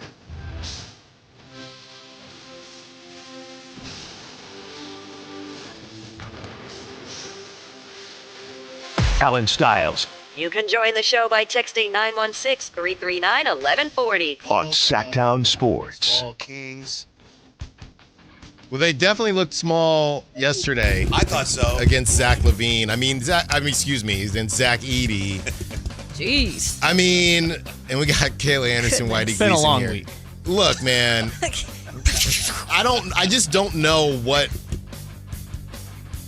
Allen Stiles You can join the show by texting 916-339-1140. on Sactown Sports. Kings. Well, they definitely looked small yesterday. I thought so. Against Zach LaVine. Against Zach Edey. Jeez. And we got Kayla Anderson, Whitey It's been a Gleason long here. week. Look, man. I just don't know what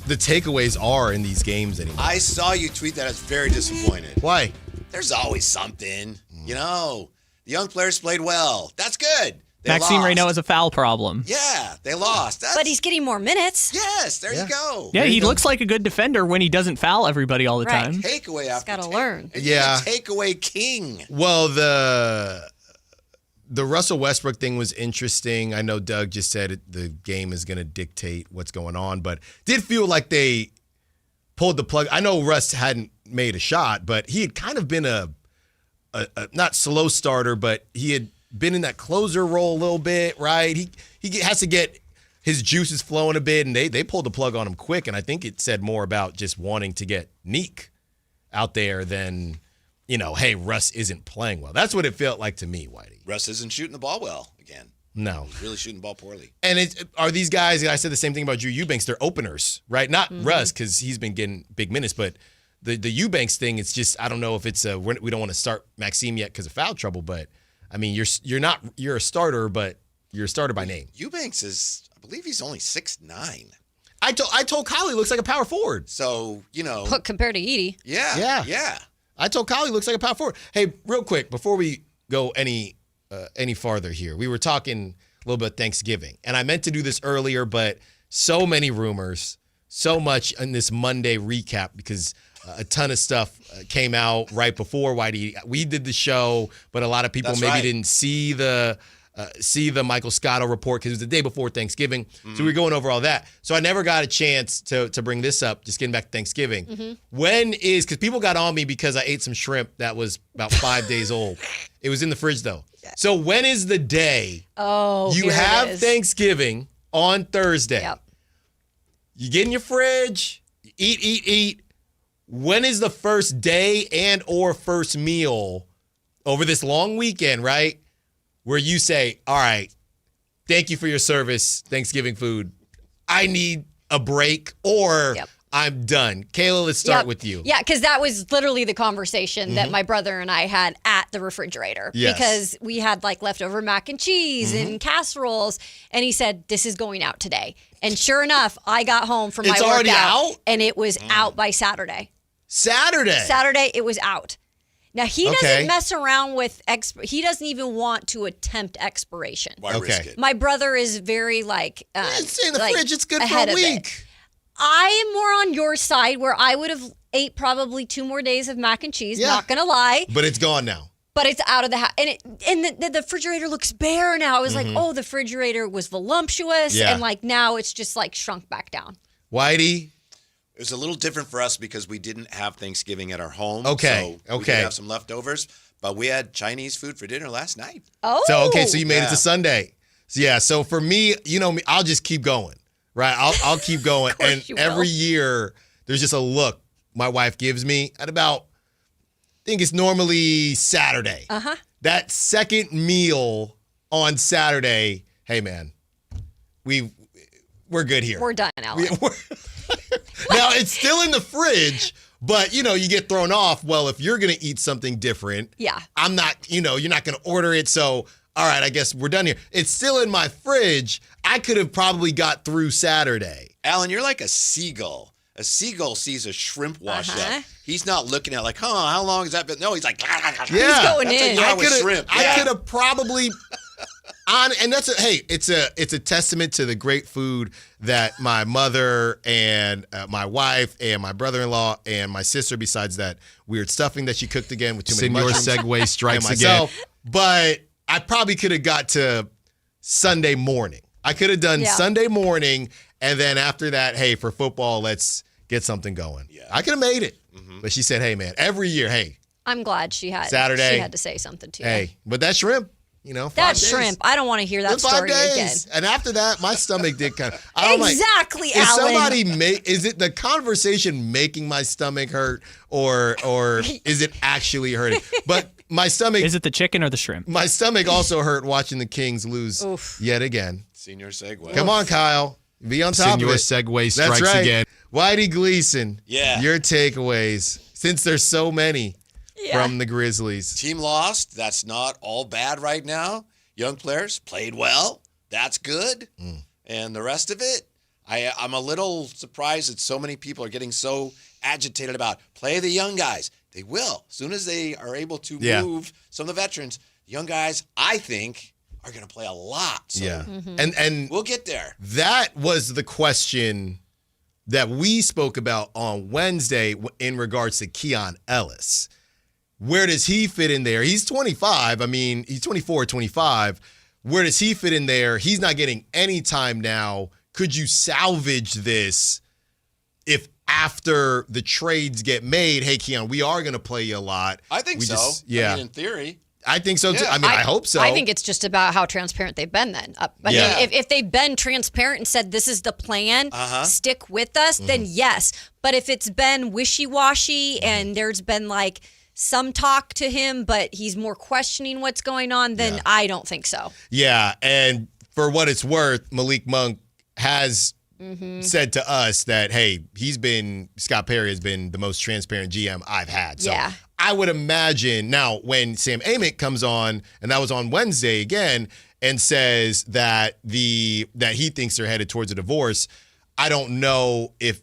the takeaways are in these games anymore. I saw you tweet that. I was very disappointed. Why? There's always something. You know, the young players played well. That's good. They Maxime lost. Reynaud has a foul problem. Yeah, they lost. But he's getting more minutes. Yes, there you go. Yeah, he looks like a good defender when he doesn't foul everybody all the Right. time. Takeaway after He's got to learn. Yeah. Takeaway king. Well, the Russell Westbrook thing was interesting. I know Doug just said the game is going to dictate what's going on, but did feel like they pulled the plug. I know Russ hadn't made a shot, but he had kind of been a not slow starter, but he had been in that closer role a little bit, right? He has to get his juices flowing a bit, and they pulled the plug on him quick, and I think it said more about just wanting to get Neek out there than, hey, Russ isn't playing well. That's what it felt like to me, Whitey. Russ isn't shooting the ball well again. No. He's really shooting the ball poorly. And are these guys, I said the same thing about Drew Eubanks, they're openers, right? Not Russ, because he's been getting big minutes, but the Eubanks thing, it's just, I don't know if it's we don't want to start Maxime yet because of foul trouble, but you're a starter, but you're a starter by name. Eubanks is, I believe he's only 6'9". I told Kyle he looks like a power forward. So, But compared to Edey. Yeah. I told Kyle he looks like a power forward. Hey, real quick, before we go any farther here, we were talking a little bit Thanksgiving, and I meant to do this earlier, but so many rumors, so much in this Monday recap because a ton of stuff came out right before Whitey. We did the show, but a lot of people didn't see the Michael Scotto report because it was the day before Thanksgiving. So we were going over all that. So I never got a chance to bring this up, just getting back to Thanksgiving. Because people got on me because I ate some shrimp that was about 5 days old. It was in the fridge, though. So when is the day you have Thanksgiving on Thursday? Yep. You get in your fridge, you eat. When is the first day and or first meal over this long weekend, right? Where you say, all right, thank you for your service, Thanksgiving food. I need a break or I'm done. Kayla, let's start with you. Yeah, because that was literally the conversation that my brother and I had at the refrigerator. Yes. Because we had leftover mac and cheese and casseroles. And he said, this is going out today. And sure enough, I got home from my It's workout. already out? And it was out by Saturday. Saturday, it was out. Now, he doesn't mess around with he doesn't even want to attempt expiration. Why risk it? My brother is very like it's in the fridge. It's good for ahead a of week. it. I am more on your side where I would have ate probably 2 more days of mac and cheese, not going to lie. But it's gone now. But it's out of the house. And the refrigerator looks bare now. I was like, oh, the refrigerator was voluptuous. Yeah. And like now it's just like shrunk back down. Whitey? It was a little different for us because we didn't have Thanksgiving at our home. Okay, So we did have some leftovers, but we had Chinese food for dinner last night. Oh. So you made it to Sunday. So, yeah, so for me, you know me, I'll just keep going, right? I'll keep going. And every year, there's just a look my wife gives me at about, I think it's normally Saturday. Uh-huh. That second meal on Saturday, hey, man, we're good here. We're done, Alan. Now, it's still in the fridge, but, you get thrown off. Well, if you're going to eat something different, I'm not, you're not going to order it. So, all right, I guess we're done here. It's still in my fridge. I could have probably got through Saturday. Alan, you're like a seagull. A seagull sees a shrimp wash up. He's not looking at like, how long has that been? No, he's like, Yeah. He's going in. I could have probably... and that's it's a testament to the great food that my mother and my wife and my brother-in-law and my sister, besides that weird stuffing that she cooked again with too many Senor mushrooms. Segue strikes and again. myself. But I probably could have got to Sunday morning. I could have done Sunday morning, and then after that, hey, for football, let's get something going. Yeah. I could have made it. But she said, hey, man, every year, hey. I'm glad she had Saturday. She had to say something to you. Hey, but that shrimp. 5 that days. shrimp. I don't want to hear that 5 story days. again. And after that, my stomach did kind of. Exactly, Is Alan. somebody is it the conversation making my stomach hurt, or is it actually hurting? But my stomach. Is it the chicken or the shrimp? My stomach also hurt watching the Kings lose yet again. Senior segue. Come on, Kyle. Be on top Senor of it. Segue That's strikes right. again. Whitey Gleason. Yeah. Your takeaways, since there's so many from the Grizzlies. Team lost. That's not all bad right now. Young players played well. That's good. And the rest of it, I'm a little surprised that so many people are getting so agitated about play the young guys. They will. As soon as they are able to move some of the veterans, young guys, I think, are going to play a lot. So And we'll get there. That was the question that we spoke about on Wednesday in regards to Keon Ellis. Where does he fit in there? He's 25. I mean, he's 24, 25. Where does he fit in there? He's not getting any time now. Could you salvage this if after the trades get made, hey, Keon, we are going to play you a lot? I think so. Yeah. I mean, in theory. I think so, too. I mean, I hope so. I think it's just about how transparent they've been then. I mean, if they've been transparent and said, this is the plan, stick with us, then yes. But if it's been wishy-washy and there's been like some talk to him, but he's more questioning what's going on, then I don't think so. Yeah, and for what it's worth, Malik Monk has said to us that, hey, Scott Perry has been the most transparent GM I've had. So I would imagine now when Sam Amick comes on, and that was on Wednesday again, and says that he thinks they're headed towards a divorce, I don't know if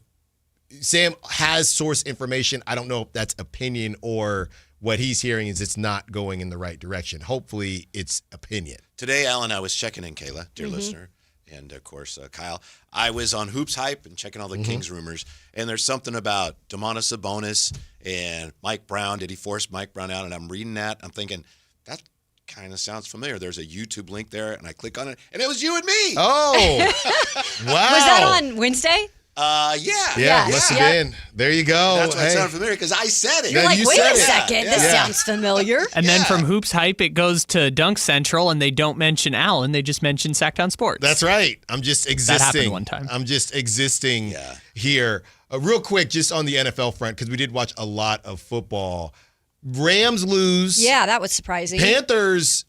Sam has source information. I don't know if that's opinion or what he's hearing is it's not going in the right direction. Hopefully it's opinion. Today, Alan, I was checking in, Kayla, dear listener, and of course, Kyle. I was on Hoops Hype and checking all the Kings rumors, and there's something about Domantas Sabonis and Mike Brown. Did he force Mike Brown out? And I'm reading that. I'm thinking, that kind of sounds familiar. There's a YouTube link there, and I click on it, and it was you and me. Oh, wow. Was that on Wednesday? Yeah, must have been. There you go. That's why it sounded familiar, because I said it. You're like, you wait said a it. second, this sounds familiar. And then from Hoops Hype, it goes to Dunk Central, and they don't mention Allen. They just mention Sactown Sports. That's right. I'm just existing. That happened one time. I'm just existing here. Real quick, just on the NFL front, because we did watch a lot of football. Rams lose. Yeah, that was surprising. Panthers,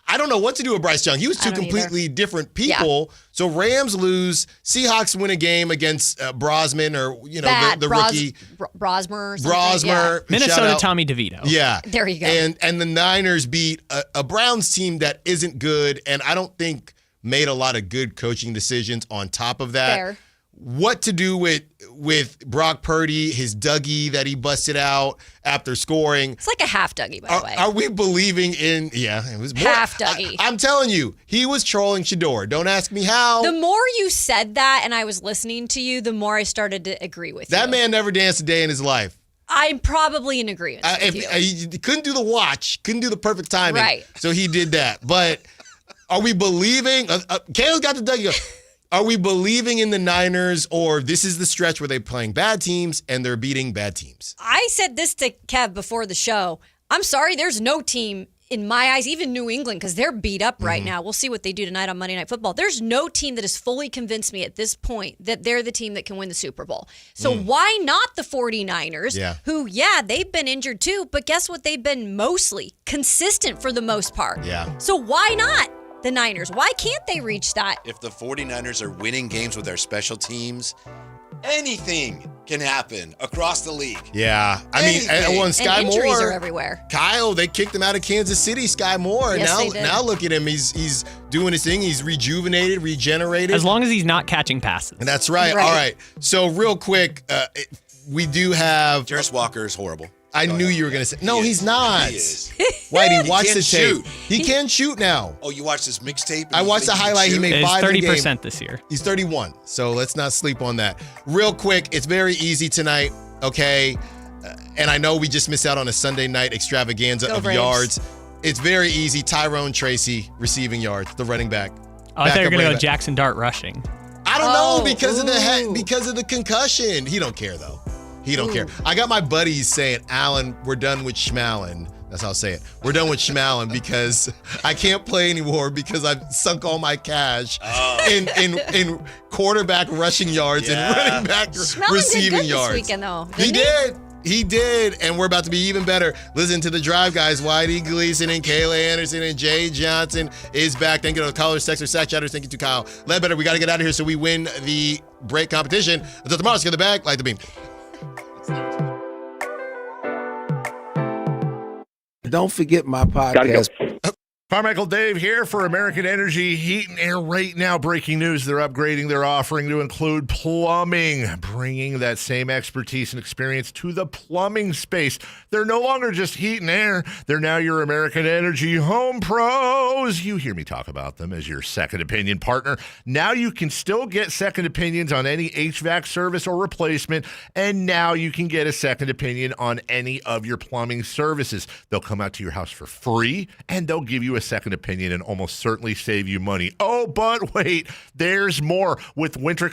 I don't know what to do with Bryce Young. He was two completely different people. So Rams lose. Seahawks win a game against Brosman, or the rookie Brosmer. Brosmer. Minnesota Tommy DeVito. Yeah. There you go. And the Niners beat a Browns team that isn't good, and I don't think made a lot of good coaching decisions on top of that. Fair. what to do with Brock Purdy, his Dougie that he busted out after scoring. It's like a half Dougie, by the way. Are we believing in? Yeah, it was more, half Dougie. I'm telling you, he was trolling Shador. Don't ask me how. The more you said that, and I was listening to you, the more I started to agree with you. That man never danced a day in his life. I'm probably in agreement with you. He couldn't do the watch, couldn't do the perfect timing, right? So he did that. But are we believing? Kale's got the Dougie. Are we believing in the Niners, or this is the stretch where they're playing bad teams and they're beating bad teams? I said this to Kev before the show. I'm sorry, there's no team in my eyes, even New England, because they're beat up right now. We'll see what they do tonight on Monday Night Football. There's no team that has fully convinced me at this point that they're the team that can win the Super Bowl. So why not the 49ers, who, they've been injured too, but guess what? They've been mostly consistent for the most part. Yeah. So why not the Niners? Why can't they reach that? If the 49ers are winning games with their special teams, anything can happen across the league. Yeah. I mean, Sky and injuries Moore are everywhere. Kyle, they kicked him out of Kansas City, Sky Moore. Yes, and they did. now look at him. He's doing his thing. He's rejuvenated, regenerated. As long as he's not catching passes. And that's right. All right. So real quick, we do have Jarvis Walker is horrible. I knew you were going to say. No, he's not. He is. Whitey, watch the tape. Shoot. He can shoot now. Oh, you watched this mixtape? I watched the highlight. He made 5 in the game. 30% this year. He's 31, so let's not sleep on that. Real quick, it's very easy tonight, okay? And I know we just missed out on a Sunday night extravaganza of Braves. Yards. It's very easy. Tyrone Tracy receiving yards, the running back. I thought you were going to go back. Jackson Dart rushing. I don't know because of the concussion. He don't care though. He don't care. I got my buddies saying, Allen, we're done with Schmallen. That's how I'll say it. We're done with Schmallen because I can't play anymore because I've sunk all my cash in quarterback rushing yards and running back receiving yards. This weekend, though, He did, and we're about to be even better. Listen to the drive, guys. Whitey Gleason and Kayla Anderson and Jay Johnson is back. Thank you to callers, texters, Sack Chatters. Thank you to Kyle Ledbetter. We got to get out of here so we win the break competition. Until tomorrow, let's get the bag. Light the beam. Don't forget my podcast. Carmichael Dave here for American Energy Heat and Air right now. Breaking news, they're upgrading their offering to include plumbing, bringing that same expertise and experience to the plumbing space. They're no longer just heat and air. They're now your American Energy home pros. You hear me talk about them as your second opinion partner. Now you can still get second opinions on any HVAC service or replacement, and now you can get a second opinion on any of your plumbing services. They'll come out to your house for free, and they'll give you a second opinion and almost certainly save you money. Oh, but wait, there's more. With winter